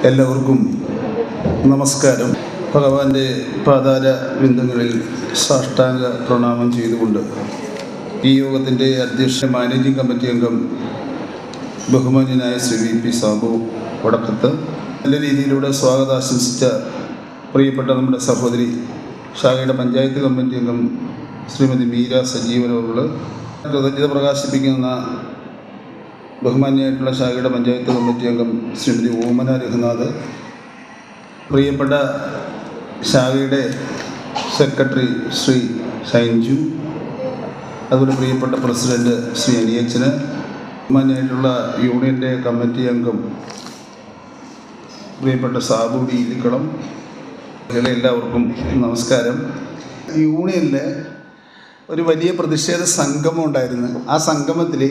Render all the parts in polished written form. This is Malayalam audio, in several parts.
എല്ലാവർക്കും നമസ്കാരം. ഭഗവാന്റെ പാതാര ബിന്ദുങ്ങളിൽ സാഷ്ടാംഗ പ്രണാമം ചെയ്തുകൊണ്ട് ഈ യോഗത്തിൻ്റെ അധ്യക്ഷ മാനേജിംഗ് കമ്മിറ്റി അംഗം ബഹുമാന്യനായ ശ്രീ VP സാബു വടക്കത്ത്, നല്ല രീതിയിലൂടെ സ്വാഗതം ആശംസിച്ച പ്രിയപ്പെട്ട നമ്മുടെ സഹോദരി ശാഖയുടെ പഞ്ചായത്ത് കമ്മിറ്റി അംഗം ശ്രീമതി മീര സജീവനോട് കൃതജ്ഞത പ്രകാശിപ്പിക്കുന്ന ബഹുമാന്യമായിട്ടുള്ള ശാഖയുടെ പഞ്ചായത്ത് കമ്മിറ്റി അംഗം ശ്രീമതി ഓമന രഘുനാഥ്, പ്രിയപ്പെട്ട ശാഖയുടെ സെക്രട്ടറി ശ്രീ ഷൈൻജു, അതുപോലെ പ്രിയപ്പെട്ട പ്രസിഡന്റ് ശ്രീ അനിയച്ചന്, ബഹുമാന്യമായിട്ടുള്ള യൂണിയൻ്റെ കമ്മിറ്റി അംഗം പ്രിയപ്പെട്ട സാബു ഡി ഇലിക്കളം, എല്ലാവർക്കും നമസ്കാരം. യൂണിയനിൽ ഒരു വലിയ പ്രതിഷേധ സംഗമം ഉണ്ടായിരുന്നു. ആ സംഗമത്തിൽ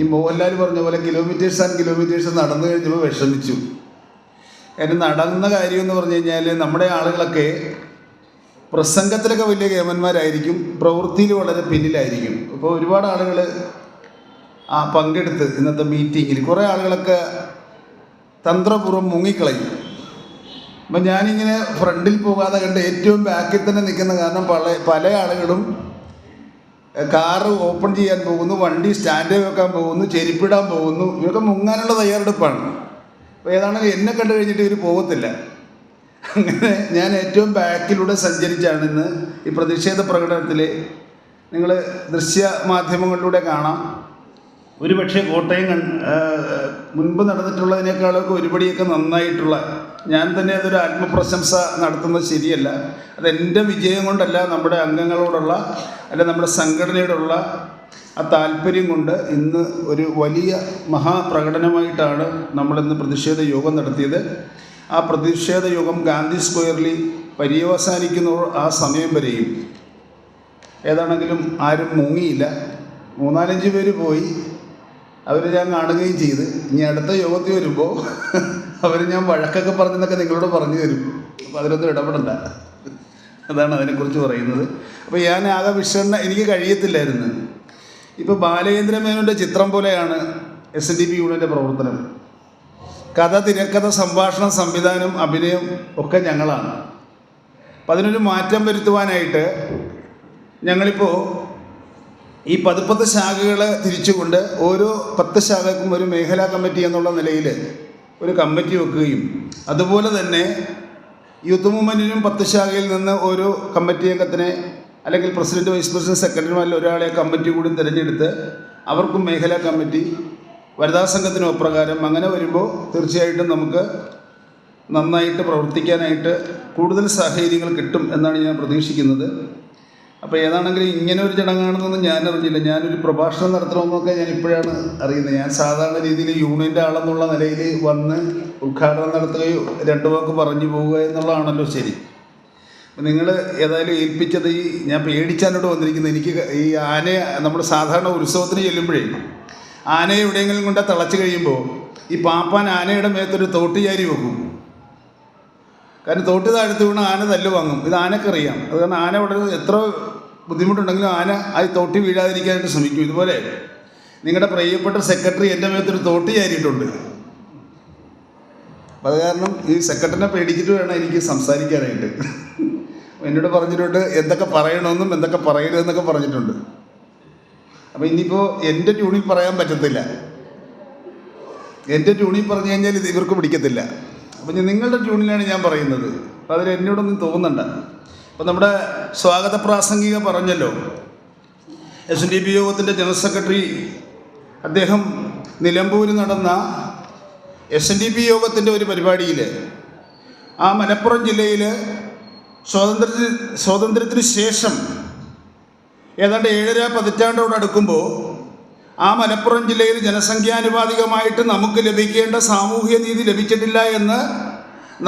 ഈ മോഹൻലാൽ പറഞ്ഞ പോലെ കിലോമീറ്റേഴ്സ് ആൻഡ് കിലോമീറ്റേഴ്സ് നടന്നു കഴിഞ്ഞപ്പോൾ വിഷമിച്ചു. കാരണം നടന്ന കാര്യം എന്ന് പറഞ്ഞു കഴിഞ്ഞാൽ നമ്മുടെ ആളുകളൊക്കെ പ്രസംഗത്തിലൊക്കെ വലിയ കേമന്മാരായിരിക്കും, പ്രവൃത്തിയിൽ വളരെ പിന്നിലായിരിക്കും. അപ്പോൾ ഒരുപാട് ആളുകൾ പങ്കെടുത്ത് ഇന്നത്തെ മീറ്റിങ്ങിൽ കുറേ ആളുകളൊക്കെ തന്ത്രപൂർവ്വം മുങ്ങിക്കളയും. അപ്പം ഞാനിങ്ങനെ ഫ്രണ്ടിൽ പോകാതെ കണ്ട് ഏറ്റവും ബാക്കിൽ തന്നെ നിൽക്കുന്ന കാരണം പല ആളുകളും കാറ് ഓപ്പൺ ചെയ്യാൻ പോകുന്നു, വണ്ടി സ്റ്റാൻഡ് വെക്കാൻ പോകുന്നു, ചെരുപ്പിടാൻ പോകുന്നു. ഇവരൊക്കെ മുങ്ങാനുള്ള തയ്യാറെടുപ്പാണ്. അപ്പോൾ ഏതാണെങ്കിൽ എന്നെ കണ്ടു കഴിഞ്ഞിട്ട് ഇവർ പോകത്തില്ല. അങ്ങനെ ഞാൻ ഏറ്റവും ബാക്കിലൂടെ സഞ്ചരിച്ചാണ് ഇന്ന് ഈ പ്രതിഷേധ പ്രകടനത്തിൽ. നിങ്ങൾ ദൃശ്യ മാധ്യമങ്ങളിലൂടെ കാണാം. ഒരുപക്ഷെ കോട്ടയം മുൻപ് നടന്നിട്ടുള്ളതിനേക്കാളൊക്കെ ഒരുപടിയൊക്കെ നന്നായിട്ടുള്ള, ഞാൻ തന്നെ അതൊരു ആത്മപ്രശംസ നടത്തുന്നത് ശരിയല്ല. അതെൻ്റെ വിജയം കൊണ്ടല്ല, നമ്മുടെ അംഗങ്ങളോടുള്ള അല്ല നമ്മുടെ സംഘടനയോടുള്ള ആ താല്പര്യം കൊണ്ട് ഇന്ന് ഒരു വലിയ മഹാപ്രകടനമായിട്ടാണ് നമ്മളിന്ന് പ്രതിഷേധ യോഗം നടത്തിയത്. ആ പ്രതിഷേധ യോഗം ഗാന്ധി സ്ക്വയറിൽ പര്യവസാനിക്കുന്ന ആ സമയം വരെയും ഏതാണെങ്കിലും ആരും മുങ്ങിയില്ല. 3-4 പേര് പോയി, അവർ ഞാൻ കാണുകയും ചെയ്ത്. ഇനി അടുത്ത യോഗത്തിൽ വരുമ്പോൾ അവർ ഞാൻ വഴക്കൊക്കെ പറഞ്ഞെന്നൊക്കെ നിങ്ങളോട് പറഞ്ഞു തരും. അപ്പോൾ അതിലൊന്നും ഇടപെടണ്ട. അതാണ് അതിനെക്കുറിച്ച് പറയുന്നത്. അപ്പോൾ ഞാൻ ആകെ വിഷണ്ണ എനിക്ക് കഴിയത്തില്ലായിരുന്നു. ഇപ്പോൾ ബാലചന്ദ്ര മേനോൻ്റെ ചിത്രം പോലെയാണ് SNDP യൂണിയൻ്റെ പ്രവർത്തനം. കഥ, തിരക്കഥ, സംഭാഷണം, സംവിധാനം, അഭിനയം ഒക്കെ ഞങ്ങളാണ്. അപ്പം അതിനൊരു മാറ്റം വരുത്തുവാനായിട്ട് ഞങ്ങളിപ്പോൾ ഈ 10 ശാഖകളെ തിരിച്ചുകൊണ്ട് ഓരോ 10 ശാഖക്കും ഒരു മേഖലാ കമ്മിറ്റി എന്നുള്ള നിലയിൽ ഒരു കമ്മിറ്റി വെക്കുകയും അതുപോലെ തന്നെ യൂത്ത് മൂവ്മെൻറ്റിനും 10 ശാഖയിൽ നിന്ന് ഓരോ കമ്മിറ്റി അംഗത്തിനെ അല്ലെങ്കിൽ പ്രസിഡന്റ്, വൈസ് പ്രസിഡന്റ്, സെക്രട്ടറിമാരിൽ ഒരാളെ കമ്മിറ്റി കൂടി തിരഞ്ഞെടുത്ത് അവർക്കും മേഖലാ കമ്മിറ്റി, വനിതാ സംഘത്തിനും അപ്രകാരം. അങ്ങനെ വരുമ്പോൾ തീർച്ചയായിട്ടും നമുക്ക് നന്നായിട്ട് പ്രവർത്തിക്കാനായിട്ട് കൂടുതൽ സാഹചര്യങ്ങൾ കിട്ടും എന്നാണ് ഞാൻ പ്രതീക്ഷിക്കുന്നത്. അപ്പോൾ ഏതാണെങ്കിലും ഇങ്ങനെ ഒരു ചടങ്ങാണെന്നൊന്നും ഞാൻ അറിഞ്ഞില്ല. ഞാനൊരു പ്രഭാഷണം നടത്തണമെന്നൊക്കെ ഞാൻ ഇപ്പോഴാണ് അറിയുന്നത്. ഞാൻ സാധാരണ രീതിയിൽ യൂണിയൻ്റെ ആളെന്നുള്ള നിലയിൽ വന്ന് ഉദ്ഘാടനം നടത്തുകയോ 2 വാക്ക് പറഞ്ഞു പോവുക എന്നുള്ളതാണല്ലോ ശരി. അപ്പം നിങ്ങൾ ഏതായാലും ഏൽപ്പിച്ചത് ഞാൻ പേടിച്ചാനോട് വന്നിരിക്കുന്നത്. എനിക്ക് ഈ ആനയെ നമ്മൾ സാധാരണ ഉത്സവത്തിന് ചെല്ലുമ്പോഴേ ആനയെ എവിടെയെങ്കിലും കൊണ്ട് തിളച്ച് കഴിയുമ്പോൾ ഈ പാപ്പാൻ ആനയുടെ മേത്തൊരു തോട്ടുചാരി വെക്കും. കാരണം തോട്ട് താഴ്ത്തി വീണ് ആന തല്ല് വാങ്ങും. ഇത് ആനക്കറിയാം. അത് കാരണം ആന അവിടെ എത്ര ബുദ്ധിമുട്ടുണ്ടെങ്കിലും ആന ആ തോട്ടി വീഴാതിരിക്കാനായിട്ട് ശ്രമിക്കും. ഇതുപോലെ നിങ്ങളുടെ പ്രിയപ്പെട്ട സെക്രട്ടറി എൻ്റെ മേത്തൊരു തോട്ടി ചാരിയിട്ടുണ്ട്. അപ്പം അത് കാരണം ഈ സെക്രട്ടറിനെ പേടിച്ചിട്ട് വേണം എനിക്ക് സംസാരിക്കാനായിട്ട്. എന്നോട് പറഞ്ഞിട്ടുണ്ട് എന്തൊക്കെ പറയണമെന്നും എന്തൊക്കെ പറയരുതെന്നൊക്കെ പറഞ്ഞിട്ടുണ്ട്. അപ്പോൾ ഇനിയിപ്പോൾ എൻ്റെ ട്യൂണിൽ പറയാൻ പറ്റത്തില്ല. എൻ്റെ ട്യൂണിൽ പറഞ്ഞു കഴിഞ്ഞാൽ ഇത് ഇവർക്ക് പിടിക്കത്തില്ല. അപ്പം നിങ്ങളുടെ ട്യൂണിലാണ് ഞാൻ പറയുന്നത്. അപ്പോൾ അതിൽ എന്നോടൊന്നും തോന്നണ്ട. അപ്പോൾ നമ്മുടെ സ്വാഗത പ്രാസംഗിക പറഞ്ഞല്ലോ, SNDP യോഗത്തിൻ്റെ ജനറൽ സെക്രട്ടറി അദ്ദേഹം നിലമ്പൂരിൽ നടന്ന SNDP യോഗത്തിൻ്റെ ഒരു പരിപാടിയിൽ ആ മലപ്പുറം ജില്ലയിൽ സ്വാതന്ത്ര്യത്തിന് ശേഷം ഏതാണ്ട് 7.5 പതിറ്റാണ്ടോട് അടുക്കുമ്പോൾ ആ മലപ്പുറം ജില്ലയിൽ ജനസംഖ്യാനുപാതികമായിട്ട് നമുക്ക് ലഭിക്കേണ്ട സാമൂഹ്യ നീതി ലഭിച്ചിട്ടില്ല എന്ന്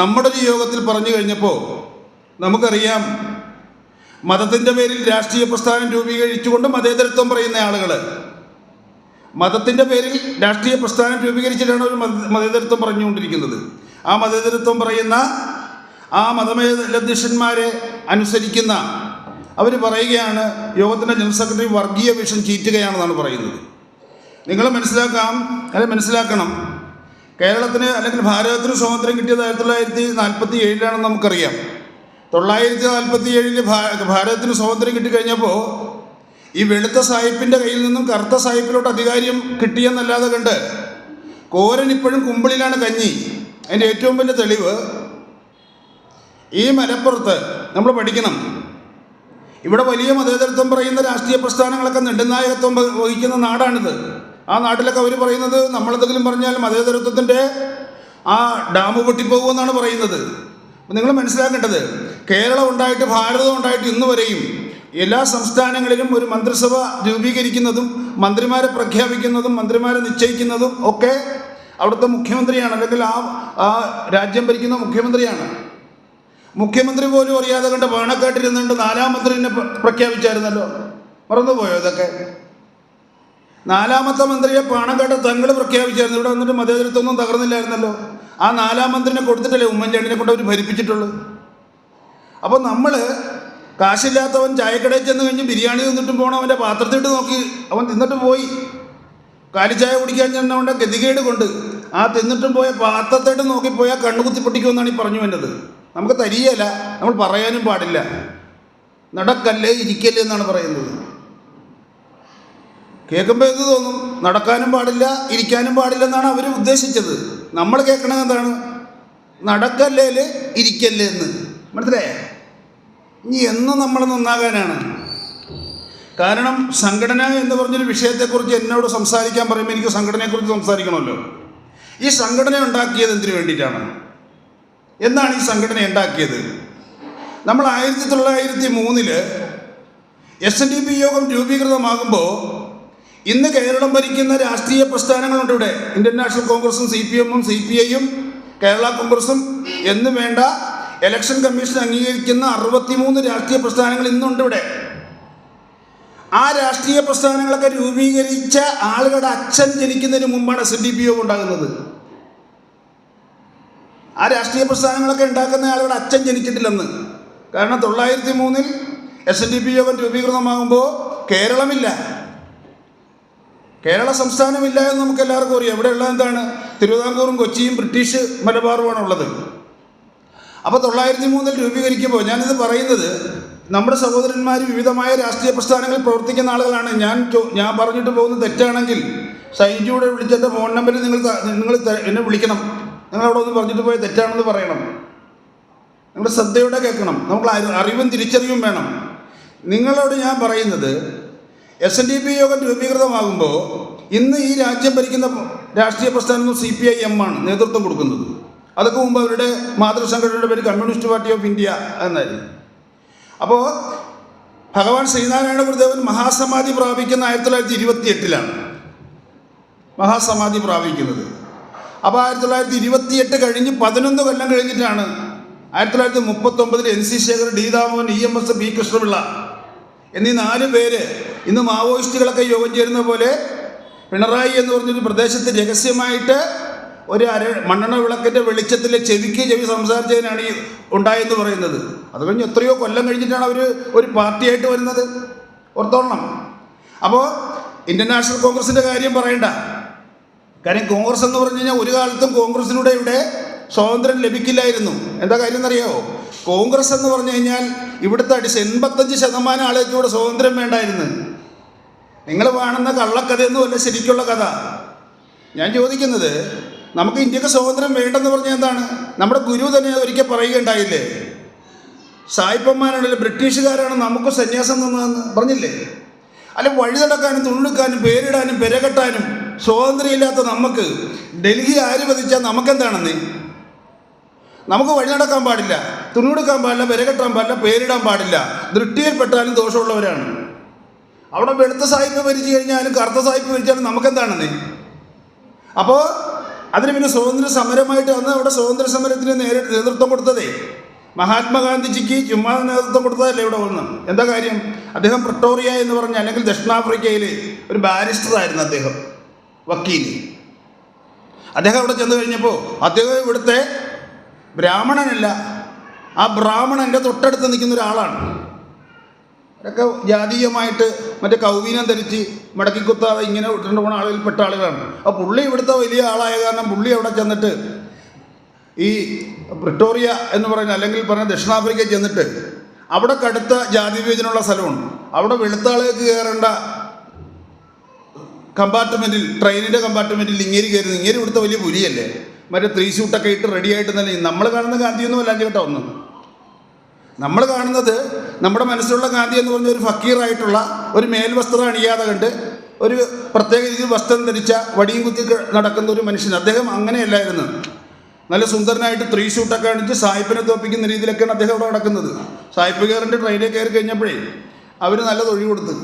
നമ്മുടെ ഒരു യോഗത്തിൽ പറഞ്ഞു കഴിഞ്ഞപ്പോൾ നമുക്കറിയാം, മതത്തിൻ്റെ പേരിൽ രാഷ്ട്രീയ പ്രസ്ഥാനം രൂപീകരിച്ചുകൊണ്ട് മതേതരത്വം പറയുന്ന ആളുകൾ, മതത്തിൻ്റെ പേരിൽ രാഷ്ട്രീയ പ്രസ്ഥാനം രൂപീകരിച്ചിട്ടാണ് ഒരു മതേതരത്വം പറഞ്ഞുകൊണ്ടിരിക്കുന്നത്. ആ മതേതരത്വം പറയുന്ന ആ മതമേലധ്യക്ഷന്മാരെ അനുസരിക്കുന്ന അവർ പറയുകയാണ്, യോഗത്തിൻ്റെ ജനറൽ സെക്രട്ടറി വർഗീയ വിഷം ചീറ്റുകയാണെന്നാണ് പറയുന്നത്. നിങ്ങൾ മനസ്സിലാക്കണം, കേരളത്തിന് അല്ലെങ്കിൽ ഭാരതത്തിന് സ്വാതന്ത്ര്യം കിട്ടിയത് 1947 നമുക്കറിയാം. 1947 ഭാരതത്തിന് സ്വാതന്ത്ര്യം കിട്ടിക്കഴിഞ്ഞപ്പോൾ ഈ വെളുത്ത സായിപ്പിൻ്റെ കയ്യിൽ നിന്നും കറുത്ത സായിപ്പിലോട്ട് അധികാരം കിട്ടിയെന്നല്ലാതെ കണ്ട് കോരൻ ഇപ്പോഴും കുമ്പിളിലാണ് കഞ്ഞി. അതിൻ്റെ ഏറ്റവും വലിയ തെളിവ് ഈ മലപ്പുറത്ത് നമ്മൾ പഠിക്കണം. ഇവിടെ വലിയ മതേതരത്വം പറയുന്ന രാഷ്ട്രീയ പ്രസ്ഥാനങ്ങളൊക്കെ നെടുനായകത്വം വഹിക്കുന്ന നാടാണിത്. ആ നാട്ടിലൊക്കെ അവർ പറയുന്നത് നമ്മളെന്തെങ്കിലും പറഞ്ഞാൽ മതേതരത്വത്തിൻ്റെ ആ ഡാം പൊട്ടിപ്പോകുമെന്നാണ് പറയുന്നത്. നിങ്ങൾ മനസ്സിലാക്കേണ്ടത്, കേരളം ഉണ്ടായിട്ട് ഭാരതം ഉണ്ടായിട്ട് ഇന്ന് വരെയും എല്ലാ സംസ്ഥാനങ്ങളിലും ഒരു മന്ത്രിസഭ രൂപീകരിക്കുന്നതും മന്ത്രിമാരെ പ്രഖ്യാപിക്കുന്നതും മന്ത്രിമാരെ നിശ്ചയിക്കുന്നതും ഒക്കെ അവിടുത്തെ മുഖ്യമന്ത്രിയാണ്, അല്ലെങ്കിൽ ആ രാജ്യം ഭരിക്കുന്ന മുഖ്യമന്ത്രിയാണ്. മുഖ്യമന്ത്രി പോലും അറിയാതെ കണ്ട് പാണക്കാട്ടിരുന്നുകൊണ്ട് 4ാം മന്ത്രിനെ പ്രഖ്യാപിച്ചായിരുന്നല്ലോ. മറന്നുപോയോ ഇതൊക്കെ? 4ാമത്തെ മന്ത്രിയെ പാണക്കാട്ട് തങ്ങൾ പ്രഖ്യാപിച്ചായിരുന്നു. ഇവിടെ വന്നിട്ട് മതേതരത്വമൊന്നും തകർന്നില്ലായിരുന്നല്ലോ. ആ 4ാം മന്ത്രിനെ കൊടുത്തിട്ടല്ലേ ഉമ്മൻചാണ്ടിനെ കൊണ്ട് അവർ ഭരിപ്പിച്ചിട്ടുള്ളൂ. അപ്പോൾ നമ്മൾ കാശില്ലാത്തവൻ ചായക്കടയിൽ ചെന്ന് കഴിഞ്ഞ് ബിരിയാണി തിന്നിട്ടും പോകണം, അവൻ്റെ പാത്രത്തിട്ട് നോക്കി അവൻ തിന്നിട്ട് പോയി. കാലിച്ചായ കുടിക്കാൻ ചെന്നവൻ്റെ ഗതികേട് കൊണ്ട് ആ തിന്നിട്ടും പോയ പാത്രത്തിട്ട് നോക്കിപ്പോയാൽ കണ്ണുകുത്തി പൊട്ടിക്കുമെന്നാണ് ഈ പറഞ്ഞു വേണ്ടത്. നമുക്ക് തരികയില്ല, നമ്മൾ പറയാനും പാടില്ല. നടക്കല്ലേ ഇരിക്കല്ലേ എന്നാണ് പറയുന്നത്. കേൾക്കുമ്പോൾ എന്ത് തോന്നും? നടക്കാനും പാടില്ല ഇരിക്കാനും പാടില്ലെന്നാണ് അവർ ഉദ്ദേശിച്ചത്. നമ്മൾ കേൾക്കണത് എന്താണ്? നടക്കല്ലേ ഇരിക്കല്ലേ എന്ന്. മനസ്സിലായേ? ഇനി എന്നും നമ്മൾ നന്നാകാനാണ്. കാരണം സംഘടന എന്ന് പറഞ്ഞൊരു വിഷയത്തെക്കുറിച്ച് എന്നോട് സംസാരിക്കാൻ പറയുമ്പോൾ എനിക്ക് സംഘടനയെക്കുറിച്ച് സംസാരിക്കണമല്ലോ. ഈ സംഘടന ഉണ്ടാക്കിയത് എന്തിനു വേണ്ടിയിട്ടാണ്? എന്നാണ് ഈ സംഘടന ഉണ്ടാക്കിയത്? നമ്മൾ 1903 SNDP യോഗം രൂപീകൃതമാകുമ്പോൾ ഇന്ന് കേരളം ഭരിക്കുന്ന രാഷ്ട്രീയ പ്രസ്ഥാനങ്ങളുണ്ട് ഇവിടെ. ഇന്ത്യൻ നാഷണൽ കോൺഗ്രസും CPM-ഉം CPI-യും കേരള കോൺഗ്രസും എന്ന് വേണ്ട ഇലക്ഷൻ കമ്മീഷൻ അംഗീകരിക്കുന്ന 63 രാഷ്ട്രീയ പ്രസ്ഥാനങ്ങൾ ഇന്നുണ്ട് ഇവിടെ. ആ രാഷ്ട്രീയ പ്രസ്ഥാനങ്ങളൊക്കെ രൂപീകരിച്ച ആളുകളുടെ അച്ഛൻ ജനിക്കുന്നതിന് മുമ്പാണ് SNDP യോഗം ഉണ്ടാകുന്നത്. ആ രാഷ്ട്രീയ പ്രസ്ഥാനങ്ങളൊക്കെ ഉണ്ടാക്കുന്ന ആളുകളുടെ അച്ഛൻ ജനിച്ചിട്ടില്ലെന്ന്. കാരണം 1903 SNDP യോഗം രൂപീകൃതമാകുമ്പോൾ കേരളമില്ല, കേരള സംസ്ഥാനമില്ല എന്ന് നമുക്ക് എല്ലാവർക്കും അറിയാം. ഇവിടെയുള്ള എന്താണ്? തിരുവിതാംകൂറും കൊച്ചിയും ബ്രിട്ടീഷ് മലബാറുമാണ് ഉള്ളത്. അപ്പോൾ 1903 രൂപീകരിക്കുമ്പോൾ ഞാനിത് പറയുന്നത് നമ്മുടെ സഹോദരന്മാർ വിവിധമായ രാഷ്ട്രീയ പ്രസ്ഥാനങ്ങളിൽ പ്രവർത്തിക്കുന്ന ആളുകളാണ്. ഞാൻ പറഞ്ഞിട്ട് പോകുന്നത് തെറ്റാണെങ്കിൽ സൈജിയുടെ വിളിച്ചെൻ്റെ ഫോൺ നമ്പറിൽ നിങ്ങൾ എന്നെ വിളിക്കണം. നിങ്ങളവിടെ ഒന്ന് പറഞ്ഞിട്ട് പോയി തെറ്റാണെന്ന് പറയണം. നിങ്ങൾ ശ്രദ്ധയോടെ കേൾക്കണം. നമുക്ക് അറിവും തിരിച്ചറിവും വേണം. നിങ്ങളോട് ഞാൻ പറയുന്നത്, SNDP യോഗം രൂപീകൃതമാകുമ്പോൾ ഇന്ന് ഈ രാജ്യം ഭരിക്കുന്ന രാഷ്ട്രീയ പ്രസ്ഥാനം CPIM ആണ് നേതൃത്വം കൊടുക്കുന്നത്. അതൊക്കെ മുമ്പ് അവരുടെ മാതൃസംഘടനയുടെ പേര് കമ്മ്യൂണിസ്റ്റ് പാർട്ടി ഓഫ് ഇന്ത്യ എന്നായിരുന്നു. അപ്പോൾ ഭഗവാൻ ശ്രീനാരായണ ഗുരുദേവൻ മഹാസമാധി പ്രാപിക്കുന്ന 1928 മഹാസമാധി പ്രാപിക്കുന്നത്. അപ്പോൾ 1928 കഴിഞ്ഞ് 11 കൊല്ലം കഴിഞ്ഞിട്ടാണ് 1939 NC Shekhar, D Damodaran, EMS, B Krishnapillai എന്നീ 4 പേര് ഇന്ന് മാവോയിസ്റ്റുകളൊക്കെ യോഗം ചേരുന്ന പോലെ പിണറായി എന്ന് പറഞ്ഞൊരു പ്രദേശത്ത് രഹസ്യമായിട്ട് ഒരു മണ്ണെണ്ണ വിളക്കിൻ്റെ വെളിച്ചത്തിൽ ചെവിക്ക് ചെവി സംസാരിച്ചതിനാണ് ഈ ഉണ്ടായെന്ന് പറയുന്നത്. അത് കഴിഞ്ഞ് എത്രയോ കൊല്ലം കഴിഞ്ഞിട്ടാണ് അവർ ഒരു പാർട്ടിയായിട്ട് വരുന്നത്. ഓർത്തോളണം. അപ്പോൾ ഇന്ത്യൻ നാഷണൽ കോൺഗ്രസിൻ്റെ കാര്യം പറയണ്ട. കാര്യം കോൺഗ്രസ് എന്ന് പറഞ്ഞു കഴിഞ്ഞാൽ ഒരു കാലത്തും കോൺഗ്രസിലൂടെ ഇവിടെ സ്വാതന്ത്ര്യം ലഭിക്കില്ലായിരുന്നു. എന്താ കാര്യം എന്നറിയാമോ? കോൺഗ്രസ് എന്ന് പറഞ്ഞു കഴിഞ്ഞാൽ ഇവിടുത്തെ 85% ആളുകൾക്ക് ഇവിടെ സ്വാതന്ത്ര്യം വേണ്ടായിരുന്നു. നിങ്ങൾ കാണുന്ന കള്ളക്കഥയൊന്നുമല്ല ശരിക്കുള്ള കഥ. ഞാൻ ചോദിക്കുന്നത്, നമുക്ക് ഇന്ത്യക്ക് സ്വാതന്ത്ര്യം വേണ്ടെന്ന് പറഞ്ഞാൽ എന്താണ്? നമ്മുടെ ഗുരു തന്നെ ഒരിക്കൽ പറയുകയുണ്ടായില്ലേ, സായിപ്പന്മാരാണല്ലോ ബ്രിട്ടീഷുകാരാണ് നമുക്ക് സന്യാസം തന്നതെന്ന് പറഞ്ഞില്ലേ? അല്ല, വഴി നടക്കാനും തുള്ളിക്കാനും പേരിടാനും പെരകെട്ടാനും സ്വാതന്ത്ര്യമില്ലാത്ത നമുക്ക് ഡൽഹി ആര് വധിച്ചാൽ നമുക്കെന്താണെന്ന്? നമുക്ക് വഴി നടക്കാൻ പാടില്ല, തുണിയെടുക്കാൻ പാടില്ല, പെരകെട്ടാൻ പാടില്ല, പേരിടാൻ പാടില്ല. ദൃഷ്ടിയിൽപ്പെട്ടാലും ദോഷമുള്ളവരാണ്. അവിടെ വെളുത്ത സായിപ്പ് ഭരിച്ചു കഴിഞ്ഞാലും കറുത്ത സായിപ്പ് ഭരിച്ചാലും നമുക്കെന്താണെന്ന്? അപ്പോൾ അതിന് പിന്നെ സ്വാതന്ത്ര്യ സമരമായിട്ട് വന്ന് അവിടെ സ്വാതന്ത്ര്യ സമരത്തിന് നേതൃത്വം കൊടുത്തതേ മഹാത്മാഗാന്ധിജിക്ക് ചുമ്മാ നേതൃത്വം കൊടുത്തതല്ലേ ഇവിടെ വന്ന്. എന്താ കാര്യം? അദ്ദേഹം പ്രിട്ടോറിയ എന്ന് പറഞ്ഞ, അല്ലെങ്കിൽ ദക്ഷിണാഫ്രിക്കയിൽ ഒരു ബാരിസ്റ്ററായിരുന്നു അദ്ദേഹം, വക്കീൽ. അദ്ദേഹം അവിടെ ചെന്ന് കഴിഞ്ഞപ്പോൾ അദ്ദേഹം ഇവിടുത്തെ ബ്രാഹ്മണനല്ല, ആ ബ്രാഹ്മണൻ്റെ തൊട്ടടുത്ത് നിൽക്കുന്ന ഒരാളാണ്. ഒക്കെ ജാതീയമായിട്ട് മറ്റേ കൗവീനം ധരിച്ച് മടക്കിക്കുത്താതെ ഇങ്ങനെ ഇട്ടുകൊണ്ട് പോകുന്ന ആളുകളിൽപ്പെട്ട ആളുകളാണ്. അപ്പോൾ പുള്ളി ഇവിടുത്തെ വലിയ ആളായ കാരണം പുള്ളി അവിടെ ചെന്നിട്ട് ഈ പ്രിട്ടോറിയ എന്ന് പറയുന്ന അല്ലെങ്കിൽ പറഞ്ഞ ദക്ഷിണാഫ്രിക്കയിൽ ചെന്നിട്ട് അവിടെ കടുത്ത ജാതി വിവേചനമുള്ള സ്ഥലമുണ്ട്. അവിടെ വെളുത്ത ആളുകൾക്ക് കയറേണ്ട കമ്പാർട്ട്മെൻറ്റിൽ, ട്രെയിനിൻ്റെ കമ്പാർട്ട്മെൻറ്റിൽ ഇങ്ങേരി കയറുന്നത്. ഇങ്ങേരി ഇവിടുത്തെ വലിയ പുലിയല്ലേ, മറ്റേ 3 സ്യൂട്ടൊക്കെ ഇട്ട് റെഡിയായിട്ട് തന്നെ. നമ്മൾ കാണുന്ന ഗാന്ധിയൊന്നും അല്ല കേട്ടോ. ഒന്നും നമ്മൾ കാണുന്നത് നമ്മുടെ മനസ്സിലുള്ള ഗാന്ധി എന്ന് പറഞ്ഞ ഒരു ഫക്കീറായിട്ടുള്ള ഒരു മേൽവസ്ത്രം അണിയാതെ കണ്ട് ഒരു പ്രത്യേക രീതിയിൽ വസ്ത്രം ധരിച്ച വടിയും കുത്തി നടക്കുന്ന ഒരു മനുഷ്യൻ. അദ്ദേഹം അങ്ങനെയല്ലായിരുന്നു. നല്ല സുന്ദരനായിട്ട് 3 സ്യൂട്ടൊക്കെ അണിച്ച് സായിപ്പിനെ തോപ്പിക്കുന്ന രീതിയിലൊക്കെയാണ് അദ്ദേഹം അവിടെ നടക്കുന്നത്. സായിപ്പ് കയറിൻ്റെ ട്രെയിനിൽ കയറി കഴിഞ്ഞപ്പോഴേ അവർ നല്ല തൊഴിൽ കൊടുത്ത്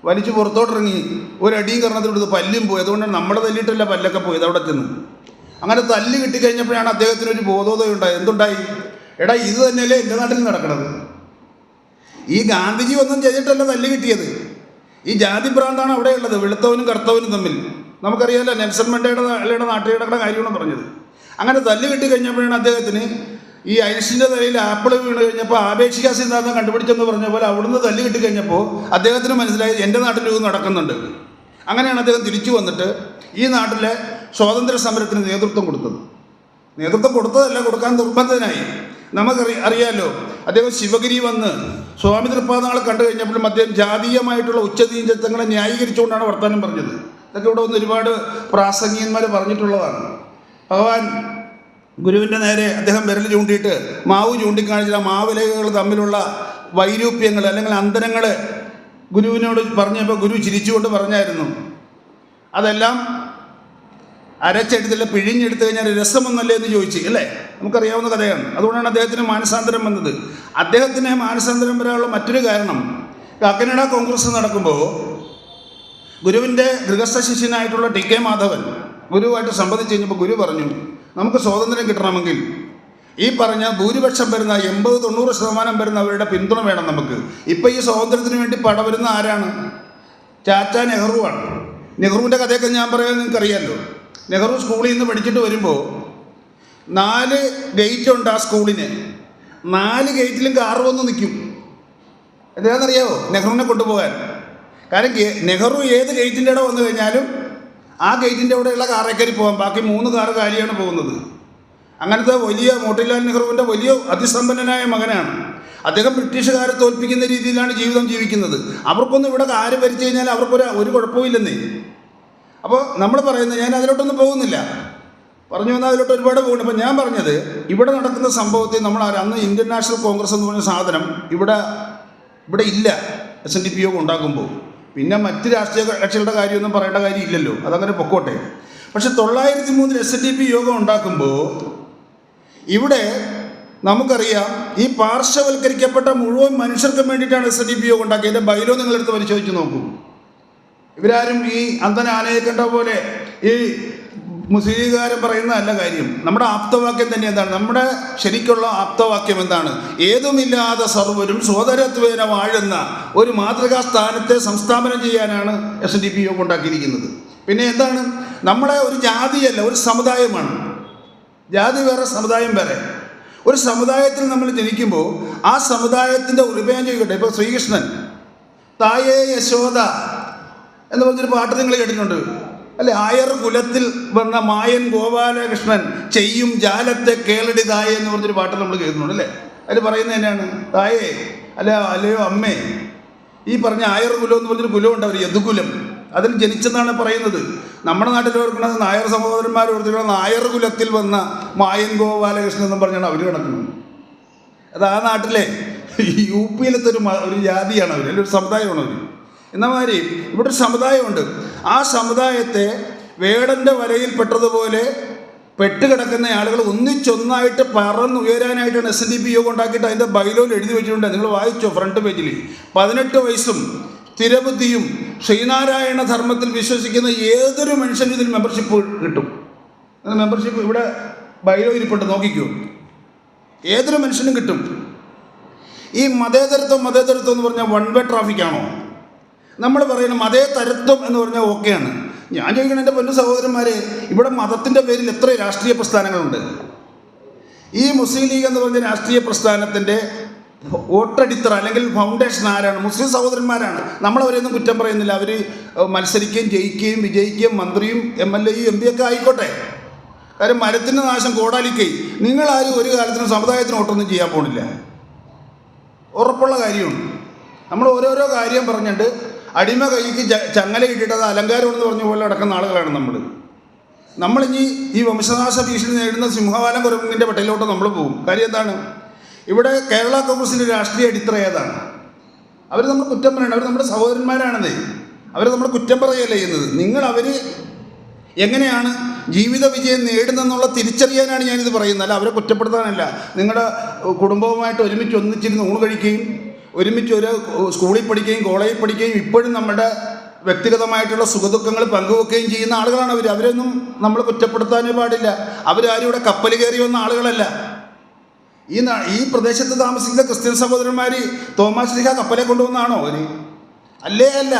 വലിച്ച് പുറത്തോട്ടിറങ്ങി ഒരടിയും കരണത്തിലെടുത്ത് പല്ലും പോയി. അതുകൊണ്ടാണ് നമ്മുടെ തല്ലിയിട്ടല്ല പല്ലൊക്കെ പോയത് അവിടെ ചെന്ന്. അങ്ങനെ തല്ല് കിട്ടിക്കഴിഞ്ഞപ്പോഴാണ് അദ്ദേഹത്തിനൊരു ബോധോദയം ഉണ്ടായത്. എന്തുണ്ടായി? എടാ, ഇത് തന്നെയല്ലേ എൻ്റെ നാട്ടിൽ നടക്കണത്. ഈ ഗാന്ധിജി ഒന്നും ചെയ്തിട്ടല്ല തല്ല് കിട്ടിയത്. ഈ ജാതി ഭ്രാന്താണ് അവിടെ ഉള്ളത്, വെളുത്തവനും കറുത്തവനും തമ്മിൽ. നമുക്കറിയാമല്ലോ നെൽസൺ മണ്ടേലയുടെ നാട്ടുകാരുടെ കാര്യമാണ് പറഞ്ഞത്. അങ്ങനെ തല്ല് കിട്ടി കഴിഞ്ഞപ്പോഴാണ് അദ്ദേഹത്തിന് ഈ ഐൻസ്റ്റീൻ്റെ തലയിൽ ആപ്പിൾ വീണ് കഴിഞ്ഞപ്പോൾ ആപേക്ഷിക സിദ്ധാന്തം കണ്ടുപിടിച്ചെന്ന് പറഞ്ഞ പോലെ അവിടുന്ന് തല്ല് കിട്ടി കഴിഞ്ഞപ്പോൾ അദ്ദേഹത്തിന് മനസ്സിലായി എൻ്റെ നാട്ടിൽ ഇത് നടക്കുന്നുണ്ട്. അങ്ങനെയാണ് അദ്ദേഹം തിരിച്ചു വന്നിട്ട് ഈ നാട്ടിലെ സ്വാതന്ത്ര്യ സമരത്തിന് നേതൃത്വം കൊടുത്തത്. നേതൃത്വം കൊടുത്തതല്ല, കൊടുക്കാൻ നിർബന്ധനായി. അറിയാമല്ലോ, അദ്ദേഹം ശിവഗിരി വന്ന് സ്വാമി തൃപ്പാദങ്ങളെ കണ്ടു കഴിഞ്ഞപ്പോഴും അദ്ദേഹം ജാതീയമായിട്ടുള്ള ഉച്ചനീചത്വങ്ങളെ ന്യായീകരിച്ചുകൊണ്ടാണ് വർത്തമാനം പറഞ്ഞത്. ഇതൊക്കെ ഇവിടെ വന്ന് ഒരുപാട് പ്രാസംഗികന്മാർ പറഞ്ഞിട്ടുള്ളതാണ്. ഭഗവാൻ ഗുരുവിൻ്റെ നേരെ അദ്ദേഹം വിരൽ ചൂണ്ടിയിട്ട് മാവ് ചൂണ്ടിക്കാണിച്ചിട്ട് ആ മാവിലകൾ തമ്മിലുള്ള വൈരൂപ്യങ്ങൾ അല്ലെങ്കിൽ അന്തരങ്ങൾ ഗുരുവിനോട് പറഞ്ഞപ്പോൾ ഗുരു ചിരിച്ചുകൊണ്ട് പറഞ്ഞായിരുന്നു, അതെല്ലാം അരച്ചെടുത്തില്ല പിഴിഞ്ഞെടുത്ത് കഴിഞ്ഞാൽ രസമൊന്നല്ലേ എന്ന് ചോദിച്ചു അല്ലേ? നമുക്കറിയാവുന്ന കഥയാണ്. അതുകൊണ്ടാണ് അദ്ദേഹത്തിന് മാനസാന്തരം വന്നത്. അദ്ദേഹത്തിന് മാനസാന്തരം വരാനുള്ള മറ്റൊരു കാരണം, കാക്കനാട കോൺഗ്രസ് നടക്കുമ്പോൾ ഗുരുവിൻ്റെ ഗൃഹസ്ഥ ശിഷ്യനായിട്ടുള്ള ടി കെ മാധവൻ ഗുരുവായിട്ട് സംബന്ധിച്ച് കഴിഞ്ഞപ്പോൾ ഗുരു പറഞ്ഞു, നമുക്ക് സ്വാതന്ത്ര്യം കിട്ടണമെങ്കിൽ ഈ പറഞ്ഞ ഭൂരിപക്ഷം വരുന്ന 80-90% വരുന്നവരുടെ പിന്തുണ വേണം നമുക്ക്. ഇപ്പം ഈ സ്വാതന്ത്ര്യത്തിന് വേണ്ടി പടവരുന്ന ആരാണ്? ചാച്ചാ നെഹ്റുവാണ്. നെഹ്റുവിൻ്റെ കഥയൊക്കെ ഞാൻ പറയാൻ നിങ്ങൾക്കറിയാമല്ലോ. നെഹ്റു സ്കൂളിൽ നിന്ന് പഠിച്ചിട്ട് വരുമ്പോൾ 4 ഗേറ്റുണ്ട് ആ സ്കൂളിന്. 4 ഗേറ്റിലും കാറ് വന്ന് നിൽക്കും. എന്താണെന്നറിയാമോ? നെഹ്റുവിനെ കൊണ്ടുപോകാൻ. കാരണം നെഹ്റു ഏത് ഗേറ്റിൻ്റെ ഇടം വന്നു കഴിഞ്ഞാലും ആ ഗേറ്റിൻ്റെ അവിടെയുള്ള കാറേ കയറി പോകാം. ബാക്കി 3 കാറ് കാലിയാണ് പോകുന്നത്. അങ്ങനത്തെ വലിയ മോട്ടിലാൽ നെഹ്റുവിൻ്റെ വലിയ അതിസമ്പന്നനായ മകനാണ് അദ്ദേഹം. ബ്രിട്ടീഷുകാരെ തോൽപ്പിക്കുന്ന രീതിയിലാണ് ജീവിതം ജീവിക്കുന്നത്. അവർക്കൊന്നും ഇവിടെ കാര് ഭരിച്ചു കഴിഞ്ഞാൽ അവർക്കൊരു കുഴപ്പമില്ലെന്നേ. അപ്പോൾ നമ്മൾ പറയുന്നത്, ഞാൻ അതിലോട്ടൊന്നും പോകുന്നില്ല, പറഞ്ഞു വന്നാൽ അതിലോട്ട് ഒരുപാട് പോകുന്നു. അപ്പോൾ ഞാൻ പറഞ്ഞത്, ഇവിടെ നടക്കുന്ന സംഭവത്തിൽ നമ്മൾ അന്ന് ഇന്ത്യൻ നാഷണൽ കോൺഗ്രസ് എന്ന് പറഞ്ഞ സാധനം ഇവിടെ ഇല്ല. SNDP യോഗം ഉണ്ടാക്കുമ്പോൾ പിന്നെ മറ്റ് രാഷ്ട്രീയ കക്ഷികളുടെ കാര്യമൊന്നും പറയേണ്ട കാര്യമില്ലല്ലോ, അതങ്ങനെ പൊക്കോട്ടെ. പക്ഷെ 903 SNDP യോഗം ഉണ്ടാക്കുമ്പോൾ ഇവിടെ നമുക്കറിയാം ഈ പാർശ്വവൽക്കരിക്കപ്പെട്ട മുഴുവൻ മനുഷ്യർക്കും വേണ്ടിയിട്ടാണ് SNDP യോഗം ഉണ്ടാക്കിയത്. എൻ്റെ ബൈലോ നിങ്ങളെടുത്ത് പരിശോധിച്ച് നോക്കൂ. ഇവരാരും ഈ അന്തന ആനയെ കണ്ട പോലെ ഈ മുസ്ലിംകാരൻ പറയുന്ന നല്ല കാര്യം. നമ്മുടെ ആപ്തവാക്യം തന്നെ എന്താണ്? നമ്മുടെ ശരിക്കുള്ള ആപ്തവാക്യം എന്താണ്? ഏതുമില്ലാതെ സർവരും സോദരത്വേന വാഴുന്ന ഒരു മാതൃകാ സ്ഥാനത്തെ സംസ്ഥാപനം ചെയ്യാനാണ് SNDP യോഗം ഉണ്ടാക്കിയിരിക്കുന്നത്. പിന്നെ എന്താണ്? നമ്മളെ ഒരു ജാതിയല്ല, ഒരു സമുദായമാണ്. ജാതി വേറെ, സമുദായം വേറെ. ഒരു സമുദായത്തിൽ നമ്മൾ ജനിക്കുമ്പോൾ ആ സമുദായത്തിൻ്റെ ഉരുപയം ചെയ്യട്ടെ. ഇപ്പോൾ ശ്രീകൃഷ്ണൻ തായേ യശോദ എന്ന് പറഞ്ഞൊരു പാട്ട് നിങ്ങൾ കേട്ടിട്ടുണ്ട് അല്ലെ? ആയർ കുലത്തിൽ വന്ന മായൻ ഗോപാലകൃഷ്ണൻ ചെയ്യും ജാലത്തെ കേളടി തായേ എന്ന് പറഞ്ഞൊരു പാട്ട് നമ്മൾ കേൾക്കുന്നുണ്ട് അല്ലേ? അതിൽ പറയുന്നത് തന്നെയാണ് തായേ അല്ലയോ അമ്മേ. ഈ പറഞ്ഞ ആയർ കുലം എന്ന് പറഞ്ഞൊരു കുലമുണ്ട്, അവർ യദുകുലം, അതിൽ ജനിച്ചെന്നാണ് പറയുന്നത്. നമ്മുടെ നാട്ടിൽ ഓർക്കുന്നത് നായർ സഹോദരന്മാർ ഓർത്തിട്ടുള്ള നായർ കുലത്തിൽ വന്ന മായൻ ഗോപാലകൃഷ്ണൻ എന്നും പറഞ്ഞാണ് അവർ കിടക്കുന്നത്. അത് ആ നാട്ടിലെ UP-യിലത്തെ ഒരു ജാതിയാണ് അവർ, അല്ലെങ്കിൽ ഒരു സമുദായമാണ് അവർ. എന്ന മാതിരി ഇവിടെ ഒരു സമുദായമുണ്ട്. ആ സമുദായത്തെ വേടൻ്റെ വലയിൽപ്പെട്ടതുപോലെ പെട്ടുകിടക്കുന്ന ആളുകൾ ഒന്നിച്ചൊന്നായിട്ട് പറന്നുയരാനായിട്ടാണ് SNDP യോഗം ഉണ്ടാക്കിയിട്ട് അതിൻ്റെ ബൈലോയിൽ എഴുതി വെച്ചിട്ടുണ്ട്. നിങ്ങൾ വായിച്ചോ ഫ്രണ്ട് പേജിൽ. 18 വയസ്സും സ്ഥിരബുദ്ധിയും ശ്രീനാരായണ ധർമ്മത്തിൽ വിശ്വസിക്കുന്ന ഏതൊരു മനുഷ്യനും ഇതിൽ മെമ്പർഷിപ്പ് കിട്ടും. മെമ്പർഷിപ്പ് ഇവിടെ ബൈലോ ഇരിപ്പുണ്ട്, നോക്കിക്കോ. ഏതൊരു മനുഷ്യനും കിട്ടും. ഈ മതേതരത്വം എന്ന് പറഞ്ഞാൽ വൺ വേ ട്രാഫിക്കാണോ? നമ്മൾ പറയുന്ന മതേതരത്വം എന്ന് പറഞ്ഞാൽ ഓക്കെയാണ്. ഞാൻ ചോദിക്കണം, എൻ്റെ പൊന്നു സഹോദരന്മാരെ, ഇവിടെ മതത്തിൻ്റെ പേരിൽ എത്ര രാഷ്ട്രീയ പ്രസ്ഥാനങ്ങളുണ്ട്? ഈ മുസ്ലിം ലീഗ് എന്ന് പറഞ്ഞ രാഷ്ട്രീയ പ്രസ്ഥാനത്തിൻ്റെ വോട്ടടിത്തറ അല്ലെങ്കിൽ ഫൗണ്ടേഷൻ ആരാണ്? മുസ്ലിം സഹോദരന്മാരാണ്. നമ്മളവരെയൊന്നും കുറ്റം പറയുന്നില്ല. അവർ മത്സരിക്കുകയും ജയിക്കുകയും വിജയിക്കുകയും മന്ത്രിയും MLA യും MP ഒക്കെ ആയിക്കോട്ടെ. കാര്യം മരത്തിൻ്റെ നാശം കോടാലിക്കൈ. നിങ്ങളാരും ഒരു കാലത്തിനും സമുദായത്തിന് വോട്ടൊന്നും ചെയ്യാൻ പോണില്ല, ഉറപ്പുള്ള കാര്യമാണ്. നമ്മൾ ഓരോരോ കാര്യം പറഞ്ഞിട്ട് അടിമ കൈക്ക് ചങ്ങല ഇട്ടിട്ട് അത് അലങ്കാരമെന്ന് പറഞ്ഞ പോലെ നടക്കുന്ന ആളുകളാണ് നമ്മളിനി ഈ വംശനാശ ഭീഷണി നേരിടുന്ന സിംഹവാലം കുരങ്ങിൻ്റെ പട്ടികയിലോട്ട് നമ്മൾ പോകും. കാര്യം എന്താണ്? ഇവിടെ കേരള കോൺഗ്രസിൻ്റെ രാഷ്ട്രീയ അടിത്തറ ഏതാണ്? അവർ നമ്മൾ കുറ്റം പറയണം. അവർ നമ്മുടെ സഹോദരന്മാരാണെന്നേ. അവർ നമ്മൾ കുറ്റം പറയുകയല്ല ചെയ്യുന്നത്. അവർ എങ്ങനെയാണ് ജീവിത വിജയം നേടുന്നെന്നുള്ള തിരിച്ചറിയാനാണ് ഞാനിത് പറയുന്നത്, അല്ല അവരെ കുറ്റപ്പെടുത്താനല്ല. നിങ്ങളുടെ കുടുംബവുമായിട്ട് ഒരുമിച്ച് ഒന്നിച്ചിരുന്ന് ഊണ് കഴിക്കുകയും ഒരുമിച്ച് ഒരു സ്കൂളിൽ പഠിക്കുകയും കോളേജിൽ പഠിക്കുകയും ഇപ്പോഴും നമ്മുടെ വ്യക്തിഗതമായിട്ടുള്ള സുഖദുഃഖങ്ങൾ പങ്കുവെക്കുകയും ചെയ്യുന്ന ആളുകളാണ് അവർ. അവരൊന്നും നമ്മൾ കുറ്റപ്പെടുത്താനേ പാടില്ല. അവരാരും ഇവിടെ കപ്പൽ കയറി വന്ന ആളുകളല്ല. ഈ പ്രദേശത്ത് താമസിക്കുന്ന ക്രിസ്ത്യൻ സഹോദരന്മാർ തോമാസ് ശ്ലീഹ കപ്പലെ കൊണ്ടുവന്നാണോ അവർ? അല്ല.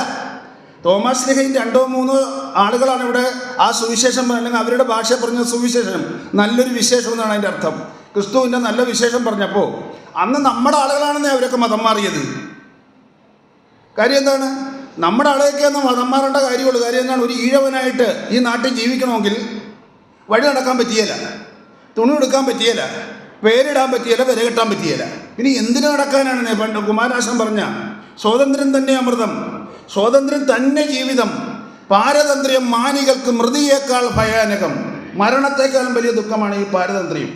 തോമാസ് ശ്ലീഹയും 2-3 ആളുകളാണ് ഇവിടെ ആ സുവിശേഷം, അല്ലെങ്കിൽ അവരുടെ ഭാഷ പറഞ്ഞ സുവിശേഷം നല്ലൊരു വിശേഷം എന്നാണ് അതിൻ്റെ അർത്ഥം. ക്രിസ്തുവിൻ്റെ നല്ല വിശേഷം പറഞ്ഞപ്പോൾ അന്ന് നമ്മുടെ ആളുകളാണെന്നേ അവരൊക്കെ മതം മാറിയത്. കാര്യം എന്താണ്? നമ്മുടെ ആളുകൾക്ക് ഒന്ന് മതം മാറേണ്ട കാര്യമുള്ളൂ. കാര്യം എന്താണ്? ഒരു ഈഴവനായിട്ട് ഈ നാട്ടിൽ ജീവിക്കണമെങ്കിൽ വഴി നടക്കാൻ പറ്റിയല്ല, തുണി എടുക്കാൻ പറ്റിയല്ല, പേരിടാൻ പറ്റിയല്ല, വില കെട്ടാൻ പറ്റിയല്ല. ഇനി എന്തിനു നടക്കാനാണ്? പണ്ട് കുമാരനാശൻ പറഞ്ഞ സ്വാതന്ത്ര്യം തന്നെ അമൃതം, സ്വാതന്ത്ര്യം തന്നെ ജീവിതം, പാരതന്ത്ര്യം മാനികൾക്ക് മൃതിയേക്കാൾ ഭയാനകം. മരണത്തെക്കാളും വലിയ ദുഃഖമാണ് ഈ പാരതന്ത്ര്യം.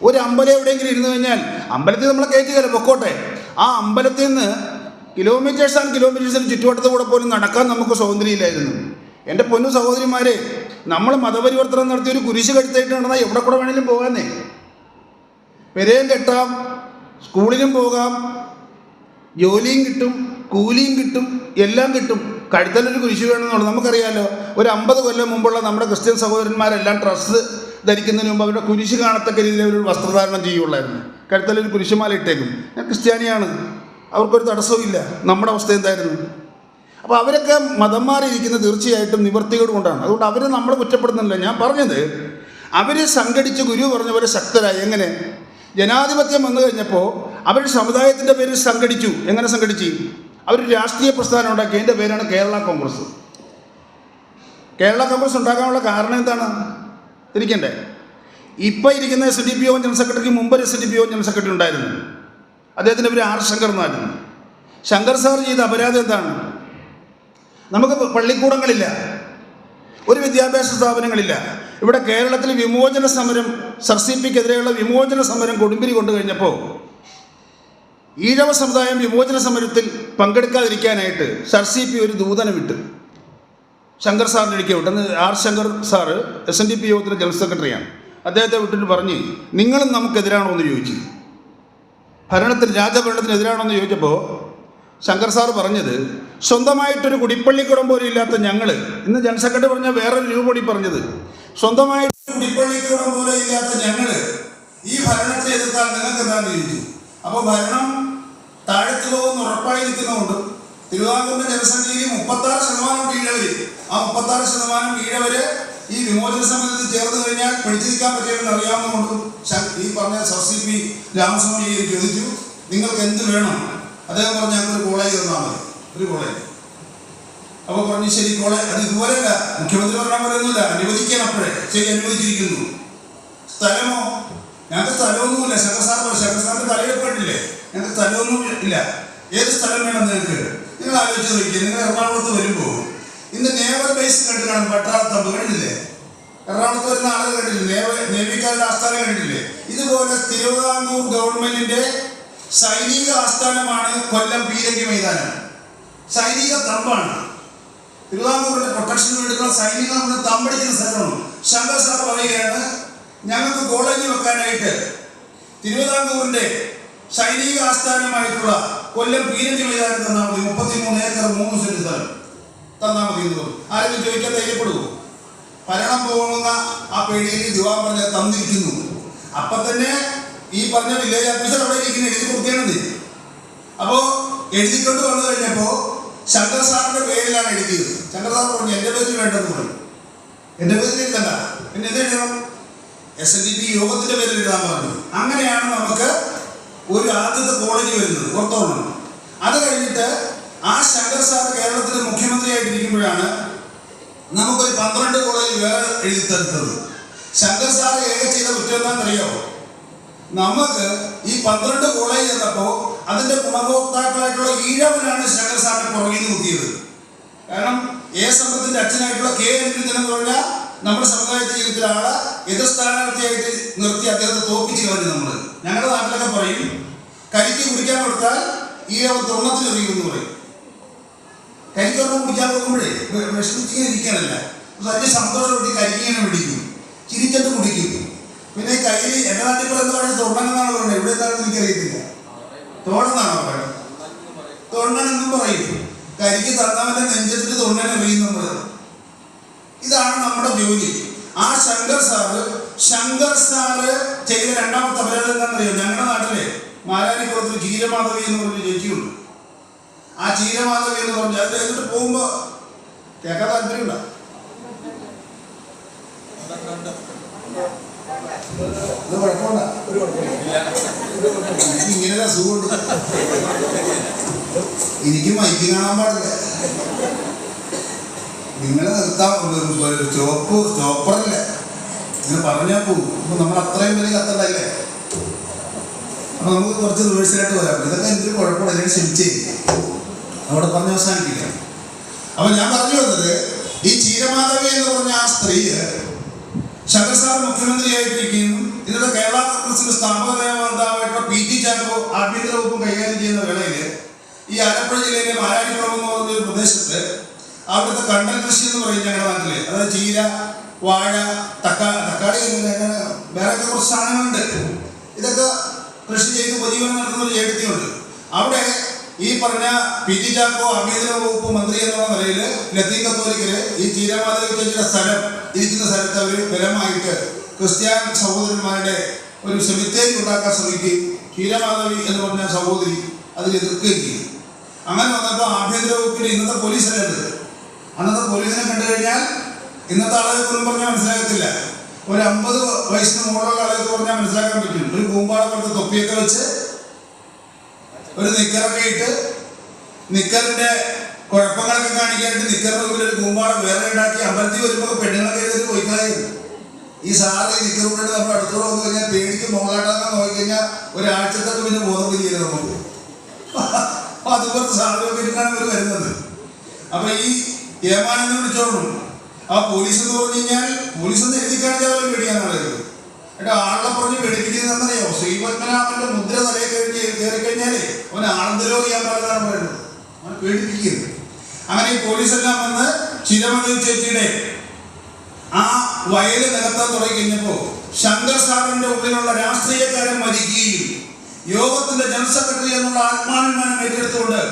ഒരു അമ്പലം എവിടെയെങ്കിലും ഇരുന്ന് കഴിഞ്ഞാൽ അമ്പലത്തിൽ നമ്മളെ കയറ്റുകയല്ല, പൊക്കോട്ടെ. ആ അമ്പലത്തിൽ നിന്ന് കിലോമീറ്റേഴ്സ് ആൻഡ് കിലോമീറ്റേഴ്സിന് ചുറ്റുവട്ടത്ത് കൂടെ പോലും നടക്കാൻ നമുക്ക് സ്വാതന്ത്ര്യമില്ലായിരുന്നു. എൻ്റെ പൊന്നു സഹോദരിമാരെ, നമ്മൾ മതപരിവർത്തനം നടത്തി ഒരു കുരിശ് കെടുത്തിട്ട് നടന്നാൽ എവിടെ കൂടെ വേണമെങ്കിലും പോകാന്നേ. പെരയും കെട്ടാം, സ്കൂളിലും പോകാം, ജോലിയും കിട്ടും, കൂലിയും കിട്ടും, എല്ലാം കിട്ടും. കഴുത്തലൊരു കുരിശ് വേണമെന്നുള്ളൂ. നമുക്കറിയാമല്ലോ, ഒരു 50 കൊല്ലം മുമ്പുള്ള നമ്മുടെ ക്രിസ്ത്യൻ സഹോദരന്മാരെല്ലാം ഡ്രസ്സ് ധരിക്കുന്നതിന് മുമ്പ് അവരുടെ കുരിശ് കാണത്തക്ക രീതിയിൽ ഒരു വസ്ത്രധാരണം ചെയ്യുള്ളായിരുന്നു. കഴുത്തലൊരു കുരിശുമാല ഇട്ടേക്കും. ഞാൻ ക്രിസ്ത്യാനിയാണ്, അവർക്കൊരു തടസ്സവും ഇല്ല. നമ്മുടെ അവസ്ഥ എന്തായിരുന്നു? അപ്പോൾ അവരൊക്കെ മതം മാറിയിരിക്കുന്നത് തീർച്ചയായിട്ടും നിവൃത്തികേട് കൊണ്ടാണ്. അതുകൊണ്ട് അവർ നമ്മളെ കുറ്റപ്പെടുന്നില്ല. ഞാൻ പറഞ്ഞത് അവർ സംഘടിച്ച് ഗുരു പറഞ്ഞ പോലെ ശക്തരായി. എങ്ങനെ? ജനാധിപത്യം വന്നു കഴിഞ്ഞപ്പോൾ അവർ സമുദായത്തിൻ്റെ പേരിൽ സംഘടിച്ചു. എങ്ങനെ സംഘടിച്ചു? അവർ രാഷ്ട്രീയ പ്രസ്ഥാനം ഉണ്ടാക്കി. അതിൻ്റെ പേരാണ് കേരള കോൺഗ്രസ്. കേരള കോൺഗ്രസ് ഉണ്ടാക്കാനുള്ള കാരണം എന്താണ്? തിരിക്കണ്ടേ? ഇപ്പോൾ ഇരിക്കുന്ന SNDPO ജനറൽ സെക്രട്ടറിക്ക് മുമ്പ് ഒരു SNDPO ജനറൽ സെക്രട്ടറി ഉണ്ടായിരുന്നു. അദ്ദേഹത്തിൻ്റെ പേര് R ശങ്കർ എന്നായിരുന്നു. ശങ്കർ സാർ ചെയ്ത അപരാധം എന്താണ്? നമുക്ക് പള്ളിക്കൂടങ്ങളില്ല, ഒരു വിദ്യാഭ്യാസ സ്ഥാപനങ്ങളില്ല. ഇവിടെ കേരളത്തിൽ വിമോചന സമരം, SRCPക്കെതിരെയുള്ള വിമോചന സമരം കൊടുമ്പിരി കൊണ്ടു കഴിഞ്ഞപ്പോൾ ഈഴവ സമുദായം വിമോചന സമരത്തിൽ പങ്കെടുക്കാതിരിക്കാനായിട്ട് SRCP ഒരു ദൂതനെ വിട്ടു. ശങ്കർ സാറിൻ്റെ ഇടയ്ക്ക് വിട്ടെന്ന്. R ശങ്കർ സാറ് SNDP യോഗത്തിൻ്റെ ജനറൽ സെക്രട്ടറിയാണ്. അദ്ദേഹത്തെ വിട്ടിട്ട് പറഞ്ഞ്, നിങ്ങളും നമുക്കെതിരാണോ എന്ന് ചോദിച്ചു. രാജഭരണത്തിനെതിരാണോ എന്ന് ചോദിച്ചപ്പോൾ ശങ്കർ സാർ പറഞ്ഞത്, സ്വന്തമായിട്ടൊരു കുടിപ്പള്ളിക്കുടം പോലും ഇല്ലാത്ത ഞങ്ങൾ, ഇന്ന് ജനറൽ സെക്രട്ടറി പറഞ്ഞ വേറൊരു രൂപടി പറഞ്ഞത്, സ്വന്തമായിട്ട് കുടിപ്പള്ളിക്കുടം പോലും ഇല്ലാത്ത ഞങ്ങൾ ഈ ഭരണത്തെ എതിർത്താൽ നിങ്ങൾക്ക് എന്താണെന്ന് ചോദിച്ചു. അപ്പോൾ ഭരണം താഴത്ത് പോകുന്ന ഉറപ്പായി നിൽക്കുന്നതുകൊണ്ട് തിരുവിതാംകൂറിന്റെ ജനസംഖ്യയിൽ 36% ഈഴവർ. ആ 36% ഈഴവര് ഈ വിമോചന സമരത്തിൽ ചേർന്ന് കഴിഞ്ഞാൽ പിടിച്ചിരിക്കാൻ പറ്റില്ലെന്ന് അറിയാവുന്നതുകൊണ്ടും ഈ പറഞ്ഞ SRCP രാമസ്വാമിയെ ചോദിച്ചു, നിങ്ങൾക്ക് എന്ത് വേണം? അദ്ദേഹം പറഞ്ഞു, ഞങ്ങൾക്കൊരു കോളേജ് തന്നാൽ മതി, ഒരു കോളേജ്. അപ്പോൾ പറഞ്ഞു, ശരി കോളേജ്. അത് ഇതുപോലെയല്ല, മുഖ്യമന്ത്രി പറഞ്ഞാൽ പോലെയൊന്നുമില്ല, അനുവദിക്കാൻ അപ്പോഴേ. ശരി, അനുവദിച്ചിരിക്കുന്നു. സ്ഥലമോ? ഞങ്ങൾക്ക് സ്ഥലമൊന്നുമില്ല. ശങ്കർ സാറിന്റെ തലയെടുപ്പെട്ടില്ലേ? ഞങ്ങൾക്ക് സ്ഥലമൊന്നും ഇല്ല. ഏത് സ്ഥലം വേണം നിങ്ങൾക്ക്? നിങ്ങൾ ആലോചിച്ച് നോക്കിയാൽ, നിങ്ങൾ എറണാകുളത്ത് വരുമ്പോൾ ഇന്ന് നേവൽ ബേസ് കണ്ടു കാണും. പട്ടാളത്തമ്പ് കണ്ടില്ലേ? എറണാകുളത്ത് വരുന്ന ആളുകൾ കണ്ടില്ലേ? നേവിക്കാരുടെ ആസ്ഥാനം കണ്ടിട്ടില്ലേ? ഇതുപോലെ തിരുവിതാംകൂർ ഗവൺമെന്റിന്റെ സൈനിക ആസ്ഥാനമാണ് കൊല്ലം പീരങ്കി മൈതാനം. സൈനിക തമ്പാണ്. തിരുവിതാംകൂറിന്റെ പ്രൊട്ടക്ഷന് വേണ്ടിയിട്ടുള്ള സൈനിക തമ്പടിക്കുന്ന സ്ഥലമാണ്. ശങ്കർ സാർ പറയുകയാണ്, ഞങ്ങൾക്ക് കോളേജ് വെക്കാനായിട്ട് തിരുവിതാംകൂറിന്റെ സൈനിക ആസ്ഥാനമായിട്ടുള്ള കൊല്ലം പീരങ്കി മൈതാനം തന്നാൽ മതി. 33 ഏക്കർ 3 സെന്റ് സ്ഥലം തന്നാൽ മതി എന്ന് പറഞ്ഞു. ആരെങ്കിലും ചോദിക്കാൻ ധൈര്യപ്പെടുവോ? ഭരണം പോകുന്ന ആ പേടിയിൽ ദിവാൻ പറഞ്ഞ തന്നിരിക്കുന്നു. അപ്പൊ തന്നെ ഈ പറഞ്ഞ വില്ലേജ് ഓഫീസർ അവിടെ ഇരിക്കുന്ന എഴുതി കൊടുക്കേണ്ടത്. അപ്പോ എഴുതിക്കൊണ്ട് വന്നു കഴിഞ്ഞപ്പോ ശങ്കർ സാറിന്റെ പേരിലാണ് എഴുതിയത്. ശങ്കർ സാർ പറഞ്ഞു, എന്റെ പേരിൽ വേണ്ടെന്ന് പറഞ്ഞു. എന്റെ പേരിൽ എഴുതണ്ട, പിന്നെ എന്ത് എഴുതണം? SNDP യോഗത്തിന്റെ പേരിൽ എഴുതാൻ പറഞ്ഞു. അങ്ങനെയാണ് നമുക്ക് ഒരു ആദ്യത്തെ കോളേജ് വരുന്നത്, ഓർത്തോണം. അത് കഴിഞ്ഞിട്ട് ആ ശങ്കർ സാർ കേരളത്തിലെ മുഖ്യമന്ത്രിയായിട്ടിരിക്കുമ്പോഴാണ് നമുക്കൊരു 12 കോളേജ് വേറെ എഴുതി തരുന്നത്. ശങ്കർ സാർ ഏക ചെയ്ത കുറ്റം എന്താണെന്നറിയാമോ? നമുക്ക് ഈ 12 കോളേജ് എന്നപ്പോൾ അതിന്റെ ഗുണഭോക്താക്കളായിട്ടുള്ള ഈഴവനാണ് ശങ്കർ സാറിനെ പുറകിൽ നിർത്തിയത്. കാരണം സമ്പത്തിന്റെ അച്ഛനായിട്ടുള്ള KN എന്ന് പറഞ്ഞാൽ നമ്മുടെ സമുദായത്തിൽ ജീവിച്ച ആളെ എതിർ സ്ഥാനാർത്ഥിയായിട്ട് നിർത്തി അദ്ദേഹത്തെ തോപ്പിച്ച് കളഞ്ഞു. ഞങ്ങളുടെ നാട്ടിലൊക്കെ പറയും, കരിക്ക് കുടിക്കാൻ കൊടുത്താൽ ഈഴവ തൊണ്ണത്തിൽ എറിയുമെന്ന് പറയും. കരിക്കൊന്നും കുടിക്കാൻ കൊടുക്കുമ്പോഴേ വിഷമിച്ചിങ്ങനെ ഇരിക്കാനല്ല, വലിയ സന്തോഷപ്പെട്ട് കരിക്കിങ്ങനെ പിടിക്കും, ചിരിച്ചിട്ട് കുടിക്കും. പിന്നെ കയ്യിൽ എൻ്റെ നാട്ടിൽ ഇപ്പോൾ എന്താ പറയുക, തൊണ്ണനെന്നാണ് പറയുന്നത്, എവിടെ എന്താണെന്ന് എനിക്കറിയത്തില്ല. തോണെന്നാണോ പറയുന്നത്? തൊണ്ണനെന്നും പറയും. കരിക്ക് തന്നവൻ്റെ നെഞ്ചെടുത്ത് തൊണ്ണൻ എറിയുന്നത്. ഇതാണ് നമ്മുടെ ജോലി. ആ ശങ്കർ സാറ് ചെയ്ത രണ്ടാമത്തെ അപരാധം എന്താണെന്നറിയോ? ഞങ്ങളുടെ നാട്ടിലെ മാരാരിക്കുളത്തിൽ ചീരമാധവി എന്ന് പറഞ്ഞൊരു ചേച്ചിയുണ്ട്. ആ ചീരമാധവി എന്ന് പറഞ്ഞാൽ അത് കഴിഞ്ഞിട്ട് പോകുമ്പോൾ കേൾക്കാൻ താല്പര്യമുണ്ടോ? ഇത് കുഴപ്പമുണ്ടോ? എനിക്ക് ഇങ്ങനെ അസുഖമുണ്ട്, എനിക്ക് മൈക്ക് കാണാൻ പാടില്ല. നിങ്ങൾ നിർത്താൻ സ്റ്റോപ്പറല്ല, ഇങ്ങനെ പറഞ്ഞാൽ പോകും. അപ്പൊ നമ്മൾ അത്രയും വലിയ കത്തണ്ടല്ലേ? അപ്പൊ നമുക്ക് കുറച്ച് റിവേഴ്സിലായിട്ട് വരാം. ഇതൊക്കെ എന്തൊരു കുഴപ്പമില്ല, അല്ലെങ്കിൽ ക്ഷമിച്ചേ അവിടെ പറഞ്ഞ് അവസാനിപ്പിക്കാം. അപ്പൊ ഞാൻ പറഞ്ഞു വന്നത്, ഈ ചീരമാധവി എന്ന് പറഞ്ഞ ആ സ്ത്രീ ശങ്കർ സാർ മുഖ്യമന്ത്രിയായിട്ടിരിക്കുന്നു. ഇന്നത്തെ കേരള കോൺഗ്രസിന്റെ സ്ഥാപക നേതാവായിട്ടുള്ള PT ചാക്കോ ആഭ്യന്തര വകുപ്പും കൈകാര്യം ചെയ്യുന്ന വേളയിൽ ഈ ആലപ്പുഴ ജില്ലയിലെ മാരാരിക്കുളം എന്ന് പറഞ്ഞൊരു പ്രദേശത്ത് അവിടുത്തെ കണ്ടൽ കൃഷി എന്ന് പറയും ഞങ്ങളുടെ നാട്ടില്. അതായത് ചീര, വാഴ, തക്കാളി, വേറെ കുറച്ച് സാധനങ്ങളുണ്ട്. ഇതൊക്കെ കൃഷി ചെയ്ത് ഉപജീവനം നടത്തുന്ന ഒരു ചേട്ടത്തിയുണ്ട്. അവിടെ ഈ പറഞ്ഞ PT ചാക്കോ ആഭ്യന്തര വകുപ്പ് മന്ത്രി എന്നുള്ള നിലയിൽ ലത്തീൻ കത്തോലിക്കല് ഈ ചീരമാധവി ചേച്ചിയുടെ സ്ഥലം ഇരിക്കുന്ന സ്ഥലത്ത് അവർ ബലമായിട്ട് ക്രിസ്ത്യാൻ സഹോദരന്മാരുടെ ഒരു സെമിത്തേരി ഉണ്ടാക്കാൻ ശ്രമിക്കുകയും ചീരമാധവി എന്ന് പറഞ്ഞ സഹോദരി അതിൽ എതിർക്കുകയും ചെയ്തു. അങ്ങനെ വന്നപ്പോൾ ആഭ്യന്തര വകുപ്പിൽ ഇന്നത്തെ പോലീസല്ലേ, അന്നത്തെ പോലീസിനെ കണ്ടു കഴിഞ്ഞാൽ ഇന്നത്തെ ആളുകളെ പോലും പറഞ്ഞാൽ മനസ്സിലാകത്തില്ല. ഒരു 50 വയസ്സിന് മുകളിലുള്ള ആളുകൾക്ക് പറഞ്ഞാൽ മനസ്സിലാക്കാൻ പറ്റും. ഒരു കൂമ്പാട പോലത്തെ തൊപ്പിയൊക്കെ വെച്ച് ഒരു നിക്കറൊക്കെ ഇട്ട് നിക്കറിന്റെ കുഴപ്പങ്ങളൊക്കെ കാണിക്കാനായിട്ട് നിക്കറിന്റെ മുമ്പിൽ ഒരു കൂമ്പാടം വേറെ ഉണ്ടാക്കി അമ്പലത്തിൽ വരുമ്പോൾ പെണ്ണുങ്ങളൊക്കെ എഴുതി പോയിക്കളായിരുന്നു. ഈ സാറ് ഈ നിക്കർ കൊണ്ടിട്ട് നമ്മൾ അടുത്തോടെ വന്നു കഴിഞ്ഞാൽ പേടിക്ക് മുകളാട്ടാക്കാൻ നോക്കിക്കഴിഞ്ഞാൽ ഒരാഴ്ചത്തൊക്കെ പിന്നെ ബോധം ചെയ്യരുത് നമുക്ക്. അതുപോലത്തെ സാധനമൊക്കെ ഇട്ടാണ് ഇവർ വരുന്നത്. അപ്പൊ ഈ ഏമാനെന്ന് വിളിച്ചോളും. ആ പോലീസ് എന്ന് പറഞ്ഞു കഴിഞ്ഞാൽ പോലീസ് എന്ന് എഴുതി കാണിച്ചാൽ അവരെ പേടിയാന്നാണ് പറയുന്നത്. എന്നിട്ട് ആളെ പറഞ്ഞ് പേടിപ്പിക്കുന്നതെന്നറിയോ? ശ്രീപത്മനാഭന്റെ മുദ്ര തലയെ കയറി കഴിഞ്ഞാലേ അവന് ആനന്ദരോ ചെയ്യാൻ പാടില്ലാണ് പറയുന്നത്. അവനെ പേടിപ്പിക്കുന്നത്. അങ്ങനെ ഈ പോലീസെല്ലാം വന്ന് ചീരമാധവി ചേച്ചിയുടെ ആ വയല് നികത്താൻ തുടങ്ങി കഴിഞ്ഞപ്പോ ശങ്കർ സാറിന്റെ ഉള്ളിലുള്ള രാഷ്ട്രീയക്കാരൻ മരിക്കുകയും യോഗത്തിന്റെ ജനറൽ സെക്രട്ടറി എന്നുള്ള ആത്മാഭിമാനം ഏറ്റെടുത്തുകൊണ്ട്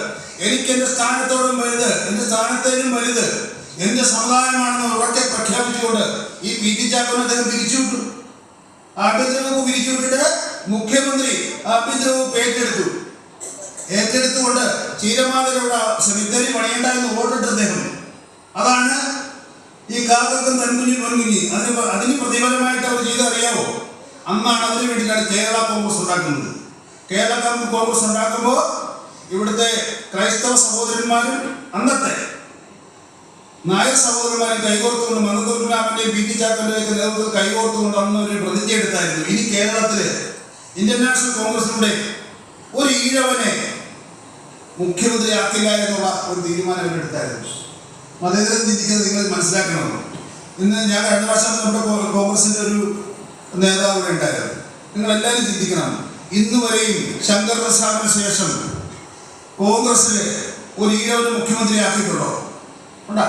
എനിക്ക് എന്റെ സ്ഥാനത്തോടും വലുത്, എന്റെ സ്ഥാനത്തേനും വലുത് എന്റെ സമുദായമാണെന്ന് ഉറക്കെ പ്രഖ്യാപിച്ചുകൊണ്ട് ഈ PT ചാക്കോനെ അദ്ദേഹം പിരിച്ചുവിട്ടു. ആഭ്യന്തര വകുപ്പ് പിരിച്ചുവിട്ടിട്ട് മുഖ്യമന്ത്രി ആഭ്യന്തര വകുപ്പ് ഏറ്റെടുത്തുകൊണ്ട് ചീരമാധവരുടെ സെമിത്തേരി പണിയണ്ട എന്ന് ഓർഡിട്ട് അദ്ദേഹം. അതാണ് ഈ കാക്കക്കും തൻകുഞ്ഞി പൊൻകുഞ്ഞി. അതിന് പ്രതിഫലമായിട്ട് അവർ ചെയ്തറിയാവോ? അന്നാണ് അതിനു വേണ്ടിയിട്ടാണ് കേരള കോൺഗ്രസ് ഉണ്ടാക്കുന്നത്. കേരള കോൺഗ്രസ് ഉണ്ടാക്കുമ്പോൾ ഇവിടുത്തെ ക്രൈസ്തവ സഹോദരന്മാരും അന്നത്തെ നായർ സഹോദരന്മാരും കൈകോർത്തുകൊണ്ട് മന്ദൂർരാമന്റെയും PT ചാക്കോന്റെയൊക്കെ നേതൃത്വത്തിൽ കൈകോർത്തുകൊണ്ട് അന്ന് ഒരു പ്രതിജ്ഞ എടുത്തായിരുന്നു. ഇനി കേരളത്തില് ഇന്ത്യൻ നാഷണൽ കോൺഗ്രസിലൂടെ ഒരു ഈഴവനെ മുഖ്യമന്ത്രിയാക്കില്ല എന്നുള്ള ഒരു തീരുമാനം അവരെടുത്തായിരുന്നു. മതേതരം ചിന്തിക്കുന്നത് നിങ്ങൾ മനസ്സിലാക്കണം. ഇന്ന് ഞാൻ കഴിഞ്ഞ പ്രാവശ്യം നമ്മുടെ കോൺഗ്രസിന്റെ ഒരു നേതാവ് ഇവിടെ ഉണ്ടായിരുന്നു. നിങ്ങൾ എല്ലാവരും ചിന്തിക്കണം. ഇന്ന് വരെയും ശങ്കർ പ്രസാദിന് ശേഷം കോൺഗ്രസില് ഒരു ഈഴവനെ മുഖ്യമന്ത്രിയാക്കിയിട്ടുണ്ടോ? ഉണ്ടാ?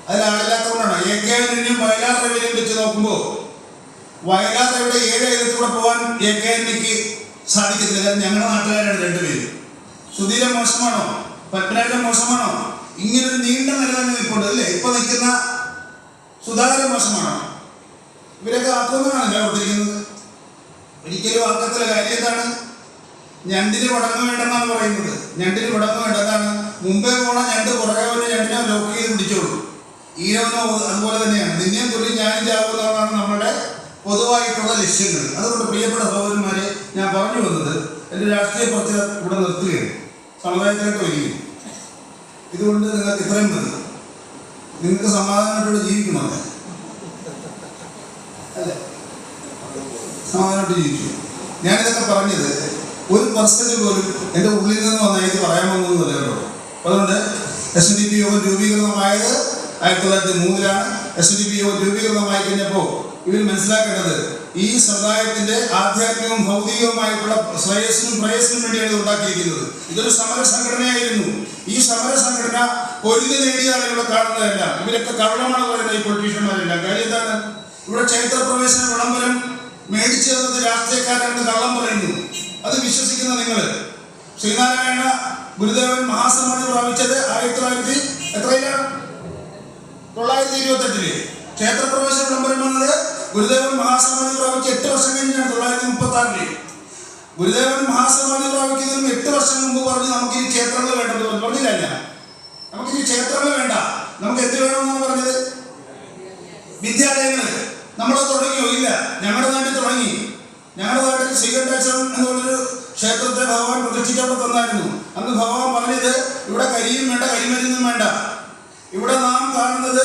അതിലാളില്ലാത്തതുകൊണ്ടാണ്. AK ആന്റണിയും വയലാർ രവിയും വെച്ച് നോക്കുമ്പോൾ വയലാർ രവിയുടെ 7 അയലത്തൂടെ പോകാൻ AK ആന്റണിക്ക് സാധിക്കത്തില്ല. കാരണം ഞങ്ങളുടെ നാട്ടുകാരാണ് രണ്ടുപേരും. സുധീരൻ മോശമാണോ? പത്മരാജൻ മോശമാണോ? ഇങ്ങനൊരു നീണ്ട നില തന്നെ നിൽപ്പുണ്ട് അല്ലേ? ഇപ്പൊ നിൽക്കുന്ന സുധാകരൻ മോശമാണോ? ഇവരൊക്കെ ആക്കുന്നതാണ് പ്രവർത്തിക്കുന്നത്. ഒരിക്കലും ആക്കത്തില്ല. കാര്യം എന്താണ്? ഞണ്ടിന് പടങ്ങ് വേണ്ടെന്നാണ് പറയുന്നത്. ഞണ്ടിന് പടങ്ങ് വേണ്ടെന്നാണ്. മുമ്പേ പോണ ഞണ്ട് പുറകെ വന്ന് ഞണ്ടിനെ ലോക്ക് ചെയ്ത് പിടിച്ചോളൂ. ഈഴവനോ അതുപോലെ തന്നെയാണ്. നിന്നെയും കൊല്ലി ഞാനും ചാവുന്നതാണ് നമ്മുടെ പൊതുവായിട്ടുള്ള ലക്ഷ്യങ്ങൾ. അതുകൊണ്ട് പ്രിയപ്പെട്ട സഹോദരന്മാരെ, ഞാൻ പറഞ്ഞു വന്നത് എൻ്റെ രാഷ്ട്രീയ പ്രത്യേക ഇവിടെ നിർത്തുകയാണ്, സമുദായത്തിലോട്ട് വരികയും. ഇതുകൊണ്ട് നിങ്ങൾക്ക് ഇത്രയും മതി. നിങ്ങൾക്ക് സമാധാനമായിട്ട് ജീവിക്കണമല്ലേ? അല്ലേ? സമാധാനമായിട്ട് ജീവിച്ചു. ഞാനിതൊക്കെ പറഞ്ഞത് ഒരു പെർസെന്റ് പോലും എൻ്റെ ഉള്ളിൽ നിന്ന് വന്നായിട്ട് പറയാമെന്നൊന്നും കേട്ടോ. അതുകൊണ്ട് SNDP യോഗം രൂപീകൃതമായത് 1903-ലാണ്. SNDP യോഗം രൂപീകൃതമായി കഴിഞ്ഞപ്പോൾ ഇവർ മനസ്സിലാക്കേണ്ടത് ഈ സമുദായത്തിന്റെ ആധ്യാത്മികവും ഭൗതികവുമായിട്ടുള്ള ശ്രേയസ്സിനും പ്രയസിനും വേണ്ടിയാണ് ഉണ്ടാക്കിയിരിക്കുന്നത്. ഇതൊരു സമര സംഘടനയായിരുന്നു. ഈ സമര സംഘടന പൊരുതി നേടിയാണ് ഇവിടെ കാണുന്നതല്ല. ഇവരൊക്കെ കള്ളമാണ് പറയുന്നത് ഈ പൊളിറ്റീഷ്യന്മാരെല്ലാം. കാര്യം എന്താണ്? ഇവിടെ ക്ഷേത്രപ്രവേശന വിളംബരം മേടിച്ചു തന്നത് രാഷ്ട്രീയക്കാരാണെന്ന് കള്ളം പറയുന്നു. അത് വിശ്വസിക്കുന്ന നിങ്ങൾ. ശ്രീനാരായണ ഗുരുദേവൻ മഹാസമാധി പ്രാപിച്ചത് 1928 ക്ഷേത്രപ്രവേശന വിളംബരം വന്നത് ഗുരുദേവൻ മഹാസമാധി പ്രാപിച്ച് 8 വർഷം കഴിഞ്ഞാണ് 1936. ഗുരുദേവൻ മഹാസമാധി പ്രാപിക്കുന്നതിന് 8 വർഷം മുമ്പ് പറഞ്ഞ് നമുക്കിനി ക്ഷേത്രങ്ങൾ വേണ്ടെന്ന് പറഞ്ഞില്ല. നമുക്കിനി ക്ഷേത്രങ്ങൾ വേണ്ട, നമുക്ക് എന്ത് വേണമെന്നാണ് പറഞ്ഞത്? വിദ്യാലയങ്ങൾ. നമ്മളത് തുടങ്ങിയോ? ഇല്ല. ഞങ്ങളുടെ നാട്ടിൽ തുടങ്ങി. ഞങ്ങളുടെ നാട്ടിൽ ശ്രീകണ്ഠേശ്വരം എന്നുള്ളൊരു ക്ഷേത്രത്തെ ഭഗവാൻ പ്രതിഷ്ഠിച്ചവിടെ തന്നായിരുന്നു. അന്ന് ഭഗവാൻ പറഞ്ഞത് ഇവിടെ കരിയും വേണ്ട, കരിമരുന്നും വേണ്ട, ഇവിടെ നാം കാണുന്നത്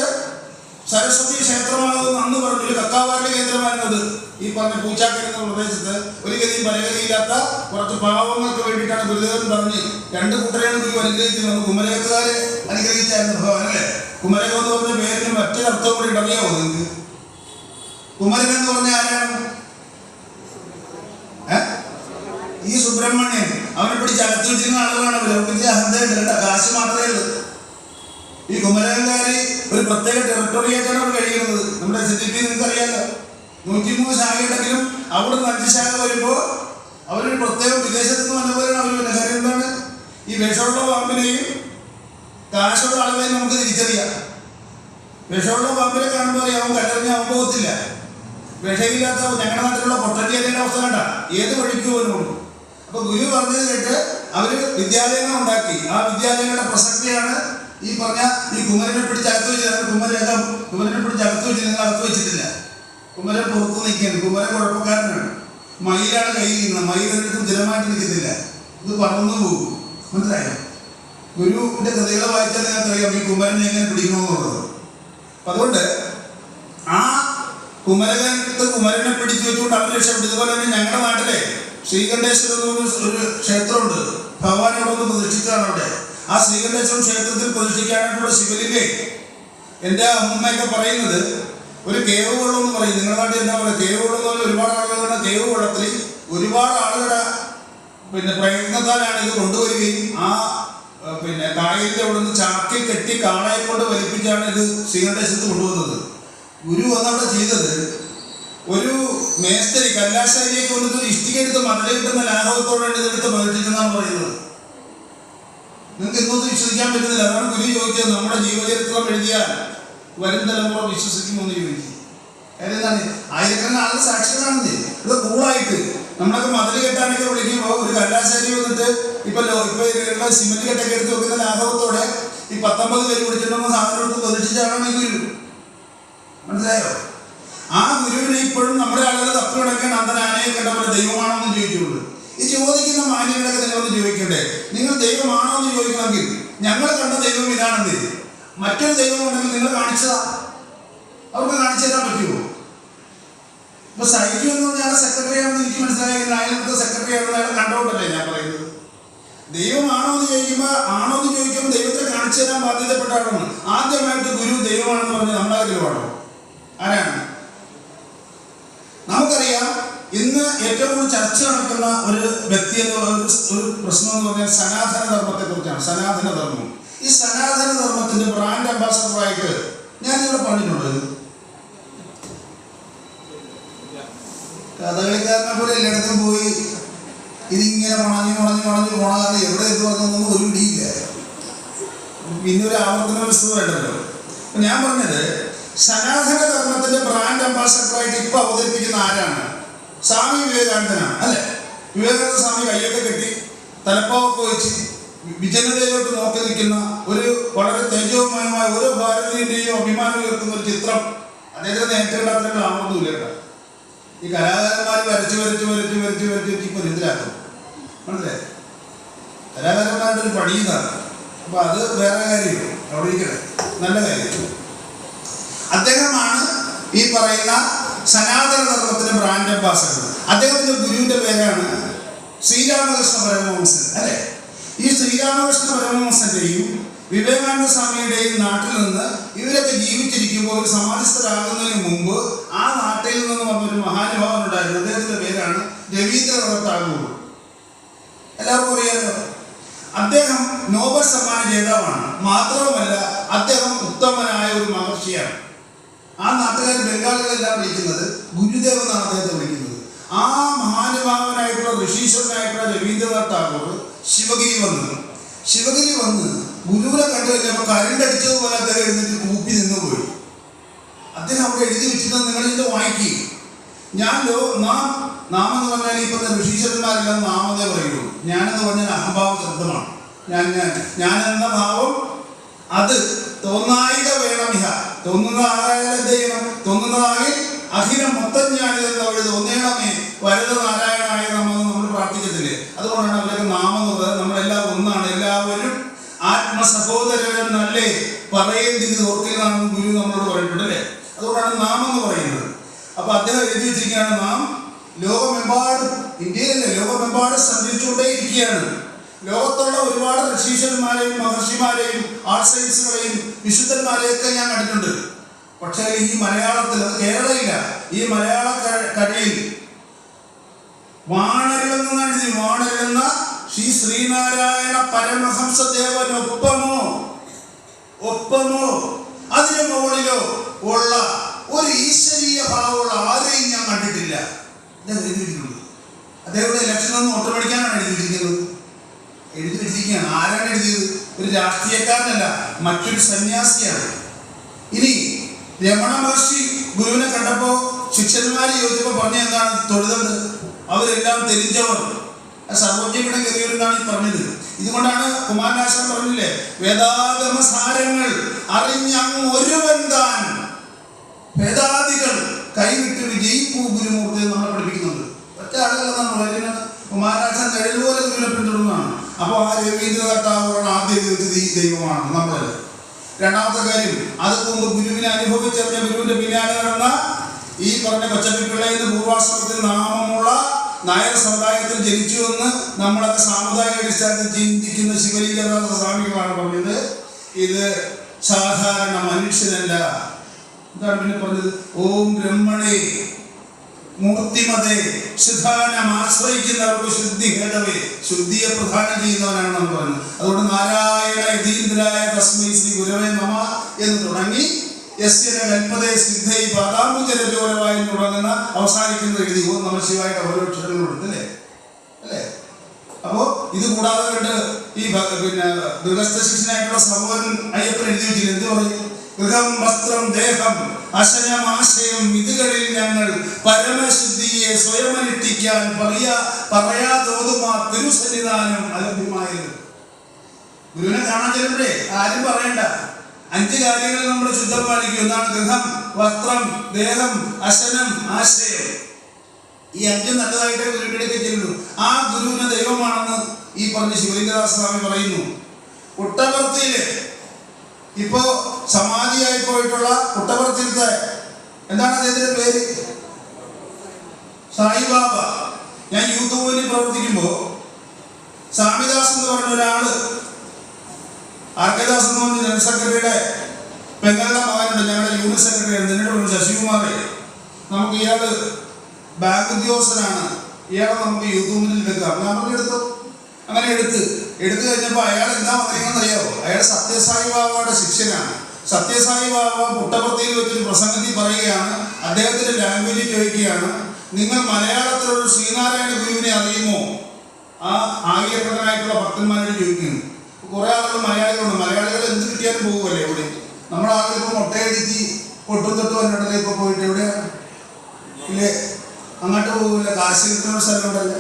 സരസ്വതി ക്ഷേത്രമാണെന്ന് അന്ന് പറഞ്ഞു. ഒരു കക്കാവാരുടെ കേന്ദ്രമായിരുന്നത് ഈ പറഞ്ഞ പൂച്ചാക്കൽ എന്ന പ്രദേശത്ത്. ഒരു ഗതിയും പരഗതിയില്ലാത്ത കുറച്ച് പാവങ്ങൾക്ക് വേണ്ടിയിട്ടാണ് ഗുരുദേവൻ പറഞ്ഞ് 2 കൂട്ടരെയാണ് ഗുരു അനുഗ്രഹിക്കുന്നത്. കുമരകത്തുകാരെ അനുഗ്രഹിച്ചായിരുന്നു ഭഗവാൻ, അല്ലേ? കുമരകം എന്ന് പറഞ്ഞ പേരിന് മറ്റൊരു അർത്ഥം കൂടി അറിയാമോ നിങ്ങൾക്ക്? കുമരകൻ എന്ന് പറഞ്ഞ ആരാണ്? ഈ സുബ്രഹ്മണ്യൻ. അവനെ പിടിച്ച് അകത്ത് വെച്ചിരുന്ന ആളുകളാണ് അവർ. അവർക്ക് അഹന്തയുണ്ട് കേട്ടോ, കാശ് മാത്രമേ ഉള്ളൂ. ഈ കുമരകംകാരി ഒരു പ്രത്യേക ടെറിട്ടറിയായിട്ടാണ് അവർ കഴിയുന്നത്. നമ്മുടെ SNDP നിങ്ങൾക്ക് അറിയാമല്ലോ, 103 ശാഖയുണ്ടെങ്കിലും അവിടുന്ന് 5 ശാഖ വരുമ്പോൾ അവരൊരു പ്രത്യേക വിദേശത്ത് നിന്ന് വന്ന പോലെയാണ് അവർ വരുന്നത്. കാര്യം എന്താണ്? ഈ വിഷമുള്ള പാമ്പിനെയും കാശുള്ള ആളുകളെയും നമുക്ക് തിരിച്ചറിയാം. വിഷമുള്ള പാമ്പിനെ കാണുമ്പോൾ അറിയാവും കല്ലെറിഞ്ഞ അവൻ പോകത്തില്ല. വിഷയില്ലാത്ത ഞങ്ങളുടെ നാട്ടിലുള്ള പൊട്ടറ്റിയതിൻ്റെ അവസ്ഥ കണ്ട ഏത് വഴിക്ക് പോലും. അപ്പൊ ഗുരു പറഞ്ഞത് കേട്ട് അവര് വിദ്യാലയങ്ങൾ ഉണ്ടാക്കി. ആ വിദ്യാലയങ്ങളുടെ പ്രസക്തിയാണ് ഈ പറഞ്ഞ ഈ കുമരനെ പിടിച്ച് അകത്ത് വെച്ചത്. കുമരനെ പിടിച്ച് അകത്ത് വെച്ച് നിങ്ങൾ അകത്ത് വെച്ചിട്ടില്ല. കുമരൻ പുറത്ത് നിൽക്കുകയാണ്. കുമരൻ കുഴപ്പക്കാരനാണ്. മയിലാണ് കയ്യിൽ നിൽക്കുന്നത്. മയിലെടുത്തും സ്ഥിരമായിട്ട് നിൽക്കുന്നില്ല. ഇത് പറന്നു പോകും. മനസ്സിലായോ? ഗുരുവിന്റെ കഥകൾ വായിച്ചാൽ നിങ്ങൾക്കറിയാം ഈ കുമരനെ എങ്ങനെ പിടിക്കണമെന്നുള്ളത്. അപ്പം അതുകൊണ്ട് ആ കുമരനെ പിടിച്ചു വെച്ചുകൊണ്ട് അവർ രക്ഷപ്പെട്ടു. ഇതുപോലെ തന്നെ ഞങ്ങളുടെ നാട്ടിലെ ശ്രീകണ്ഠേശ്വരം ഒരു ക്ഷേത്രമുണ്ട്. ഭഗവാൻ അവിടെ ഒന്ന് പ്രതിഷ്ഠിച്ചതാണ്. അവിടെ ആ ശ്രീകണ്ഠേശ്വരം ക്ഷേത്രത്തിൽ പ്രതിഷ്ഠിക്കാനായിട്ടുള്ള ശിവലിംഗേ എൻ്റെ അമ്മയൊക്കെ പറയുന്നത് ഒരു കേവ് വെള്ളം എന്ന് പറയും. നിങ്ങളുടെ നാട്ടിൽ എന്താ പറയുക? കേവ് വെള്ളം എന്ന് പറഞ്ഞാൽ ഒരുപാട് ആളുകളുടെ കേവ് വെള്ളത്തിൽ ഒരുപാട് ആളുകളുടെ പ്രയത്നത്താലാണ് ഇത് കൊണ്ടുവരികയും ആ കായലിൻ്റെ അവിടെ നിന്ന് ചാക്കിൽ കെട്ടി കാളയെ കൊണ്ട് വലിപ്പിച്ചാണ് ഇത് ശ്രീകണ്ഠേശ്വരത്ത് കൊണ്ടുവന്നത്. ഗുരു വന്നവിടെ ചെയ്തത് ഒരു മേസ്തരി കല്ലാശാരിയൊക്കെ വന്നിട്ട് ഒരു ഇഷ്ടികെടുത്ത് മടല കിട്ടുന്ന ലാഘവത്തോടെയാണ് ഇതെടുത്ത് പ്രതിഷ്ഠിച്ചെന്നാണ് പറയുന്നത്. നിങ്ങൾക്ക് ഇന്നൊന്നും വിശ്വസിക്കാൻ പറ്റുന്നില്ല. അതാണ് ഗുരു ചോദിച്ചത്, നമ്മുടെ ജീവചരിത്രം എഴുതിയാൽ വരും തലമുറ വിശ്വസിക്കുമെന്ന് ചോദിച്ചു. കാര്യം എന്താണ്? ആയിരക്കണക്കിന് ആളുകൾ സാക്ഷികളാണെന്ന്. ഇത് കൂളായിട്ട് നമ്മളൊക്കെ മതിൽ കെട്ടാനൊക്കെ വിളിക്കുമ്പോൾ ഒരു കല്ലാശാരി വന്നിട്ട് ഇപ്പൊ സിമെന്റ് കെട്ടൊക്കെ എടുത്ത് വെക്കുന്ന ലാഘവത്തോടെ ഈ 19 പേര് വിളിച്ചിട്ടുണ്ടെന്ന് സാധനം എടുത്ത് പ്രതിഷ്ഠിച്ചാണ് ഈ ഗുരു. മനസ്സിലായോ? ആ ഗുരുവിനെ ഇപ്പോഴും നമ്മുടെ ആളുകൾ തപ്പി കിടക്കാൻ അന്തൻ ആനയെ കണ്ടപോലെ ദൈവമാണോ എന്ന് ചോദിച്ചുള്ളൂ. ഈ ചോദിക്കുന്ന മാന്യങ്ങളൊക്കെ നിങ്ങളൊന്ന് ചോദിക്കണ്ടേ? നിങ്ങൾ ദൈവമാണോ എന്ന് ചോദിക്കണമെങ്കിൽ ഞങ്ങൾ കണ്ട ദൈവം ഇതാണെന്ന്. മറ്റൊരു ദൈവം ഉണ്ടെങ്കിൽ നിങ്ങൾ കാണിച്ചതാ, അവർക്ക് കാണിച്ചു തരാൻ പറ്റുമോ? ഇപ്പൊ സൈക്യു എന്ന് പറഞ്ഞാൽ സെക്രട്ടറി ആണെന്ന് എനിക്ക് മനസ്സിലായെങ്കിൽ അയാളത്തെ സെക്രട്ടറി ആണെന്ന് അയാൾ കണ്ടോണ്ടല്ലേ ഞാൻ പറയുന്നത്. ദൈവമാണോ എന്ന് ചോദിക്കുമ്പോൾ ദൈവത്തെ കാണിച്ചു തരാൻ ബാധ്യതപ്പെട്ടാണ്. ആദ്യമായിട്ട് ഗുരു ദൈവമാണെന്ന് പറഞ്ഞ് നമ്മളാരെങ്കിലും പാടോ? ആരാണ്? നമുക്കറിയാം ഇന്ന് ഏറ്റവും കൂടുതൽ ചർച്ച നടക്കുന്ന ഒരു വ്യക്തി ഒരു പ്രശ്നം എന്ന് പറഞ്ഞാൽ സനാതന ധർമ്മത്തെ കുറിച്ചാണ്. സനാതന ധർമ്മം. ഈ സനാതന ധർമ്മത്തിന്റെ ബ്രാൻഡ് അംബാസഡറായിട്ട് ഞാനിവിടെ പറഞ്ഞിട്ടുണ്ട്. കഥകളിക്കാരനെ പോലെ എല്ലായിടത്തും പോയി ഇതിങ്ങനെ മുണഞ്ഞു പോണ കാരണം എവിടെ എന്ത് പറഞ്ഞൊന്നും ഒരു പിടിയില്ല. പിന്നെ ഒരു ആവർത്തന പുസ്തകമായിട്ടല്ലോ. അപ്പൊ ഞാൻ പറഞ്ഞത് സനാതന ധർമ്മത്തിന്റെ ബ്രാൻഡ് അംബാസഡറായിട്ട് ഇപ്പൊ അവതരിപ്പിക്കുന്ന ആരാണ്? സ്വാമി വിവേകാനന്ദനാണ്, അല്ലെ? വിവേകാനന്ദ സ്വാമി കയ്യൊക്കെ കെട്ടി തലപ്പാവൊക്കെ വെച്ച് വിജനതയിലോട്ട് നോക്കി നിൽക്കുന്ന ഒരു വളരെ തേജോമയമായ ഓരോ ഭാരതീയന്റെയും അഭിമാനം ഉയർത്തുന്ന ഒരു ചിത്രം അദ്ദേഹത്തിന് നേരിട്ടുള്ള അത്ര ഗ്ലാമറൊന്നുമില്ല കേട്ടോ. ഈ കലാകാരന്മാർ വരച്ച് ഇപ്പൊ ഇതിലാക്കും. മനസ്സിലായി? കലാകാരന്മാരുടെ ഒരു പണി ഇതാണ്. അപ്പൊ അത് വേറെ കാര്യം, അവിടെ ഇരിക്കട്ടെ, നല്ല കാര്യം. അദ്ദേഹമാണ് ഈ പറയുന്ന സനാതന ധർമ്മത്തിന്റെ ബ്രാൻഡ് അംബാസഡർ. അദ്ദേഹത്തിന്റെ ഗുരുവിന്റെ പേരാണ് ശ്രീരാമകൃഷ്ണ പരമഹംസൻ, അല്ലെ? ഈ ശ്രീരാമകൃഷ്ണ പരമഹംസന്റെയും വിവേകാനന്ദ സ്വാമിയുടെയും നാട്ടിൽ നിന്ന് ഇവരൊക്കെ ജീവിച്ചിരിക്കുമ്പോൾ ഒരു സമാധിസ്ഥരാകുന്നതിന് മുമ്പ് ആ നാട്ടിൽ നിന്ന് വന്നൊരു മഹാനുഭാവൻ ഉണ്ടായിരുന്നു. അദ്ദേഹത്തിന്റെ പേരാണ് രവീന്ദ്രനാഥ ടാഗോർ. എല്ലാവർക്കും അറിയാമല്ലോ. അദ്ദേഹം നോബൽ സമ്മാന ജേതാവാണ്. മാത്രവുമല്ല, അദ്ദേഹം ഉത്തമനായ ഒരു മഹർഷിയാണ്. ആ നാട്ടുകാർ ബംഗാളികളെല്ലാം വിളിക്കുന്നത് ഗുരുദേവ് എന്നാണ് അദ്ദേഹത്തെ വിളിക്കുന്നത്. ആ മഹാനുഭാവനായിട്ടുള്ള ഋഷീശ്വരനായിട്ടുള്ള രവീന്ദ്രനാഥ് ടാഗോർ ശിവഗിരി വന്ന് ഗുരുവിനെ കണ്ടു കഴിഞ്ഞപ്പോൾ കരണ്ടടിച്ചതുപോലെ അദ്ദേഹം എഴുന്നേറ്റ് കൂപ്പി നിന്നുപോയി. അദ്ദേഹം അവിടെ എഴുതി വെച്ചിട്ട് നിങ്ങളിത് വായിക്കുക. നാം എന്ന് പറഞ്ഞാൽ ഇപ്പോഴത്തെ ഋഷീശ്വരന്മാരെല്ലാം നാമതേ പറയുള്ളൂ. ഞാനെന്ന് പറഞ്ഞാൽ അഹംഭാവ ശബ്ദമാണ്. ഞാൻ എന്ന ഭാവം അത് തോന്നായിക വേണമിഹ. തോന്നുന്നത് ആരായാലും എന്ത് ചെയ്യണം? തോന്നുന്നതാകിൽ അഖിലം മൊത്തം ഞാനിതെന്ന് അവിടെ തോന്നേണമേ വരദ നാരായണായ നമ്മൾ പ്രാർത്ഥിക്കത്തില്ലേ? അതുകൊണ്ടാണ് അവരൊക്കെ നാമം എന്ന് പറയുന്നത്. നമ്മളെല്ലാം ഒന്നാണ്, എല്ലാവരും ആത്മസഹോദരനല്ലേ പറയേണ്ടത് ഓർത്തിനാണെന്ന് ഗുരു നമ്മളോട് പറഞ്ഞിട്ടുണ്ട്, അല്ലേ? അതുകൊണ്ടാണ് നാം എന്ന് പറയുന്നത്. അപ്പൊ അദ്ദേഹം എഴുതി വെച്ചിരിക്കുകയാണ്, നാം ലോകമെമ്പാടും, ഇന്ത്യയിലല്ലേ, ലോകമെമ്പാടും സഞ്ചരിച്ചുകൊണ്ടേ ഇരിക്കുകയാണ്. ലോകത്തുള്ള ഒരുപാട് ഋഷീശ്വരന്മാരെയും മഹർഷിമാരെയും ആർട്ട് സയൻസുകളെയും വിശുദ്ധന്മാരെയൊക്കെ ഞാൻ കണ്ടിട്ടുണ്ട്. പക്ഷേ ഈ മലയാളത്തിൽ, അത് കേരളയില്ല, ഈ മലയാള കരയിൽ വാണരുന്ന ശ്രീ ശ്രീനാരായണ പരമഹംസദേവനൊപ്പമോ അതിന് മുകളിലോ ഉള്ള ഒരു ഈശ്വരീയ ഭാവമുള്ള ആരെയും ഞാൻ കണ്ടിട്ടില്ല. അദ്ദേഹം എഴുതിയിട്ടുണ്ട്. അദ്ദേഹത്തിന്റെ ലക്ഷണം ഒട്ടു പഠിക്കാനാണ് എഴുതി വെച്ചിരിക്കുകയാണ്. ആരാണ് എഴുതിയത്? ഒരു രാഷ്ട്രീയക്കാരനല്ല, മറ്റൊരു സന്യാസിയാണ്. ഇനി രമണ മഹർഷി ഗുരുവിനെ കണ്ടപ്പോ ശിഷ്യന്മാരെ ചോദിച്ചപ്പോ പറഞ്ഞ എന്താണ്? തൊഴുതുണ്ട്, അവരെല്ലാം തെരിഞ്ഞവർ, സർവജ്ഞപീഠം കയറിയവരെന്നാണ് ഈ പറഞ്ഞത്. ഇതുകൊണ്ടാണ് കുമാരനാശാൻ പറഞ്ഞില്ലേ, വേദാഗമസാരങ്ങൾ അറിഞ്ഞങ്ങ് ഒരുവൻ താൻ വേദാദികൾ കൈവിട്ട് വിജയിപ്പൂ ഗുരുമൂർത്തി നമ്മളെ പഠിപ്പിക്കുന്നുണ്ട്. ഒറ്റ ആളുകളെന്നാണ് പറയുന്നത്. കുമാരനാശാൻ കഴിവുപോലെ ഗുരുവിനെ പിന്തുടർന്നതാണ്. അപ്പോൾ ആ രവീന്ദ്രനാഥ ടാഗോറാണ് ആദ്യം ചോദിച്ചത് ഈ ദൈവമാണ് നമ്മളല്ല. രണ്ടാമത്തെ കാര്യം, അത് മുമ്പ് ഗുരുവിനെ അനുഭവിച്ചറിഞ്ഞ ഗുരുവിന്റെ പിന്നാലെ നടന്ന ഈ പറഞ്ഞ കൊച്ചപ്പിള്ള എന്ന് പൂർവാശ്രമത്തിൽ നാമമുള്ള നായർ സമുദായത്തിൽ ജനിച്ചുവെന്ന് നമ്മളൊക്കെ സാമുദായിക അടിസ്ഥാനത്തിൽ ചിന്തിക്കുന്ന ശിവലിംഗനാഥ സ്വാമികളാണ് പറഞ്ഞത്. ഇത് സാധാരണ മനുഷ്യനല്ല. എന്താണ് പിന്നെ പറഞ്ഞത്? ഓം ബ്രഹ്മണേ മൂർത്തിമതേ സിദ്ധാനം ആശ്രയിക്കുന്നവർക്ക് ശുദ്ധി ഹേതവേ, ശുദ്ധിയെ പ്രധാനം ചെയ്യുന്നവനാണ് നമ്മൾ പറഞ്ഞത്. അതുകൊണ്ട് നാരായണ യതീന്ദ്രായ തസ്മൈ ശ്രീ ഗുരവേ നമ എന്ന് തുടങ്ങി കൽപ്പതേ സിദ്ധൈ പാദാംബുജരജോരവായി തുടങ്ങുന്ന അവസാനിക്കുന്ന എഴുതി ഓം നമഃ ശിവായുടെ ഓരോ അക്ഷരങ്ങളും എടുത്തല്ലേ, അല്ലേ? അപ്പോ ഇത് കൂടാതെ കണ്ട് ഈ പിന്നെ ഗൃഹസ്ഥ ശിഷ്യനായിട്ടുള്ള സഹോദരൻ അയ്യപ്പൻ എഴുതി വെച്ചില്ല. എന്ത് പറയും? ഗൃഹം വസ്ത്രം ദേഹം അശനമാശയം ഇതുകളിൽ ഞങ്ങൾ പരമശുദ്ധിയെ സ്വയമനുഷ്ഠിക്കാൻ പറയാതോതുമാ തിരുസന്നിധാനം അലഭ്യമായത്. ഗുരുവിനെ കാണാൻ ചെല്ലുമ്പോഴേ ആരും പറയണ്ട, 5 കാര്യങ്ങൾ നമ്മൾ ശുദ്ധം പാലിക്കും. എന്താണ്? ഗൃഹം, വസ്ത്രം, ദേഹം, അശനം, ആശയം. ഈ 5 നല്ലതായിട്ടേ ഗുരുവിനടുത്ത് ചെല്ലുള്ളൂ. ആ ഗുരുവിനെ ദൈവമാണെന്ന് ഈ പറഞ്ഞ ശിവലിംഗദാസ സ്വാമി പറയുന്നു. പുട്ടപർത്തിയില് ഇപ്പോ സമാധിയായി പോയിട്ടുള്ള പുട്ടപർത്തിയിലത്തെ എന്താണ് അദ്ദേഹത്തിന്റെ പേര്? സായിബാബ. ഞാൻ യൂത്ത് മൂവ്മെന്റിൽ പ്രവർത്തിക്കുമ്പോ സ്വാമിദാസ് എന്ന് പറഞ്ഞ ഒരാള്, ആർക്കേദാസ് എന്ന് പറഞ്ഞ ജനറൽ സെക്രട്ടറിയുടെ പെങ്ങളുടെ മകനുണ്ട്, ഞങ്ങളുടെ യൂണിറ്റ് സെക്രട്ടറി ആണ്. എന്നോട് പറഞ്ഞു, ശശികുമാറെ, നമുക്ക് ഇയാള് ബാങ്ക് ഉദ്യോഗസ്ഥനാണ്, ഇയാളെ നമുക്ക് യൂത്ത് മൂവ്മെന്റിൽ എടുക്കാം. ഞാൻ പറഞ്ഞു എടുത്തു. അങ്ങനെ എടുത്തു കഴിഞ്ഞപ്പോൾ അയാൾ എന്താ പറയുന്നതെന്ന് അറിയാമോ? അയാൾ സത്യസായി ബാബയുടെ ശിഷ്യനാണ്. സത്യസായി ബാബ പുട്ടപർത്തിയിൽ വെച്ചൊരു പ്രസംഗത്തിൽ പറയുകയാണ്, അദ്ദേഹത്തിന്റെ ലാംഗ്വേജിൽ ചോദിക്കുകയാണ്, നിങ്ങൾ മലയാളത്തിലൊരു ശ്രീനാരായണ ഗുരുവിനെ അറിയുമോ? ആ ആകിയപ്രകനായിട്ടുള്ള ഭക്തന്മാരോട് ചോദിക്കുന്നു. കുറെ ആളുകൾ മലയാളികളുണ്ട്. മലയാളികൾ എന്ത് കിട്ടിയാലും പോകുമല്ലേ എവിടെ? നമ്മുടെ ആളുകൾ ഇപ്പോൾ മുട്ടയടിച്ച് പൊട്ടും തൊട്ട് വന്നിട്ടല്ലേ ഇപ്പോൾ പോയിട്ട് എവിടെയാണ് ഇല്ലേ? അങ്ങോട്ട് പോകില്ല. കാശി കിട്ടുന്ന സ്ഥലം ഉണ്ടല്ലേ?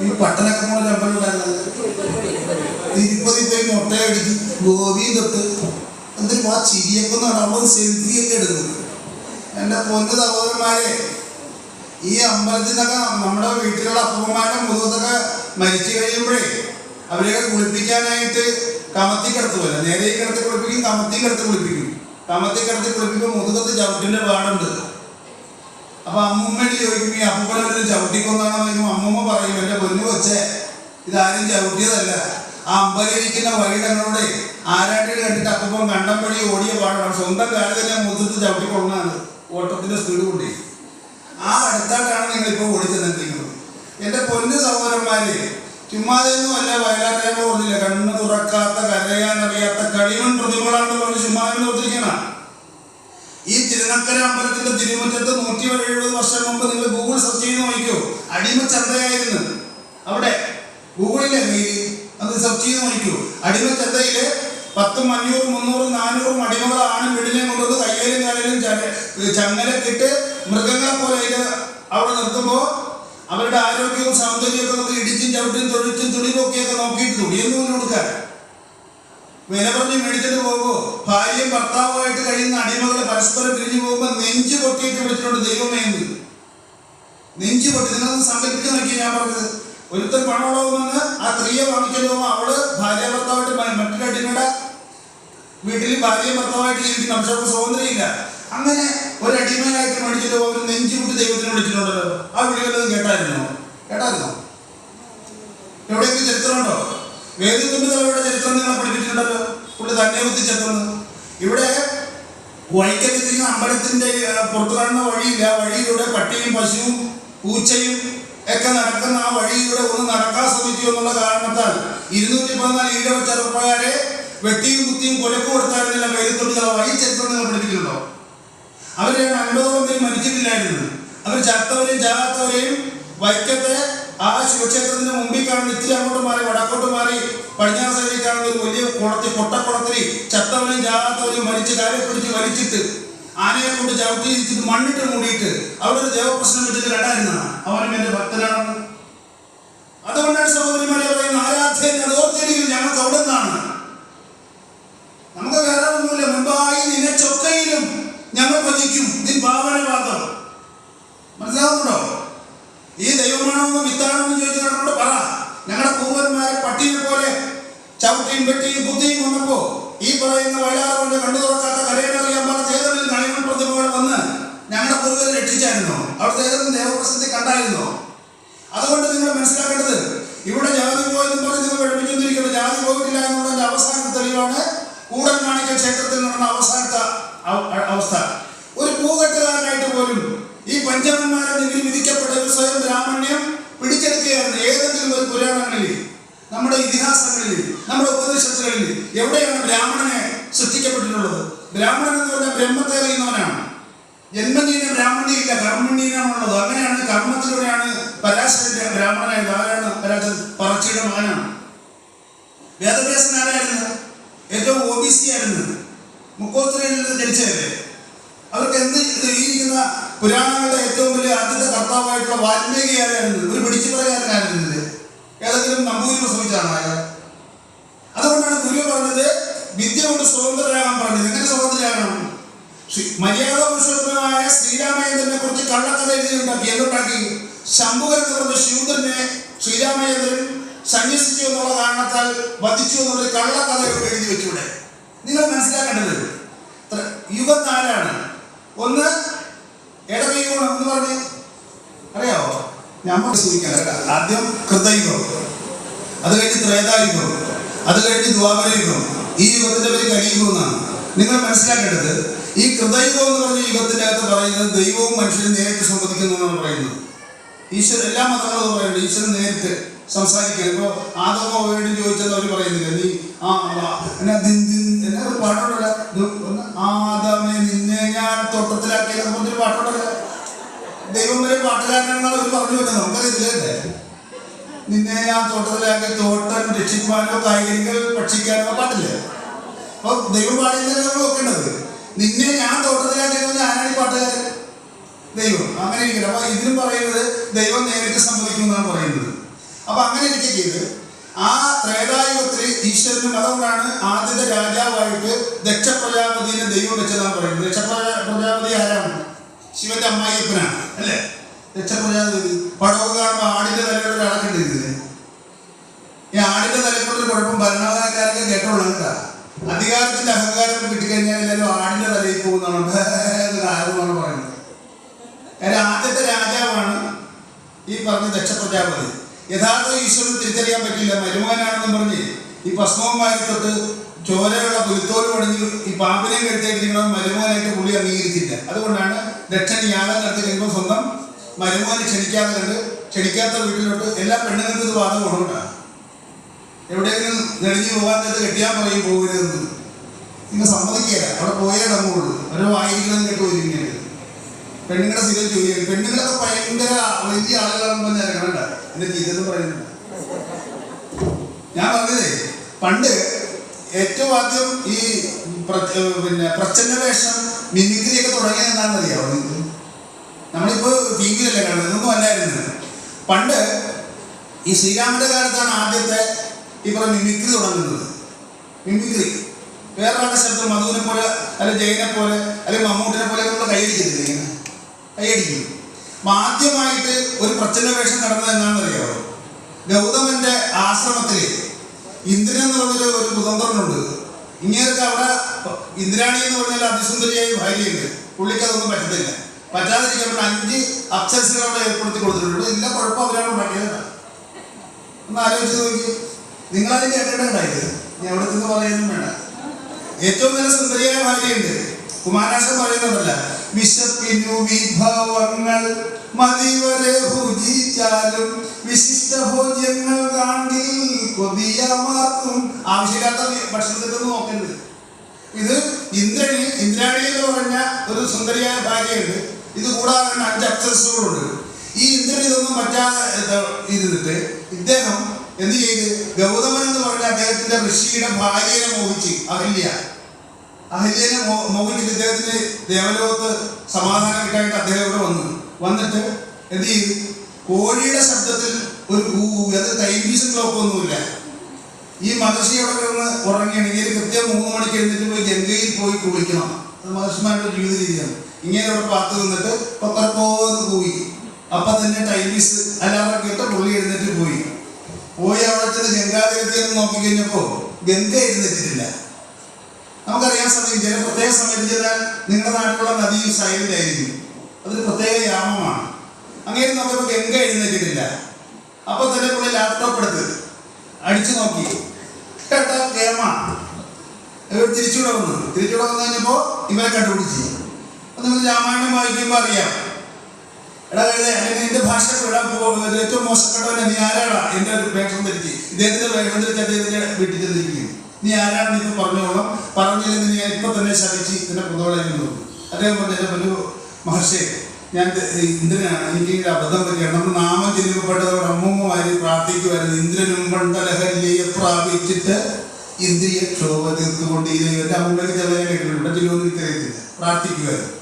ഈ പട്ടണൊക്കെ പോണ അമ്പലം ഉണ്ടായിരുന്നത് തിരുപ്പതി പോയി മുട്ടയടിച്ച് ഗോപിയും തൊട്ട് എന്തൊരു ആ ചിരിയൊക്കെ അവിടെ സെൽഫിയൊക്കെ എടുക്കുന്നത്. എൻ്റെ പൊന്നു സഹോദരന്മാരെ, ഈ അമ്പലത്തിൽ നിന്നൊക്കെ നമ്മുടെ വീട്ടിലുള്ള അപ്പന്മാരുടെ മുഖത്തൊക്കെ മരിച്ചു കഴിയുമ്പോഴേ അവരെയൊക്കെ കുളിപ്പിക്കാനായിട്ട് കമത്തി കിടത്ത് പോലെ നേരെ കിടത്ത് കുളിപ്പിക്കും, കമത്തി കിടത്ത് കുളിപ്പിക്കും. കമത്തി കിടത്ത് കുളിപ്പിക്കുമ്പോൾ മുതുകത്ത് ചവിട്ടിൻ്റെ പാടുണ്ട്. അപ്പൊ അമ്മൂമ്മയോട് ചോദിക്കും, ഈ അപ്പൂപ്പനെ ചവിട്ടിക്കൊന്നാണോ ചോദിക്കുമ്പോൾ അമ്മൂമ്മ പറയും, എൻ്റെ പൊന്നു കൊച്ചേ, ഇതാരും ചവിട്ടിയതല്ല, ആ അമ്പലയിരിക്കുന്ന വഴിയിടങ്ങളോടെ ആരാട്ടിൽ കണ്ടിട്ട് അപ്പൂപ്പൻ കണ്ടം വഴി ഓടിയ പാടാണ്. സ്വന്തം കാലം തന്നെ മുതുകത്ത് ചവിട്ടിക്കൊള്ളാണ് ഓട്ടത്തിന്റെ സ്പീഡ് കൂട്ടി. ആ അടുത്തായിട്ടാണ് നിങ്ങളിപ്പോൾ ഓടിച്ചെന്നിരിക്കുന്നത്. എൻ്റെ പൊന്നു സഹോദരന്മാരെ, ചുമ്മാതെയൊന്നും അല്ല വയലാട്ടേമോ ഓർന്നില്ല. കണ്ണ് തുറക്കാത്ത കരയാനറിയാത്ത കളിമൺ പ്രതിമകളാണെന്ന് പറഞ്ഞ് ചുമ്മാതെ ഓർത്തിരിക്കണം. ഈ തിരുനക്കര അമ്പലത്തിന്റെ തിരുമുറ്റത്ത് 170 വർഷം മുമ്പ് നിങ്ങൾ ഗൂഗിൾ സെർച്ച് ചെയ്ത് നോക്കിക്കോ, അടിമ ചന്തയായിരുന്നു അവിടെ. ഗൂഗിളിലെ അത് സെർച്ച് ചെയ്ത് നോക്കിക്കോ. അടിമ ചന്തയില് 10, 500, 300, 400 അടിമകൾ ആണും വീടിനെ കൊണ്ടുവന്ന് കയ്യിലും കാലിലും ചങ്ങലക്കിട്ട് മൃഗങ്ങളെ പോലെ അവിടെ നിർത്തുമ്പോൾ അവരുടെ ആരോഗ്യവും സൗന്ദര്യമൊക്കെ നമുക്ക് ഇടിച്ചും ചവിട്ടും തൊഴിച്ചും തുണിപൊക്കിയൊക്കെ നോക്കിയിട്ട് തുണിയൊന്നും കൊടുക്കാൻ വില പറഞ്ഞ് മേടിച്ചിട്ട് പോകുമ്പോൾ ഭാര്യയും ഭർത്താവുമായിട്ട് കഴിയുന്ന അടിമകൾ പരസ്പരം പിരിഞ്ഞു പോകുമ്പോൾ നെഞ്ചു പൊട്ടിയിട്ട് വിളിച്ചിട്ടുണ്ട് ദൈവമേ എന്ന്. നെഞ്ചു പൊട്ടി. നിങ്ങളൊന്ന് സങ്കല്പിച്ച് നോക്കി. ഞാൻ പറഞ്ഞത്, ഒരുത്തൻ പണമുള്ളവെന്ന് ആ സ്ത്രീയെ വാങ്ങിച്ചിട്ട് പോകുമ്പോൾ അവള് ഭാര്യ ഭർത്താവായിട്ട് മറ്റൊരു അടിമയുടെ വീട്ടിൽ ഭാര്യയും ഭർത്താവായിട്ട് ജീവിക്കുന്നു. പക്ഷെ അവർക്ക് സ്വാതന്ത്ര്യമില്ല. അങ്ങനെ ഒരു അടിമയായിട്ട് മേടിച്ചിട്ട് പോകുമ്പോൾ നെഞ്ചു പൊട്ടി ദൈവത്തിന് വിളിച്ചിട്ടുണ്ടല്ലോ. ആ വിളികളൊന്നും കേട്ടായിരുന്നോ? എവിടെയെങ്കിലും ചരിത്രമുണ്ടോ? വേദിത്തുമ്പിതലയുടെ ചരിത്രം നിങ്ങളെ പഠിപ്പിച്ചിട്ടുണ്ടല്ലോ. പുള്ളി തന്നെ കുത്തിച്ചെത്തുന്നത്. ഇവിടെ വൈക്കത്തിരിക്കുന്ന അമ്പലത്തിന്റെ പുറത്തു കാണുന്ന വഴിയില്ല. വഴിയിലൂടെ പട്ടിയും പശുവും പൂച്ചയും ഒക്കെ നടക്കുന്ന ആ വഴിയിലൂടെ ഒന്ന് നടക്കാൻ ശ്രമിച്ചു എന്നുള്ള കാരണത്താൽ 214 ഈഴവ ചെറുപ്പക്കാരെ വെട്ടിയും കുത്തിയും കൊലക്ക് കൊടുത്തായിരുന്നില്ല വേദിത്തുമ്പിതല. ഈ ചരിത്രം നിങ്ങൾ പഠിപ്പിച്ചിട്ടുണ്ടോ? അവര് 50ഓളം പേര് മരിച്ചിട്ടില്ലായിരുന്നു. അവർ ചത്തവരെയും ചാകാത്തവരെയും വൈക്കത്തെ ആ ശിവക്ഷേത്രത്തിന്റെ മുമ്പിൽ കാണുന്ന ഇത്തിരി അങ്ങോട്ട് മാറി വടക്കോട്ട് മാറി പടിഞ്ഞാറ് സൈഡിൽ കാണുന്ന ഒരു വലിയ കൊട്ടക്കുളത്തിൽ ചത്തവരെയും ചാകാത്തവരെയും മരിച്ച് കാലെ പിടിച്ച് വലിച്ചിട്ട് ആനയെ കൊണ്ട് ചവിട്ടിയിരിച്ചിട്ട് മണ്ണിട്ട് മൂടിയിട്ട് അവിടെ ഒരു ദേവപ്രശ്നം വെച്ചിട്ട് കണ്ടായിരുന്നതാണ്. അവനും എന്റെ ഭക്തനാണെന്ന്. അതുകൊണ്ടാണ് സഹോദരിമാരെ പറയുന്നത്, ആരാധ്യൻ അത് ഓർത്തിരിക്കുന്നത് ഞങ്ങൾക്ക് അവിടെ നിന്നാണ്. നമുക്ക് വേറെ ഒന്നുമില്ല. മുൻപായി നിന്നെ ചൊക്കയിലും ഞങ്ങൾ ഭജിക്കും നിൻ ഭാവനവാദം. മനസ്സിലാവുന്നുണ്ടോ? ഈ ദൈവമാണെന്നും വിത്താണെന്നും ചോദിച്ചു നടന്നോട് പറ. ഞങ്ങളുടെ പൂർവന്മാരെ പട്ടിയെ പോലെ ചവിട്ടിയും വെട്ടിയും കുത്തിയും വന്നപ്പോ ഈ പറയുന്ന വയലാറുകൊണ്ട് കണ്ടു തുറക്കാത്ത കരയനറിയാൻ പാടാത്ത ഏതെങ്കിലും കളിമൺ പ്രതിമകൾ വന്ന് ഞങ്ങളുടെ പൂർവ്വരെ രക്ഷിച്ചായിരുന്നോ? അവിടുത്തെ ഏതെങ്കിലും ദേവപ്രസക്തി കണ്ടായിരുന്നോ? അതുകൊണ്ട് നിങ്ങൾ മനസ്സിലാക്കേണ്ടത്, ഇവിടെ ജാതി പോയെന്നും പറഞ്ഞ് നിങ്ങൾ പഠിപ്പിച്ചുകൊണ്ടിരിക്കുന്നത് ജാതി പോയിട്ടില്ല എന്നുള്ളതിന്റെ അവസാനത്തെ തെളിവാണ് കൂടൻ കാണിക്കൽ ക്ഷേത്രത്തിൽ നടന്ന അവസാനത്തെ അവസ്ഥ. ഒരു പൂകെട്ടുകാരനായിട്ട് പോലും ഈ പഞ്ചമന്മാരെ നിങ്ങൾ വിധിക്കപ്പെട്ട ഒരു സ്വയം ബ്രാഹ്മണ്യം പിടിച്ചെടുക്കുകയായിരുന്നു. ഏതെങ്കിലും ഒരു പുരാണങ്ങളിൽ, നമ്മുടെ ഇതിഹാസങ്ങളിൽ, നമ്മുടെ ഉപനിഷത്തുകളിൽ എവിടെയാണ് ബ്രാഹ്മണനെ സൃഷ്ടിക്കപ്പെട്ടിട്ടുള്ളത്? ബ്രാഹ്മണൻ എന്ന് പറഞ്ഞാൽ ബ്രഹ്മത്തെ അറിയുന്നവനാണ്. ജന്മനീന ബ്രാഹ്മണിയില്ല, കർമ്മണീനാണുള്ളത്. അങ്ങനെയാണ് കർമ്മത്തിലൂടെയാണ് പരാശരന്റെ ബ്രാഹ്മണനായത്. ആരാണ് പരാശരൻ? പറച്ചിയുടെ മകനാണ്. വേദവ്യാസൻ ആരായിരുന്നു? ഏറ്റവും OBC ആയിരുന്നു. മുക്കോത്രയിൽ നിന്ന് ജനിച്ചതല്ലേ. അവർക്ക് എന്ത് ഇരിക്കുന്ന പുരാണങ്ങളുടെ ഏറ്റവും വലിയ ആദ്യത്തെ കർത്താവായിട്ടുള്ള വാൽമീകി ആരായിരുന്നു? ഒരു പിടിച്ചു പറയാനായിരുന്നില്ല. ഏതെങ്കിലും നമ്പൂരി പ്രസവിച്ചാണ് അയാൾ. അതുകൊണ്ടാണ് ഗുരു പറഞ്ഞത് വിദ്യ കൊണ്ട് സ്വതന്ത്രരാകാൻ പറഞ്ഞത്. എങ്ങനെ സ്വതന്ത്രരാകണം? മര്യാദ പുരുഷോത്തമനായ ശ്രീരാമചന്ദ്രനെ കുറിച്ച് കള്ളക്കഥ എഴുതിയുണ്ടാക്കി. എന്തുണ്ടാക്കി? ശംഭുവൻ എന്ന് പറഞ്ഞ ശൂദ്രനെ ശ്രീരാമചന്ദ്രൻ സന്യസിച്ചു എന്നുള്ള കാരണത്താൽ വധിച്ചു എന്നുള്ളൊരു കള്ളക്കഥ എഴുതി വെച്ചൂടെ? നിങ്ങൾ മനസ്സിലാക്കേണ്ടത് യുഗം 4 ഒന്ന് ഏടകയുഗം എന്ന് പറഞ്ഞ് അറിയാവോ? നമ്മൾ സൂചിക്കാൻ ആദ്യം കൃതയുഗം, അത് കഴിഞ്ഞ് ത്രേതായുഗം, അത് കഴിഞ്ഞ് ദ്വാപരയുഗം. ഈ യുഗത്തിന്റെ പേര് കലിയുഗം എന്നാണ്. നിങ്ങൾ മനസ്സിലാക്കേണ്ടത്, ഈ കൃതയുഗം എന്ന് പറഞ്ഞ യുഗത്തിന്റെ അകത്ത് പറയുന്നത് ദൈവവും മനുഷ്യനും നേരിട്ട് സംവദിക്കുന്നു എന്നാണ് പറയുന്നത്. ഈശ്വരൻ എല്ലാ മതങ്ങളും പറയുന്നുണ്ട് ഈശ്വരൻ നേരിട്ട് സംസാരിക്കുക. ഇപ്പോൾ ആദമോ വേണ്ടി ചോദിച്ചത് അവർ പറയുന്നില്ല. നീ എന്നാ ഒരു പാട്ടോടല്ല, ആദമേ നിന്നെ ഞാൻ തോട്ടത്തിലാക്കിയെന്ന് പറഞ്ഞൊരു പാട്ടോടല്ല. ദൈവം വരെ പാട്ടുകാരനാണെന്നാണ് അവർ പറഞ്ഞു വരുന്നത്. നമുക്കറിയത്തില്ലേ? നിന്നെ ഞാൻ തോട്ടത്തിലാക്കി തോട്ടം രക്ഷിക്കുവാനോ കായികനികൾ ഭക്ഷിക്കാനോ പാട്ടില്ലേ? അപ്പൊ ദൈവം പാടിയതല്ലേ നമ്മൾ നോക്കേണ്ടത്. നിന്നെ ഞാൻ തോട്ടത്തിലാക്കിയെന്ന് പറഞ്ഞാൽ ആരാണ് ഈ പാട്ടുകാരൻ? ദൈവം. അങ്ങനെ ഇരിക്കണം. അപ്പൊ ഇതിനും പറയുന്നത് ദൈവം നേരിട്ട് സംഭവിക്കുമെന്നാണ് പറയുന്നത്. അപ്പൊ അങ്ങനെ ഇരിക്കുകയത് ആ ത്രേതായുഗത്തിൽ ഈശ്വരനും അതുകൊണ്ടാണ് ആദ്യത്തെ രാജാവായിട്ട് ദക്ഷ പ്രജാപതിനെ ദൈവം വെച്ചതാണ് പറയുന്നത്. ദക്ഷ പ്രജാപതി ആരാണ്? ശിവന്റെ അമ്മായിയപ്പനാണ് അല്ലേ ദക്ഷപ്രജാപതി. പടവ് കാണുമ്പോൾ ആടിന്റെ തലയുടെ ഒരാളൊക്കെ ഉണ്ടായിരുന്നില്ലേ? ഈ ആടിന്റെ തലക്കൊണ്ടൊരു കുഴപ്പം ഭരണകാരൊക്കെ കേട്ടോളൂ കേട്ടാ. അധികാരത്തിന്റെ അഹങ്കാരം കിട്ടിക്കഴിഞ്ഞാൽ എല്ലാവരും ആടിന്റെ തലയിൽ പോകുന്നതാണ് ആരെന്നാണ് പറയുന്നത്. കാര്യം ആദ്യത്തെ രാജാവാണ് ഈ പറഞ്ഞ ദക്ഷപ്രജാപതി. യഥാർത്ഥ ഈശ്വരൻ തിരിച്ചറിയാൻ പറ്റില്ല, മരുമകനാണെന്ന് പറഞ്ഞ് ഈ ഭസ്മവന്മാരി തൊട്ട് ചോരയുള്ള പുലിത്തോല് പണിഞ്ഞ് ഈ പാമ്പിനെ കെടുത്തേറ്റിരിക്കണം മരുമകനായിട്ട് പുള്ളി അംഗീകരിച്ചില്ല. അതുകൊണ്ടാണ് ദക്ഷൻ യാഗം നടത്തി കഴിയുമ്പോൾ സ്വന്തം മരുമകനെ ക്ഷണിക്കാതെ കണ്ട് ക്ഷണിക്കാത്ത വീട്ടിലോട്ട് എല്ലാ പെണ്ണുങ്ങൾക്കും ഇത് വാദം കൊണ്ടുകൊണ്ടാണ്. എവിടെയെങ്കിലും നെളിഞ്ഞു പോകാൻ നേരത്ത് കെട്ടിയാൽ പറയും പോകരുതെന്ന്. നിങ്ങൾ സമ്മതിക്കില്ല, അവിടെ പോയേ ഇടങ്ങുള്ളൂ. ഓരോ വായിരിക്കണം കേട്ട് പോയിരിക്കുന്നത് പെണ്ണുങ്ങളുടെ സ്ഥിരം ജോലിയാണ്. പെണ്ണുങ്ങളൊക്കെ ഭയങ്കര വലിയ ആളുകളാകുമ്പോൾ ഞാൻ കണ്ട എന്റെ ജീവിതം പറയുന്നുണ്ട്. ഞാൻ പറഞ്ഞതേ പണ്ട് ഏറ്റവും ആദ്യം ഈ പ്രച്ഛന്ന വേഷം മിമിക്രിയൊക്കെ തുടങ്ങിയത് എന്താണെന്ന് അറിയാമോ നിങ്ങൾക്ക്? നമ്മളിപ്പോൾ ടി വിയിലല്ലേ കാണുന്നത്, ഇതൊന്നും അല്ലായിരുന്നു. പണ്ട് ഈ ശ്രീരാമന്റെ കാലത്താണ് ആദ്യത്തെ ഈ പറഞ്ഞ മിമിക്രി തുടങ്ങുന്നത്. മിമിക്രി വേറൊരാളുടെ ശബ്ദം മധുവിനെ പോലെ അല്ലെങ്കിൽ ജയനെ പോലെ അല്ലെങ്കിൽ മമ്മൂട്ടിനെ പോലെ നമ്മൾ കൈയടിക്കത്തില്ല, ഇങ്ങനെ കൈയടിക്കും. ആദ്യമായിട്ട് ഒരു പ്രച്ഛന്ന വേഷം നടന്നത് എന്നാണെന്ന് അറിയാമോ? ഗൗതമന്റെ ആശ്രമത്തിൽ ഇന്ദ്രൻ എന്ന് പറഞ്ഞൊരു ഒരു കുതന്ത്രനുണ്ട്. ഇങ്ങനെയൊക്കെ അവിടെ ഇന്ദ്രാണി എന്ന് പറഞ്ഞാൽ അതിസുന്ദരിയായ ഭാര്യയുണ്ട്. പുള്ളിക്ക് അതൊന്നും പറ്റത്തില്ല. പറ്റാതിരിക്കാൻ 5 അപ്സരസുകൾ അവിടെ ഏർപ്പെടുത്തി കൊടുത്തിട്ടുണ്ട്. എല്ലാ കുഴപ്പം അവരാണ് ഉണ്ടാക്കിയതാണ്. ഒന്ന് ആലോചിച്ച് നോക്കി. നിങ്ങളതിന് കേട്ടിട്ടുണ്ടായത് ഞാൻ അവിടെ നിന്ന് പറയാനും വേണ്ട. ഏറ്റവും നല്ല സുന്ദരിയായ ഭാര്യയുണ്ട്. കുമാരാശൻ പറയുന്നുണ്ടല്ല, വിശപ്പിനു വിഭവങ്ങൾ മതിവരെ ഭുജിച്ചാലും വിശിഷ്ട ഭോജ്യങ്ങൾ കാണിൽ കൊതിയമാർക്കും. ആവശ്യമില്ലാത്ത ഭക്ഷണത്തിനൊന്നും നോക്കരുത്. ഇത് ഇന്ദ്രാണി എന്ന് പറഞ്ഞ ഒരു സുന്ദരിയായ ഭാര്യയുണ്ട്. ഇത് കൂടാതെ 5 അപ്സരസുകളുണ്ട്. ഈ ഇന്ദ്രൻ ഇതൊന്നും പറ്റാതെ ഇരുന്നിട്ട് ഇദ്ദേഹം എന്ത് ചെയ്ത് ഗൗതമൻ എന്ന് പറഞ്ഞ അദ്ദേഹത്തിന്റെ ഋഷിയുടെ ഭാര്യനെ മോഹിച്ച് അഹല്യനെ മോഹിച്ചിട്ട് ഇദ്ദേഹത്തിന് ദേവലോകത്ത് സമാധാനം കിട്ടാനായിട്ട് അദ്ദേഹം ഇവിടെ വന്നിട്ട് എന്ത് ചെയ്തു? കോഴിയുടെ ശബ്ദത്തിൽ ഒരു അത് ടൈംപീസും ക്ലോക്കൊന്നുമില്ല. ഈ മഹർഷി അവിടെ കിടന്ന് ഉറങ്ങിയാണെങ്കിൽ കൃത്യം 3 മണിക്ക് എഴുന്നിട്ട് പോയി ഗംഗയിൽ പോയി കുളിക്കണം. അത് മഹർഷിമാരുടെ ജീവിത രീതിയാണ്. ഇങ്ങനെ അവിടെ പാത്ത് നിന്നിട്ട് പോന്ന് പോയി. അപ്പം തന്നെ ടൈംപീസ് അല്ലാതെ കേട്ട് പുള്ളി എഴുന്നേറ്റ് പോയി അവിടെ ചെന്ന് ഗംഗാതീരത്തിൽ നോക്കിക്കഴിഞ്ഞപ്പോൾ ഗംഗ എഴുന്നേറ്റിട്ടില്ല. നമുക്കറിയാൻ സാധിക്കും ചില പ്രത്യേക സമയത്ത് ചെന്നാൽ നിങ്ങളുടെ നാട്ടിലുള്ള നദിയും സൈലന്റ് ആയിരിക്കും. അതൊരു പ്രത്യേക യാമമാണ്. അങ്ങനെ നോക്കിയപ്പോൾ ഗംഗ എഴുന്നേറ്റിട്ടില്ല. അപ്പൊ തന്നെ പുള്ളി ലാപ്ടോപ്പ് എടുത്ത് അടിച്ചു നോക്കി, കേട്ടാ കേമ തിരിച്ചുകൂടെ വന്നു കഴിഞ്ഞപ്പോ ഇവരെ കണ്ടുപിടിച്ച്. അപ്പൊ നിങ്ങൾ രാമായണം വായിക്കുമ്പോൾ അറിയാം, എടാ കഴുതേ അല്ലെങ്കിൽ എന്റെ ഭാഷ ഏറ്റവും മോശപ്പെട്ടവനെ നീ ആരാടാ? എന്റെ ഒരു വേഷം ധരിച്ച് ഇദ്ദേഹത്തിന്റെ വേഷം ധരിച്ച് അദ്ദേഹത്തിന്റെ വീട്ടിൽ ചെന്നിരിക്കുന്നു. നീ ആരാണെന്ന് ഇപ്പൊ പറഞ്ഞോളാം, പറഞ്ഞില്ലെങ്കിൽ നീ ഇപ്പൊ തന്നെ ശപിച്ച് ഇതിന്റെ പുതോളായിരുന്നു. അദ്ദേഹം പറഞ്ഞ ഒരു മഹർഷി, ഞാൻ ഇന്ദ്രനാണ്, എനിക്ക് അബദ്ധം പറ്റിയാണ്. നമ്മൾ നാമം ചെല്ലുമ്പോഴപ്പെട്ടതോടെ അമ്മൂമ്മമാര് പ്രാർത്ഥിക്കുമായിരുന്നു, ഇന്ദ്രനും പണ്ടലഹല്യെ പ്രാപിച്ചിട്ട് ഇന്ദ്രിയ ക്ഷോഭ തീർത്തുകൊണ്ട് ഈ ദൈവന്റെ അമ്മൂമ്മയ്ക്ക് ചെല്ലാൻ കേട്ടിട്ടുണ്ട്, ചിലവൊന്നും എനിക്കറിയത്തില്ല, പ്രാർത്ഥിക്കുമായിരുന്നു.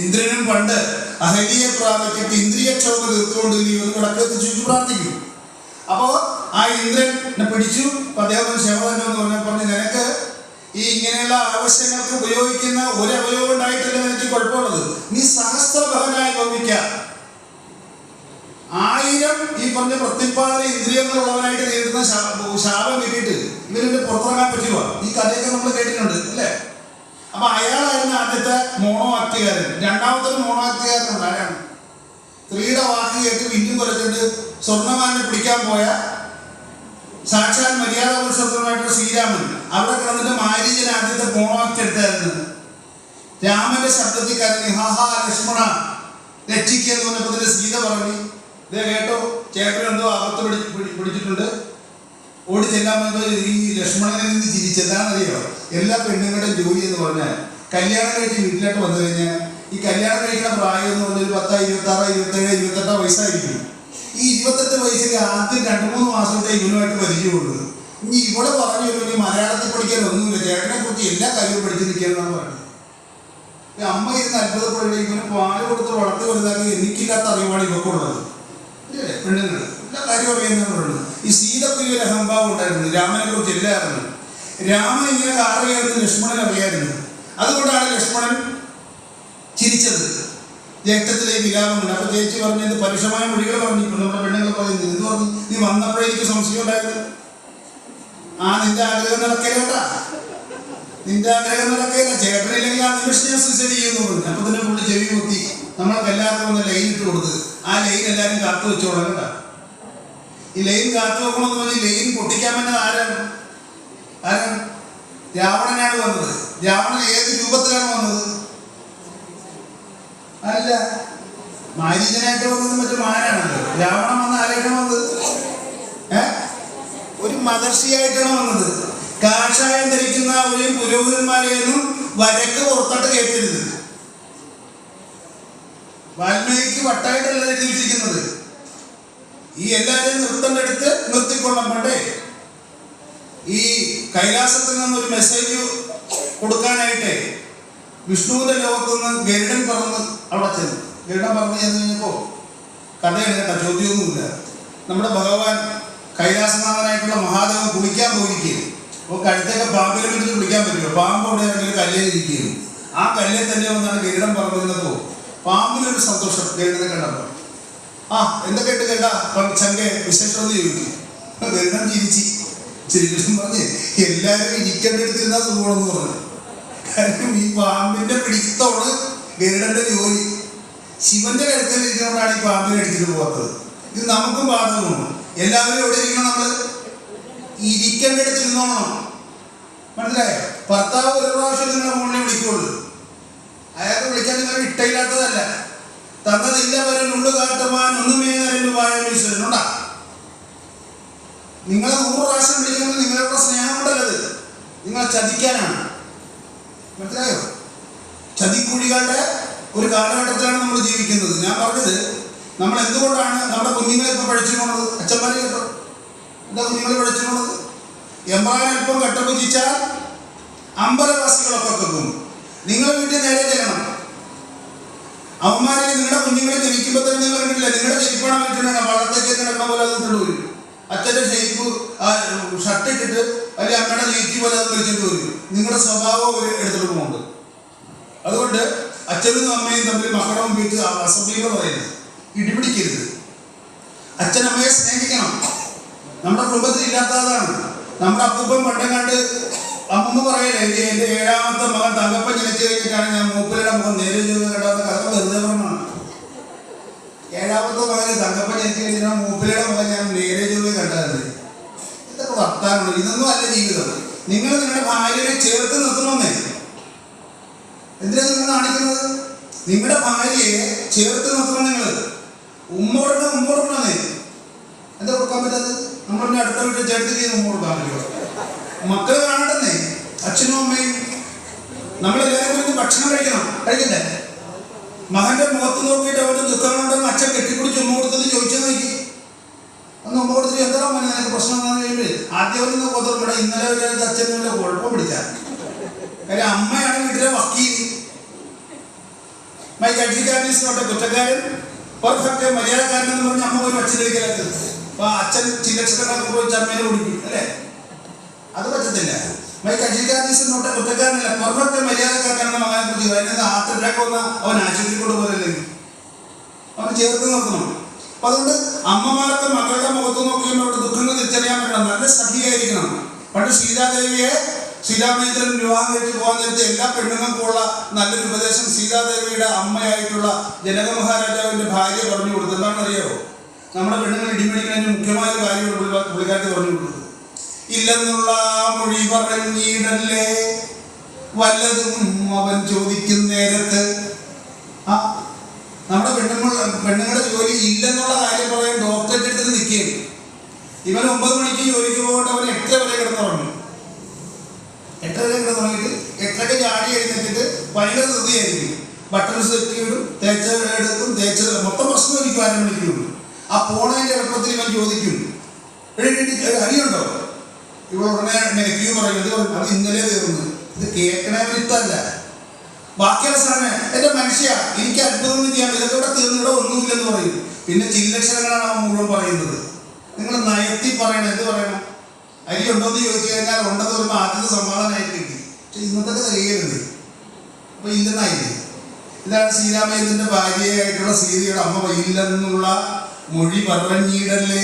ഇന്ദ്രനും പണ്ട് അഹല്യെ പ്രാപിച്ചിട്ട് ഇന്ദ്രിയ ക്ഷോഭ തീർത്തുകൊണ്ട് നീ ഒന്ന് കിടക്കത്ത് ചുറ്റി പ്രാർത്ഥിക്കും. അപ്പോ ആ ഇന്ദ്രനെ പിടിച്ചു. അദ്ദേഹം ശവതന്നെ എന്ന് പറഞ്ഞ് നിനക്ക് ഈ ഇങ്ങനെയുള്ള ആവശ്യങ്ങൾക്ക് ഉപയോഗിക്കുന്ന ഒരു അവയവം ഉണ്ടായിട്ടല്ല നിനക്ക് കുഴപ്പമുള്ളത്, നീ സഹസ്രഭവനായി ഭവിക്കാം. 1000 ഈ പറഞ്ഞ പ്രത്യുത്പാദന ഇന്ദ്രിയങ്ങളുള്ളവനായിട്ട് നേരിടുന്ന ശാപം കിട്ടിയിട്ട് ഇവരുടെ പുറത്തിറങ്ങാൻ പറ്റുക. ഈ കഥയൊക്കെ നമ്മൾ കേട്ടിട്ടുണ്ട് അല്ലേ? അപ്പൊ അയാളായിരുന്നു ആദ്യത്തെ മോണോ ആക്ടുകാരൻ. രണ്ടാമത്തെ മോണോ ആക്ടുകാരനുണ്ട്. ആരാണ്? സ്ത്രീയുടെ വാക്ക് കേട്ട് പിന്നും കൊലച്ചിട്ട് സ്വർണ്ണമാനെ പിടിക്കാൻ പോയ സാക്ഷാൽ മര്യാദ പുരുഷോത്തരമായിട്ടുള്ള ശ്രീരാമൻ അവിടെ കിടന്നിട്ട് മാരീജൻ ആദ്യത്തെ മോണോ ആക്ട് എടുത്തായിരുന്നു. രാമന്റെ ശബ്ദത്തിൽ കരഞ്ഞ് ഹാഹാ ലക്ഷ്മണ രക്ഷിക്കുക എന്ന് പറഞ്ഞപ്പോൾ സീത പറഞ്ഞു, ഇതേ കേട്ടോ ചേട്ടൻ എന്തോ ആപത്ത് പിടിച്ചിട്ടുണ്ട്, ഓടി ചെല്ലാൻ പറഞ്ഞപ്പോൾ ഈ ലക്ഷ്മണനെ നിന്ന് ചിരിച്ചെന്താണെന്നറിയോ? എല്ലാ പെണ്ണുങ്ങളുടെയും ജോലി എന്ന് പറഞ്ഞാൽ കല്യാണം കഴിച്ച് വീട്ടിലോട്ട് വന്നു കഴിഞ്ഞാൽ ഈ കല്യാണം കഴിക്കുന്ന പ്രായം എന്ന് പറഞ്ഞാൽ 10, 26, 27, 28 വയസ്സായിരിക്കും. ഈ 28 വയസ്സിൽ ആദ്യം 2-3 മാസത്തെ ഇവനുമായിട്ട് പരിചയമുള്ളൂ. ഇനി ഇവിടെ പറഞ്ഞു വരുമ്പോൾ മലയാളത്തിൽ പഠിക്കാൻ ഒന്നുമില്ല, ചേട്ടനെ കുറിച്ച് എല്ലാ കാര്യവും പഠിച്ചു നിൽക്കുകയെന്നാണ് പറയുന്നത്. അമ്മ ഇരുന്ന് അത്ഭുതപ്പെടുക, ഇവന് പാല് കൊടുത്ത് വളർത്തി വലുതാക്കി എനിക്കില്ലാത്ത അറിവാണ് ഇവക്കുള്ളത്. ഇല്ലേ പെണ്ണുങ്ങൾ എല്ലാ കാര്യം അറിയുന്നതെന്ന് പറയുന്നത്. ഈ സീതക്ക് ഒരു അഹംഭാവം ഉണ്ടായിരുന്നു, രാമനെ കുറിച്ച് എല്ലാം അറിഞ്ഞു. രാമൻ ഇങ്ങനെ അറിയായിരുന്നു, ലക്ഷ്മണൻ അറിയായിരുന്നു. അതുകൊണ്ടാണ് ലക്ഷ്മണൻ ചിരിച്ചത്. ജ്യേഷ്ഠത്തിലേക്ക് വിലാപമുണ്ട്. അപ്പൊ ചേച്ചി പറഞ്ഞത് പരുഷമായ മൊഴികൾ പറഞ്ഞു. നമ്മുടെ പെണ്ണുങ്ങൾ പറയുന്നത് എന്ത് പറഞ്ഞു? നീ വന്നപ്പോഴേ എനിക്ക് സംശയം ഉണ്ടായിരുന്നു. നിന്റെ ആഗ്രഹം നടക്കലേട്ടാ, നിന്റെ ആഗ്രഹം നടക്കയില്ല. ചേട്ടനില്ലെങ്കിൽ ആ നിമിഷം ഞാൻ സൂസൈഡ് ചെയ്യുന്നു പറഞ്ഞു. അപ്പൊ തന്നെ പുള്ളി ചെവി കുത്തി നമ്മൾക്ക് എല്ലാവർക്കും ഒന്ന് ലൈൻ ഇട്ട് കൊടുത്ത് ആ ലൈൻ എല്ലാവരും കാത്തു വെച്ചോളാം കേട്ടാ. ഈ ലൈൻ കാത്തു വെക്കണമെന്ന് പറഞ്ഞ് ലൈൻ പൊട്ടിക്കാൻ പറ്റുന്നത് ആരാണ്? രാവണനാണ് വന്നത്. രാവണൻ ഏത് രൂപത്തിലാണ് വന്നത്? അല്ല, മാരീചനായിട്ട് വന്നത് മറ്റു മാനാണല്ലോ. രാവണൻ വന്ന ആരായിട്ടാണ് വന്നത്? ഒരു മദർഷിയായിട്ടാണ് വന്നത്. കാഷായം ധരിക്കുന്ന ഒരു പുരോഹിതന്മാരെയൊന്നും വരക്ക് പുറത്തോട്ട് കയറ്റരുത്. വാൽമീകിക്ക് വട്ടായിട്ടല്ല എഴുതി വെച്ചിരിക്കുന്നത്. ഈ എല്ലാവരെയും നിർത്തേണ്ടടുത്ത് നിർത്തിക്കൊള്ളാൻ വേണ്ടേ. ഈ കൈലാസത്തിൽ നിന്നൊരു മെസ്സേജ് കൊടുക്കാനായിട്ട് വിഷ്ണുവിന്റെ ലോകത്തു നിന്ന് ഗരുഡൻ പറന്ന് അവിടെ ചെന്നു. ഗരുഡൻ പറഞ്ഞു ചെന്ന് കഴിഞ്ഞപ്പോ കഥയാണ് കേട്ടോ, ചോദ്യമൊന്നുമില്ല. നമ്മുടെ ഭഗവാൻ കൈലാസനാഥനായിട്ടുള്ള മഹാദേവൻ കുളിക്കാൻ പോയിരിക്കുകയും അപ്പോൾ കഴുത്തൊക്കെ പാമ്പിനെ വെച്ചിട്ട് കുളിക്കാൻ പറ്റുമോ? പാമ്പ് അവിടെ ഒരു കല്ലേലിരിക്കുകയും ആ കല്ലിൽ തന്നെ വന്നാണ് ഗരുഡൻ പറഞ്ഞിരുന്നപ്പോൾ പാമ്പിനൊരു സന്തോഷം ഗരുഡനെ കണ്ടപ്പോൾ. എന്തൊക്കെ ഇട്ട് കേട്ടാ ചങ്ക വിശേഷം എന്ന് ചോദിക്കും. ഗരുഡൻ ചിരിച്ചു പറഞ്ഞ് എല്ലാവരും ഇരിക്കേണ്ടടുത്തിരുന്നാ സുഖമാണെന്ന് പറഞ്ഞു. കാരണം ഈ പാമ്പിന്റെ പിടിത്തോണ് ഗരുഡന്റെ ജോലി. ശിവന്റെ കഴുത്തിൽ ഇരിക്കുന്നതുകൊണ്ടാണ് ഈ പാമ്പിനെ അടിച്ചിട്ട് പോകാത്തത്. ഇത് നമുക്കും ബാധകമാണ്. എല്ലാവരും എവിടെ ഇരിക്കണം? നമ്മള് ഇരിക്കേണ്ടടുത്തിരുന്നോണം. മനസ്സിലായോ? ഭർത്താവ് ഒരു പ്രാവശ്യം നിങ്ങളെ ഫോണിനെ വിളിക്കുള്ളൂ. അയാൾക്ക് വിളിക്കാൻ നിങ്ങൾ ഇട്ടയില്ലാത്തതല്ല. തന്നതില്ല വരൻ ഉള്ളു കാട്ടുവാൻ ഒന്നുമേ വായുണ്ടാ. നിങ്ങളെ 100 പ്രാവശ്യം വിളിക്കുന്നത് നിങ്ങളുടെ സ്നേഹം കൊണ്ടല്ലത്, നിങ്ങളെ ചതിക്കാനാണ്. മനസ്സിലായോ? ചതിക്കുഴികളുടെ ഒരു കാലഘട്ടത്തിലാണ് നമ്മൾ ജീവിക്കുന്നത്. ഞാൻ പറഞ്ഞത് നമ്മൾ എന്തുകൊണ്ടാണ് നമ്മുടെ കുഞ്ഞുങ്ങളെ ഇപ്പൊ പഠിച്ചു പോണത്? അച്ഛന്മാരെ കേട്ടോ, എന്താ കുഞ്ഞുങ്ങളെ പഠിച്ചു പോണത്? എമ്പാനൽപ്പം കട്ടപുജിച്ചാൽ അമ്പലവാസികളൊക്കെ കേൾക്കും. നിങ്ങൾ വീട്ടിൽ നേരെ ചെല്ലണം. അവന്മാരെ നിങ്ങളുടെ കുഞ്ഞുങ്ങളെ ജനിക്കുമ്പോൾ തന്നെ നിങ്ങൾ കണ്ടില്ല, നിങ്ങളുടെ ചെരിപ്പണം വീട്ടിലാണ് വളർത്തേക്ക് കിടക്കുന്ന പോലെ അത് കൊണ്ടുവരും. അച്ഛൻ്റെ ഷേപ്പ് ഷർട്ട് ഇട്ടിട്ട് അല്ലെങ്കിൽ അമ്മയുടെ നെയ്റ്റി പോലെ അത് വിളിച്ചിട്ട് വരും. നിങ്ങളുടെ സ്വഭാവം ഒരു എടുത്തിട്ട് പോകുന്നുണ്ട്. അതുകൊണ്ട് അച്ഛനും അമ്മയും തമ്മിൽ മക്കളുടെ മുമ്പിൽ അസഭ്യത പറയുന്നത്, ഇടിപിടിക്കരുത്. അച്ഛനമ്മയെ സ്നേഹിക്കണം. നമ്മുടെ കുടുംബത്തിൽ ഇല്ലാത്തതാണ്. നമ്മുടെ അപ്പൂപ്പൻ പണ്ടെങ്ങാണ്ട് അമ്മമ്മ പറയല്ലേ, എൻ്റെ 7ാമത്തെ മകൻ തങ്കപ്പൻ ജനിച്ചു കഴിഞ്ഞിട്ടാണ് ഞാൻ മൂപ്പരുടെ മുഖം നേരെ ചെയ്ത് കേട്ടാത്ത കഥ വെറുതെ പറഞ്ഞാണ്. 7ാമത്തെ മകന് തങ്കപ്പൻ ജനിച്ചു കഴിഞ്ഞാൽ മൂപ്പരുടെ മുഖം ഞാൻ നേരെ ചെയ്ത് കണ്ടത്. ഇതൊക്കെ വർത്താനുള്ളൂ. ഇതൊന്നും അല്ല ജീവിതം. നിങ്ങൾ നിങ്ങളുടെ ഭാര്യയെ ചേർത്ത് നിർത്തണമെന്നേ. എന്തിനാണ് നിങ്ങൾ കാണിക്കുന്നത്? നിങ്ങളുടെ ഭാര്യയെ ചേർത്ത് നിർത്തണം. നിങ്ങൾ ഉമ്മോടണമെന്നേ. എന്താ കൊടുക്കാൻ പറ്റാത്തത്? നമ്മളുടെ അടുത്ത വീട്ടിൽ ചേർത്തിട്ട് ഉമ്മ കൊടുക്കാൻ പറ്റുമോ? മക്കൾ കാണട്ടെന്നേ, അച്ഛനും അമ്മയും. നമ്മളെല്ലാവരും കൂടി ഭക്ഷണം കഴിക്കണ്ടേ? മകന്റെ മുഖത്ത് നോക്കിയിട്ട് അവരുടെ ദുഃഖം കൊണ്ടെന്ന് അച്ഛൻ കെട്ടിപ്പിടിച്ച് ഉമ്മ കൊടുത്തത് ചോദിച്ചാൽ നോക്കി. അന്ന് ഉമ്മ കൊടുത്തിട്ട് എന്താ മോനെ നിനക്ക് പ്രശ്നം എന്താണെന്ന് കഴിയുമ്പോൾ ആദ്യം ഒന്ന് കൊതർമ്മടെ ഇന്നലെ ഒരു അച്ഛനും കുഴപ്പം പിടിച്ചാൽ. കാര്യം അമ്മയാണ് വീട്ടിലെ വക്കീൽ. മൈ ജഡ്ജിക്കാരനോട്ടെ കുറ്റക്കാരൻ പെർഫെക്റ്റ് മര്യാദക്കാരനെന്ന് പറഞ്ഞ് അമ്മ ഒരു അച്ഛനിലേക്കകത്ത്. അപ്പൊ അച്ഛൻ ചിലക്ഷരങ്ങളൊക്കെ പോയി അമ്മേനെ കുടിക്കും അല്ലേ? അത് പറ്റത്തില്ല. മൈ കജിക്കാരനോട്ടെ കുറ്റക്കാരനല്ല, പെർഫെക്റ്റ് മര്യാദക്കാരനാണെന്ന് മകനെ കുറിച്ച്. അതിന് ഹാർട്ട് അറ്റാക്ക് വന്നാൽ അവൻ ആശുപത്രി കൊണ്ടുപോകല്ലെങ്കിൽ അവൻ ചേർത്ത് നിർത്തണം. അപ്പൊ അതുകൊണ്ട് അമ്മമാർക്ക് മക്കളുടെ മുഖത്ത് നോക്കിയുമ്പോൾ അവരുടെ ദുഃഖങ്ങൾ തിരിച്ചറിയാൻ പറ്റണം. നല്ല സഖിയായിരിക്കണം. പണ്ട് സീതാദേവിയെ ശ്രീരാമചന്ദ്രൻ വിവാഹം കഴിച്ച് പോകാൻ നേരത്തെ എല്ലാ പെണ്ണുങ്ങൾക്കുള്ള നല്ലൊരു ഉപദേശം സീതാദേവിയുടെ അമ്മയായിട്ടുള്ള ജനക മഹാരാജാവിന്റെ ഭാര്യ പറഞ്ഞു കൊടുത്തത് എന്താണെന്നറിയാമോ? നമ്മുടെ പെണ്ണുങ്ങൾ ഇടിമേടിക്കുന്നതിന് മുഖ്യമായ ഒരു കാര്യം പുള്ളിക്കാരത്ത് പറഞ്ഞു കൊടുത്തത്, ഇല്ലെന്നുള്ള മൊഴി പറഞ്ഞിടല്ലേ വല്ലതും അവൻ ചോദിക്കുന്ന നേരത്ത്. നമ്മുടെ പെണ്ണുങ്ങളുടെ ജോലി ഇല്ലെന്നുള്ള കാര്യം പറയാൻ ഡോക്ടറേറ്റ് എടുത്തിട്ട് നിൽക്കുകയാണ്. ഇവൻ 9 മണിക്ക് ജോലിക്ക് പോകേണ്ട അവൻ 8 വരെ കിടന്നുറങ്ങും. 8 വരെ കിടന്നുറങ്ങിയിട്ട് 8 ചാടി എഴുന്നേറ്റിട്ട് ഭയങ്കര ധൃതിയായിരിക്കും. ബട്ടർ സെറ്റ് ഇടും, തേച്ചെടുക്കും, മൊത്തം പ്രശ്നമായിരിക്കും. 1/2 മണിക്കൂർ. ആ പോണതിൻ്റെ എളുപ്പത്തിൽ ഇവൻ ചോദിക്കും, അറിയുണ്ടോ? ഇവ ഉടനെ നെഗറ്റീവ് പറയും. അത് ഇന്നലെ തീർന്നു. ഇത് കേൾക്കണവരിത്തല്ല. ബാക്കിയുള്ള സാധനം എൻ്റെ മനുഷ്യ എനിക്ക് അത്ഭുതമൊന്നും ചെയ്യാം, ഇതൊക്കെ ഇവിടെ തീർന്നിവിടെ ഒന്നുമില്ലെന്ന് പറയും. പിന്നെ ചില്ലക്ഷരങ്ങളാണ് അവൻ മുഴുവൻ പറയുന്നത്. നിങ്ങൾ നയത്തി പറയണം. എന്ത് പറയണം? അരി ഉണ്ടോയെന്ന് ചോദിച്ചു കഴിഞ്ഞാൽ ഉണ്ടെന്ന് പറയുമ്പോൾ ആദ്യത്തെ സമാധാനമായിട്ട് കിട്ടി. പക്ഷെ ഇന്നത്തെ കഴിയരുത്. അപ്പോൾ ഇല്ലെന്നായില്ലേ? ഇതാണ് ശ്രീരാമചന്ദ്രന്റെ ഭാര്യയായിട്ടുള്ള സീതയുടെ അമ്മ ഇല്ലെന്നുള്ള മൊഴി പറഞ്ഞിടല്ലേ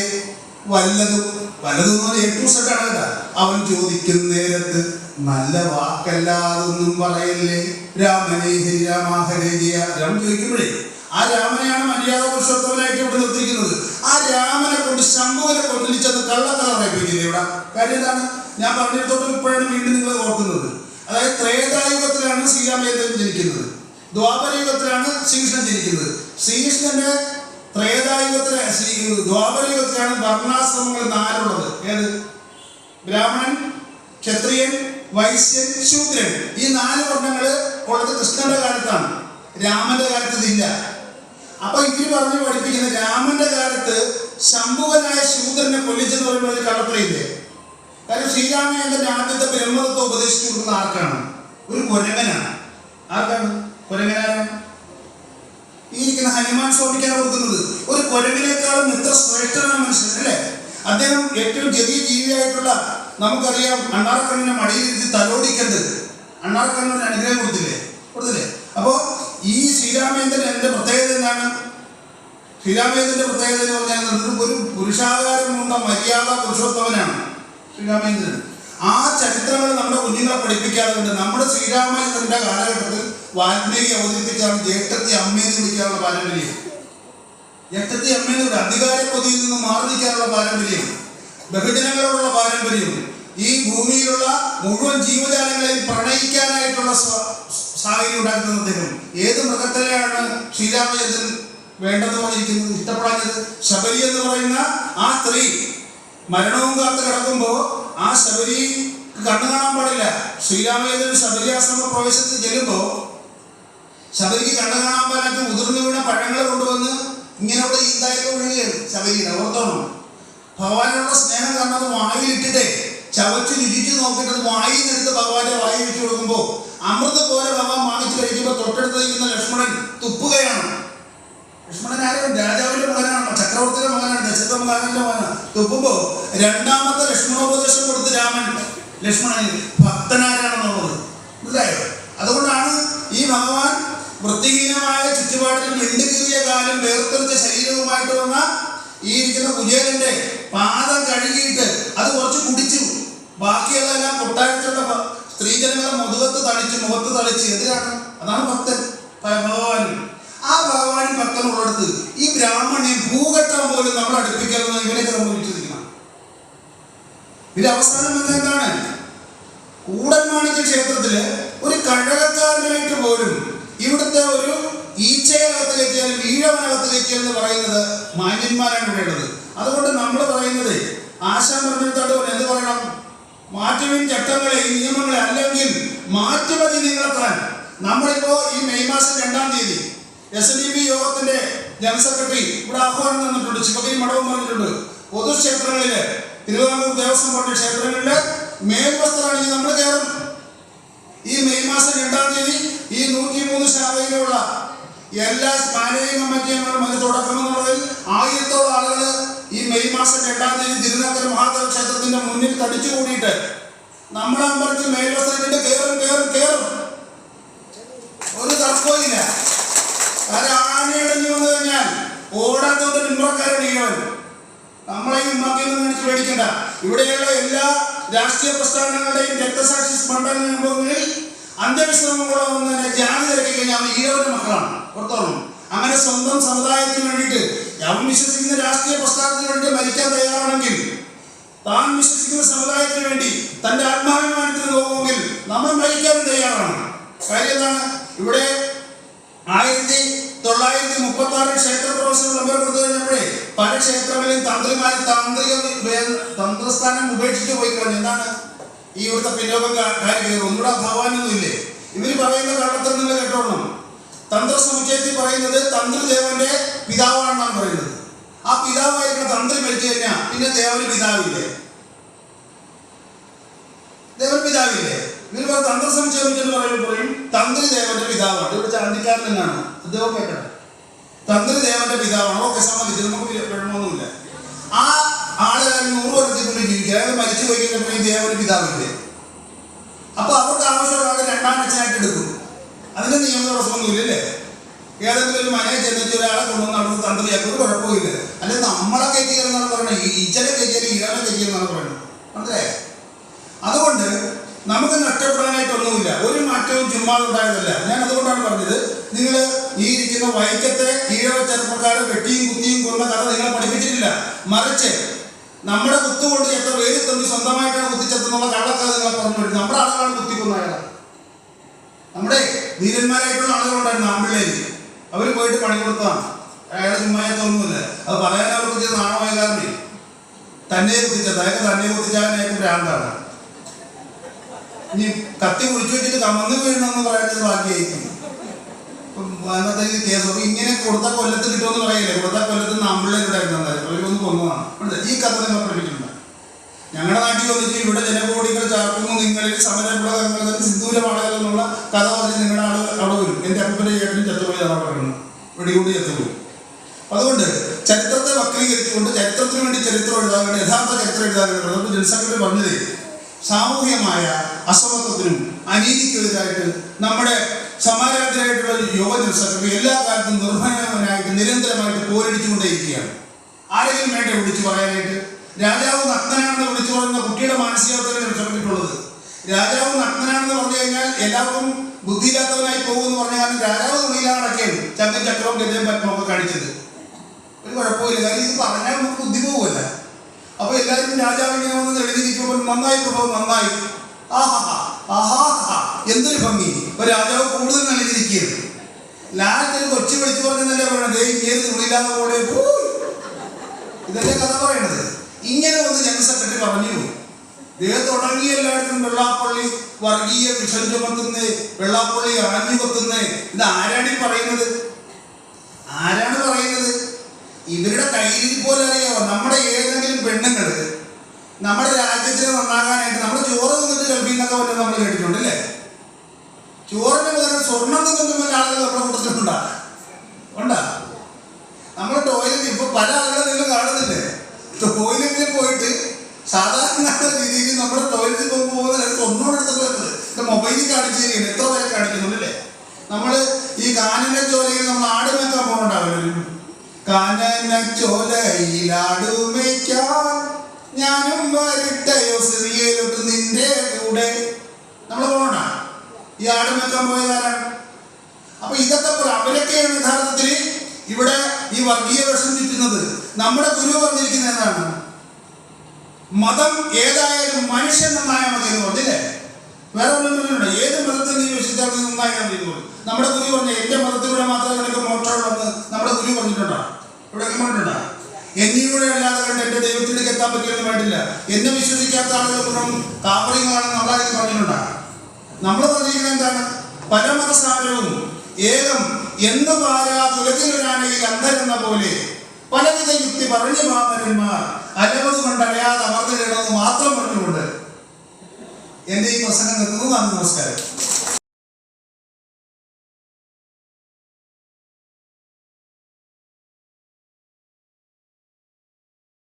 വല്ലതും വല്ലതും ഏറ്റവും സെറ്റാണ് കേട്ടാ. അവൻ ചോദിക്കുന്ന നേരത്ത് നല്ല വാക്കല്ലാതൊന്നും പറയല്ലേ രാമനെ ഹരിരാമ ഹരേ ജയ. രാമൻ ചോദിക്കുമ്പോഴേ ആ രാമനെയാണ് മര്യാദ പുരുഷോത്തമനായിട്ട് ഇവിടെ നിർത്തിയിരിക്കുന്നത്. ആ രാമനെ കൊണ്ട് ശംഭുവിനെ കൊണ്ടിരിച്ചത് കള്ളക്കഥ പറയിപ്പിക്കില്ലേ ഇവിടെ. കാര്യം എന്താണ്? ഞാൻ പറഞ്ഞിടത്തോട്ട് ഇപ്പോഴാണ് വീണ്ടും നിങ്ങൾ ഓർക്കുന്നത്. അതായത് ത്രേതായുഗത്തിലാണ് ശ്രീരാമചന്ദ്രൻ ജനിക്കുന്നത്, ദ്വാപരയുഗത്തിലാണ് ശ്രീകൃഷ്ണൻ ജനിക്കുന്നത്. ശ്രീകൃഷ്ണന്റെ ദ്വാപരയുഗത്തിലാണ് വർണ്ണാശ്രമങ്ങൾ 4 ഏത്? ബ്രാഹ്മണൻ, ക്ഷത്രിയൻ, വൈശ്യൻ, ശൂദ്രൻ. ഈ 4 വർണ്ണങ്ങൾ ഉള്ളത് കൃഷ്ണന്റെ കാലത്താണ്. രാമന്റെ കാലത്ത് ഇതില്ല. അപ്പൊ ഇവര് പറഞ്ഞു പഠിപ്പിക്കുന്ന രാമന്റെ കാലത്ത് ശംഭുവനായ ശൂദ്രനെ കൊല്ലിച്ചെന്ന് പറയുമ്പോൾ ഒരു കള്ളപ്പറയില്ലേ. കാരണം ശ്രീരാമചന്ദ്രന്റെ ആദ്യത്തെ ബ്രഹ്മതത്വം ഉപദേശിച്ചു കൊടുക്കുന്ന ആർക്കാണ്? ഒരു കുരങ്ങനാണ്. ആർക്കാണ്? കുരങ്ങനാണ്. ഈ ഇരിക്കുന്ന ഹനുമാൻ സ്വാമിക്കാണ് കൊടുക്കുന്നത്. ഒരു കുരങ്ങനേക്കാളും എത്ര ശ്രേഷ്ഠനാണ് മനുഷ്യൻ അല്ലേ. അദ്ദേഹം ഏറ്റവും ചെറിയ ജീവിയായിട്ടുള്ള നമുക്കറിയാം അണ്ണാർക്കണ്ണിനെ മടിയിലിരുത്തി തലോടിക്കേണ്ടത്. അണ്ണാർക്കണ്ണന് അനുഗ്രഹം കൊടുത്തില്ലേ. അപ്പോ ഈ ശ്രീരാമചന്ദ്രൻ എന്റെ പ്രത്യേകത എന്താണ്? ശ്രീരാമചന്ദ്രന്റെ പ്രത്യേകത എന്ന് പറഞ്ഞാൽ ഒരു പുരുഷാകാരമുള്ള മര്യാദ പുരുഷോത്തമനാണ് ശ്രീരാമചന്ദ്രൻ. ആ ചരിത്രങ്ങൾ നമ്മുടെ കുഞ്ഞുങ്ങളെ പഠിപ്പിക്കാതെ കൊണ്ട് നമ്മുടെ ശ്രീരാമചന്ദ്രന്റെ കാലഘട്ടത്തിൽ വാൽമീകി അവതരിപ്പിച്ചാണ് ജ്യേഷ്ഠത്തി അമ്മയെന്ന് വിളിക്കാനുള്ള പാരമ്പര്യം. ജ്യേഷ്ഠത്തി അമ്മയെന്ന് അധികാര കൊതിയിൽ നിന്ന് മാറി നിൽക്കാനുള്ള പാരമ്പര്യം, ബഹുജനങ്ങളോടുള്ള പാരമ്പര്യം, ഈ ഭൂമിയിലുള്ള മുഴുവൻ ജീവജാലങ്ങളെയും പ്രണയിക്കാനായിട്ടുള്ള സാഹചര്യം ഉണ്ടാക്കുന്നത് അദ്ദേഹം. ഏത് മൃഗത്തിലെയാണ് ശ്രീരാമചന്ദ്രൻ വേണ്ടെന്ന് പറഞ്ഞിരിക്കുന്നത്, ഇഷ്ടപ്പെടാഞ്ഞത്? ശബരി എന്ന് പറയുന്ന ആ സ്ത്രീ മരണവും കാത്ത് കിടക്കുമ്പോൾ ആ ശബരി കണ്ണു കാണാൻ പാടില്ല. ശ്രീരാമചന്ദ്രൻ ശബരി ആശ്രമ പ്രവേശത്തിൽ ചെല്ലുമ്പോൾ ശബരിക്ക് കണ്ണു കാണാൻ പാടില്ല. മുതിർന്നു വീണ പഴങ്ങൾ കൊണ്ടുവന്ന് ഇങ്ങനെ അവിടെ ഈന്തായിട്ട് ഒഴുകുകയാണ് ശബരിയുടെ. ഓർത്തോണം, ഭഗവാനുള്ള സ്നേഹം കാരണം അത് വായിലിട്ടിട്ടേ ചവച്ച് രുചിച്ച് നോക്കിയിട്ട് അത് വായിന്നെടുത്ത് ഭഗവാന്റെ വായി വെച്ച് കൊടുക്കുമ്പോൾ അമൃത് പോലെ ഭഗവാൻ വാങ്ങിച്ചു കഴിക്കുമ്പോൾ തൊട്ടടുത്ത് നിൽക്കുന്ന ലക്ഷ്മണൻ തുപ്പുകയാണ്. ലക്ഷ്മണൻ ആരും രാജാവിന്റെ മകനാണ്, ചക്രവർത്തിയുടെ മകനാണ്, ദശരഥ മകന്റെ മകനാണ്. തുപ്പുമ്പോ രണ്ടാമത്തെ ലക്ഷ്മണോപദേശം കൊടുത്ത് രാമൻ ലക്ഷ്മണന് ഭക്തനാരാണെന്നുള്ളത് മനസ്സിലായോ. അതുകൊണ്ടാണ് ഈ ഭഗവാൻ വൃത്തിഹീനമായ ചുറ്റുപാടിൽ വിണ്ടുകീറിയ കാലം വേർതിരിച്ച ശരീരവുമായിട്ട് വന്ന ഈ ഇരിക്കുന്ന കുചേലന്റെ പാദം കഴുകിയിട്ട് അത് കുറച്ച് കുടിച്ചു. ബാക്കിയുള്ളതെല്ലാം കൊട്ടാരത്തിലുള്ള സ്ത്രീജനങ്ങളെ മുഖത്ത് തളിച്ച് എതിരാണ്. അതാണ് ഭക്തൻ ഭഗവാൻ. ആ ഭഗവാൻ ഭക്തനുള്ളടത്ത് ഈ ബ്രാഹ്മണ്യം ഭൂഘട്ടം പോലും നമ്മൾ അടുപ്പിക്കലെന്ന് ഇവരൊക്കെ നമ്മൾ വിശ്വസിക്കണം. ഇതിന്റെ അവസാനം എന്താണ്? കൂടൽമാണിക്യ ക്ഷേത്രത്തില് ഒരു കഴകക്കാരനായിട്ട് പോലും ഇവിടുത്തെ ഒരു ഈച്ചയകത്ത് കയറ്റിയാലും ഈഴവനകത്ത് കയറ്റിയാലും എന്ന് പറയുന്നത് മാന്യന്മാരാണ് വേണ്ടത്. അതുകൊണ്ട് നമ്മൾ പറയുന്നത് ആശാൻ പറഞ്ഞിടത്തോട്ട് എന്ത് പറയണം? മാറ്റുവിൻ ചട്ടങ്ങളെ, ഈ നിയമങ്ങളെ, അല്ലെങ്കിൽ മാറ്റുമതി നിങ്ങളെത്താൻ. നമ്മളിപ്പോ ഈ മെയ് മാസം 2-ാം തീയതി SNDP യോഗത്തിന്റെ ജനറൽ സെക്രട്ടറി ഇവിടെ ആഹ്വാനം തന്നിട്ടുണ്ട്. ശിവഗിരി മഠവും പറഞ്ഞിട്ടുണ്ട്. പൊതുക്ഷേത്രങ്ങളില് തിരുവിതാംകൂർ ദേവസ്വം ബോർഡ് ക്ഷേത്രങ്ങളില് മേൽവസ്ത്രമാണ് നമ്മൾ കയറും. ഈ മെയ് മാസം 2-ാം തീയതി ഈ 103 ശാഖയിലുള്ള എല്ലാ മാനേജിംഗ് കമ്മിറ്റികളും അത് തുടക്കം എന്നുള്ളതിൽ 1000-ഓളം ആളുകൾ ഈ മെയ് മാസം 2-ാം തീയതി തിരുനക്കര മഹാദേവ ക്ഷേത്രത്തിന്റെ മുന്നിൽ തടിച്ചു കൂടിയിട്ട് നമ്മുടെ അമ്പലത്തിൽ മേൽവസ്ത്രത്തിന്റെ കയറും. ഒരു തർക്കവുമില്ല. കാരണം ആനയടഞ്ഞു വന്നു കഴിഞ്ഞാൽ ഓടാത്തോട്ട് പിന്മുറക്കാരാണ് ഈഴവൻ. നമ്മളെയും ഉമ്മാക്കിയൊന്നും കാണിച്ച് പേടിക്കണ്ട. ഇവിടെയുള്ള എല്ലാ രാഷ്ട്രീയ പ്രസ്ഥാനങ്ങളുടെയും രക്തസാക്ഷി മണ്ഡലങ്ങളിൽ അന്ത്യവിശ്രമങ്ങളോ വന്ന് ജാതി തിരക്കി കഴിഞ്ഞാൽ അവൻ ഈഴവന്റെ മക്കളാണ്. ഓർത്തോളം. അങ്ങനെ സ്വന്തം സമുദായത്തിന് വേണ്ടിയിട്ട് അവൻ വിശ്വസിക്കുന്ന രാഷ്ട്രീയ പ്രസ്ഥാനത്തിന് വേണ്ടി മരിക്കാൻ തയ്യാറാണെങ്കിൽ, താൻ വിശ്വസിക്കുന്ന സമുദായത്തിന് വേണ്ടി തന്റെ ആത്മാഭിമാനത്തിന് പോകുമെങ്കിൽ നമ്മൾ മരിക്കാനും തയ്യാറാണ്. കാര്യം എന്താണ്? ഇവിടെ 1936 ക്ഷേത്ര പ്രവേശനം നമ്പർ കൊടുത്തു കഴിഞ്ഞപ്പോഴേ പല ക്ഷേത്രങ്ങളിലും തന്ത്രിമാർ തന്ത്രസ്ഥാനം ഉപേക്ഷിച്ച് പോയി കളഞ്ഞു. എന്താണ് ഈ ഇവിടുത്തെ പിന്നോക്കക്കാര്? ഒന്നുകൂടെ ഭഗവാനൊന്നും ഇല്ലേ? ഇവര് പറയുന്ന കള്ളത്തിൽ നിങ്ങൾ കേട്ടോളണം. തന്ത്ര സമുച്ചയത്തിൽ പറയുന്നത് തന്ത്രിദേവന്റെ പിതാവാണെന്നാണ് പറയുന്നത്. ആ പിതാവായിരിക്കുന്ന തന്ത്രി മരിച്ചു കഴിഞ്ഞാൽ പിന്നെ ദേവന് പിതാവില്ലേ? ഇവർ തന്ത്ര സമുച്ചയം എന്ന് പറയുമ്പോഴും തന്ത്രി ദേവന്റെ പിതാവാണ്. ഇവിടെ ചാണ്ടിക്കാരൻ തന്നെയാണ് അദ്ദേഹം കേൾക്കണം. തന്ത്രി ദേവന്റെ പിതാവാണ്. ഓക്കെ, സമ്മതിച്ചു, നമുക്ക് കുഴപ്പമൊന്നുമില്ല. ആ ആള് 100 വർഷത്തിനുള്ളിൽ ജീവിക്കുക. അയാൾ മരിച്ചു പോയി കഴിഞ്ഞപ്പോൾ ഈ ദേവന് പിതാവില്ലേ? അപ്പൊ അവർക്ക് ആവശ്യമുള്ള 2-ാം അച്ഛനായിട്ട് എടുക്കും. അതിന്റെ നിയമ പ്രശ്നമൊന്നുമില്ല അല്ലേ? ഏതെങ്കിലും ഒരു മനയെ ചെന്നിട്ട് ഒരാളെ കൊണ്ടുവന്ന് അവിടെ തന്ത്രിയാക്കും, ഒരു കുഴപ്പമില്ല. അല്ലെങ്കിൽ നമ്മളെ കയറ്റിയെന്നാണ് പറയുന്നത്, ഈച്ചനെ കയറ്റിയാലും ഈരാനെ കയറ്റിയെന്നാണ് പറയുന്നത്. മനസ്സിലായേ? അതുകൊണ്ട് നമുക്ക് നഷ്ടപ്പെടാനായിട്ടൊന്നുമില്ല, ഒരു മാറ്റവും ചുമ്മാ ഉണ്ടായതല്ല. ഞാൻ അതുകൊണ്ടാണ് പറഞ്ഞത്, നിങ്ങൾ ഈ ഇരിക്കുന്ന വൈക്കത്തെ ഈഴവ ചെറുപ്പക്കാരെ വെട്ടിയും കുത്തിയും കൊന്ന കഥ നിങ്ങളെ പഠിപ്പിച്ചിട്ടില്ല. മറിച്ച് നമ്മുടെ കുത്തുകൊണ്ട് എത്ര വേര് തമ്പി സ്വന്തമായിട്ടാണ് കുത്തിച്ചെത്തുന്നുള്ള കള്ളക്കഥ നിങ്ങളെ പറഞ്ഞു വരും. നമ്മുടെ ആളുകളാണ് കുത്തിക്കൊന്ന അയാളാണ്. നമ്മുടെ ധീരന്മാരായിട്ടുള്ള ആളുകളുണ്ടായിരുന്നു ആമ്പിള്ളേര്, അവർ പോയിട്ട് പണി കൊടുത്തതാണ്. അയാളെ ചുമ്മായത്തൊന്നുമില്ല. അത് പറയാൻ അവർക്ക് ചെയ്ത് നാണമായ കാരണം തന്നെ കുത്തിച്ചത്, അയാൾക്ക് തന്നെ കുത്തിച്ചാൽ ഭ്രാന്താണ്. ഇനി കത്തി കുഴിച്ചു വെച്ചിട്ട് കമന്ന് വീഴണമെന്ന് പറയുന്നത് ബാക്കിയായിരിക്കും. അന്നത്തെ കേസ് ഇങ്ങനെ കൊടുത്ത കൊല്ലത്ത് കിട്ടുമെന്ന് പറയില്ലേ, കൊടുത്ത കൊല്ലത്ത് നാമ്പിള്ളേരുണ്ടായിരുന്നു, അവരൊന്ന് കൊന്നതാണ്. ഈ കഥ നിങ്ങൾ പഠിപ്പിച്ചിട്ടുണ്ട്. ഞങ്ങളുടെ നാട്ടിൽ വന്നിട്ട് ഇവിടെ ജനകോടികൾ ചാർക്കുന്നു, നിങ്ങളിൽ സമരപ്രകടനങ്ങൾ സിന്ദൂരമാണെന്നുള്ള കഥ പറഞ്ഞ് നിങ്ങളുടെ ആൾ അവിടെ വരും. എൻ്റെ അപ്പൻ്റെ ചേട്ടനും ചത്തുപോയതാണ് പറയുന്നത്, വെടികൊണ്ട് ചത്തുപോയി. അതുകൊണ്ട് ചരിത്രത്തെ വക്രീകരിച്ചുകൊണ്ട് ചരിത്രത്തിന് വേണ്ടി ചരിത്രം എഴുതാൻ വേണ്ടി യഥാർത്ഥ ചരിത്രം എഴുതാൻ വേണ്ടി അതുകൊണ്ട് ജനറൽ സെക്രട്ടറി പറഞ്ഞത് സാമൂഹ്യമായ അസമത്വത്തിനും അനീതിക്കെതിരായിട്ട് നമ്മുടെ സമാരാധനായിട്ടുള്ള യുവ ജനറൽ സെക്രട്ടറി എല്ലാ കാലത്തും നിർഭയനായിട്ട് നിരന്തരമായിട്ട് പോരടിച്ചുകൊണ്ടേയിരിക്കുകയാണ്. ആരെങ്കിലും വേണ്ട വിളിച്ചു പറയാനായിട്ട്? രാജാവ് നഗ്നനാണെന്ന് വിളിച്ചു പറയുന്ന കുട്ടിയുടെ മാനസികാവസ്ഥയാണ് രക്ഷപ്പെട്ടിട്ടുള്ളത്. രാജാവ് നഗ്നനാണെന്ന് പറഞ്ഞു കഴിഞ്ഞാൽ എല്ലാവർക്കും ബുദ്ധിയില്ലാത്തവനായി പോകുമെന്ന് പറഞ്ഞ കാരണം രാജാവ് തുണിയിലാണ് നടക്കിയത്, ചങ്കും ചക്രവും ഗജയും പത്മൊക്കെ കാണിച്ചത്. ഒരു കുഴപ്പമില്ല, കാര്യം ഇത് പറഞ്ഞാൽ നമുക്ക് ബുദ്ധി പോവുമല്ല. അപ്പൊ എല്ലാവരും രാജാവ് ഇങ്ങനെ വന്ന് എഴുതിയിരിക്കുമ്പോൾ നന്നായി പ്രഭവം നന്നായി, എന്തൊരു ഭംഗി. ഇപ്പൊ രാജാവ് കൂടുതൽ നൽകിയിരിക്കുകയാണ്. ലാറ്റൊരു കൊച്ചു വിളിച്ചു പറഞ്ഞതല്ലേ പറയണത്, ഏത് തുണിയില്ലാതെ പോലെ ഇതല്ലേ കഥ പറയണത്. ഇങ്ങനെ വന്ന് ജനറൽ സെക്രട്ടറി പറഞ്ഞു. തുടങ്ങി എല്ലായിടത്തും വെള്ളാപ്പള്ളി വർഗീയ വിഷം ചുമത്തുന്നേ, വെള്ളാപ്പള്ളി ആഞ്ഞു കൊത്തുന്നേ. ഇത് ആരാണ് ഈ പറയുന്നത്? ആരാണ് പറയുന്നത്? ഇവരുടെ കയ്യിൽ പോലെ അറിയാമോ? നമ്മുടെ ഏതെങ്കിലും പെണ്ണുങ്ങൾ നമ്മുടെ രാജ്യത്തിന് നന്നാകാനായിട്ട് നമ്മൾ ചോറ് നിന്നിട്ട് ഗൾഫിൽ നിന്നൊക്കെ പറ്റും നമ്മൾ കേട്ടിട്ടുണ്ട് അല്ലേ? ചോറിന് പകരം സ്വർണ്ണം നിന്നുന്ന ആളുകൾ നമ്മുടെ കൂട്ടത്തിലുണ്ടാ ഉണ്ടാ. നമ്മുടെ ടോയ്ലറ്റ് ഇപ്പൊ പല ആളുകളെ നിങ്ങൾ കാണുന്നില്ലേ, ടോയ്ലറ്റിൽ പോയിട്ട് സാധാരണ രീതിയിൽ നമ്മുടെ ടോയ്ലറ്റിൽ പോകുന്ന ഒന്നുകൂടെ എടുത്ത് വരുന്നത് മൊബൈലിൽ കാണിച്ചു തരികയാണ്. എത്ര പേരെ കാണിക്കുന്നുണ്ടല്ലേ? നമ്മൾ ഈ കാനന ചോലയിൽ നമ്മൾ ആട് മേക്കാൻ പോകുന്നുണ്ടാവില്ല. കാനന ചോലയിലാടുമേക്കാൻ ഞാനും വരട്ടെയോ സിറിയയിലോട്ട് നിന്റെ കൂടെ നമ്മൾ പോകണ്ട. ഈ ആട് മേക്കാൻ പോയതാരാണ്? അപ്പൊ ഇതൊക്കെ അവരൊക്കെയാണ് യഥാർത്ഥത്തിൽ ഇവിടെ ഈ വർഗീയ വേഷം ചുറ്റുന്നത്. നമ്മുടെ ഗുരു പറഞ്ഞിരിക്കുന്നത് എന്താണ്? മതം ഏതായാലും മനുഷ്യൻ നന്നായാൽ മതി എന്ന് പറഞ്ഞില്ലേ? വേറെ ഒന്നും ഏത് മതത്തിൽ നീ വിശ്വസിച്ചാൽ നന്നായാൽ മതി എന്ന് പറഞ്ഞു. നമ്മുടെ ഗുരു പറഞ്ഞു എന്റെ മതത്തിലൂടെ മാത്രമേ നിനക്ക് മോക്ഷമുള്ളതെന്ന് നമ്മുടെ ഗുരു പറഞ്ഞിട്ടുണ്ടോ? ഇവിടെ പറഞ്ഞിട്ടുണ്ടോ? എന്നിലൂടെ അല്ലാതെ കണ്ട് എന്റെ ദൈവത്തിലേക്ക് എത്താൻ പറ്റില്ലെന്ന് വേണ്ടില്ല. എന്നെ വിശ്വസിക്കാത്ത ആളുകൾക്കും കാപ്പറിങ്ങളാണെന്ന് നമ്മളാരും പറഞ്ഞിട്ടുണ്ടോ? നമ്മൾ പറഞ്ഞിരിക്കുന്നത് എന്താണ്? പരമതസാരവും ഏകം എന്ന് പാരാതുലകിലൊരാണെങ്കിൽ അന്ധരെന്ന പോലെ പലവിധ യുക്തി പറഞ്ഞു മാമന്മാർ അലവത് കൊണ്ടറിയാതെ അമർന്നിടണമെന്ന് മാത്രം പറഞ്ഞുകൊണ്ട് എന്റെ ഈ പ്രസംഗം നിർത്തുന്നു. നന്ദി, നമസ്കാരം.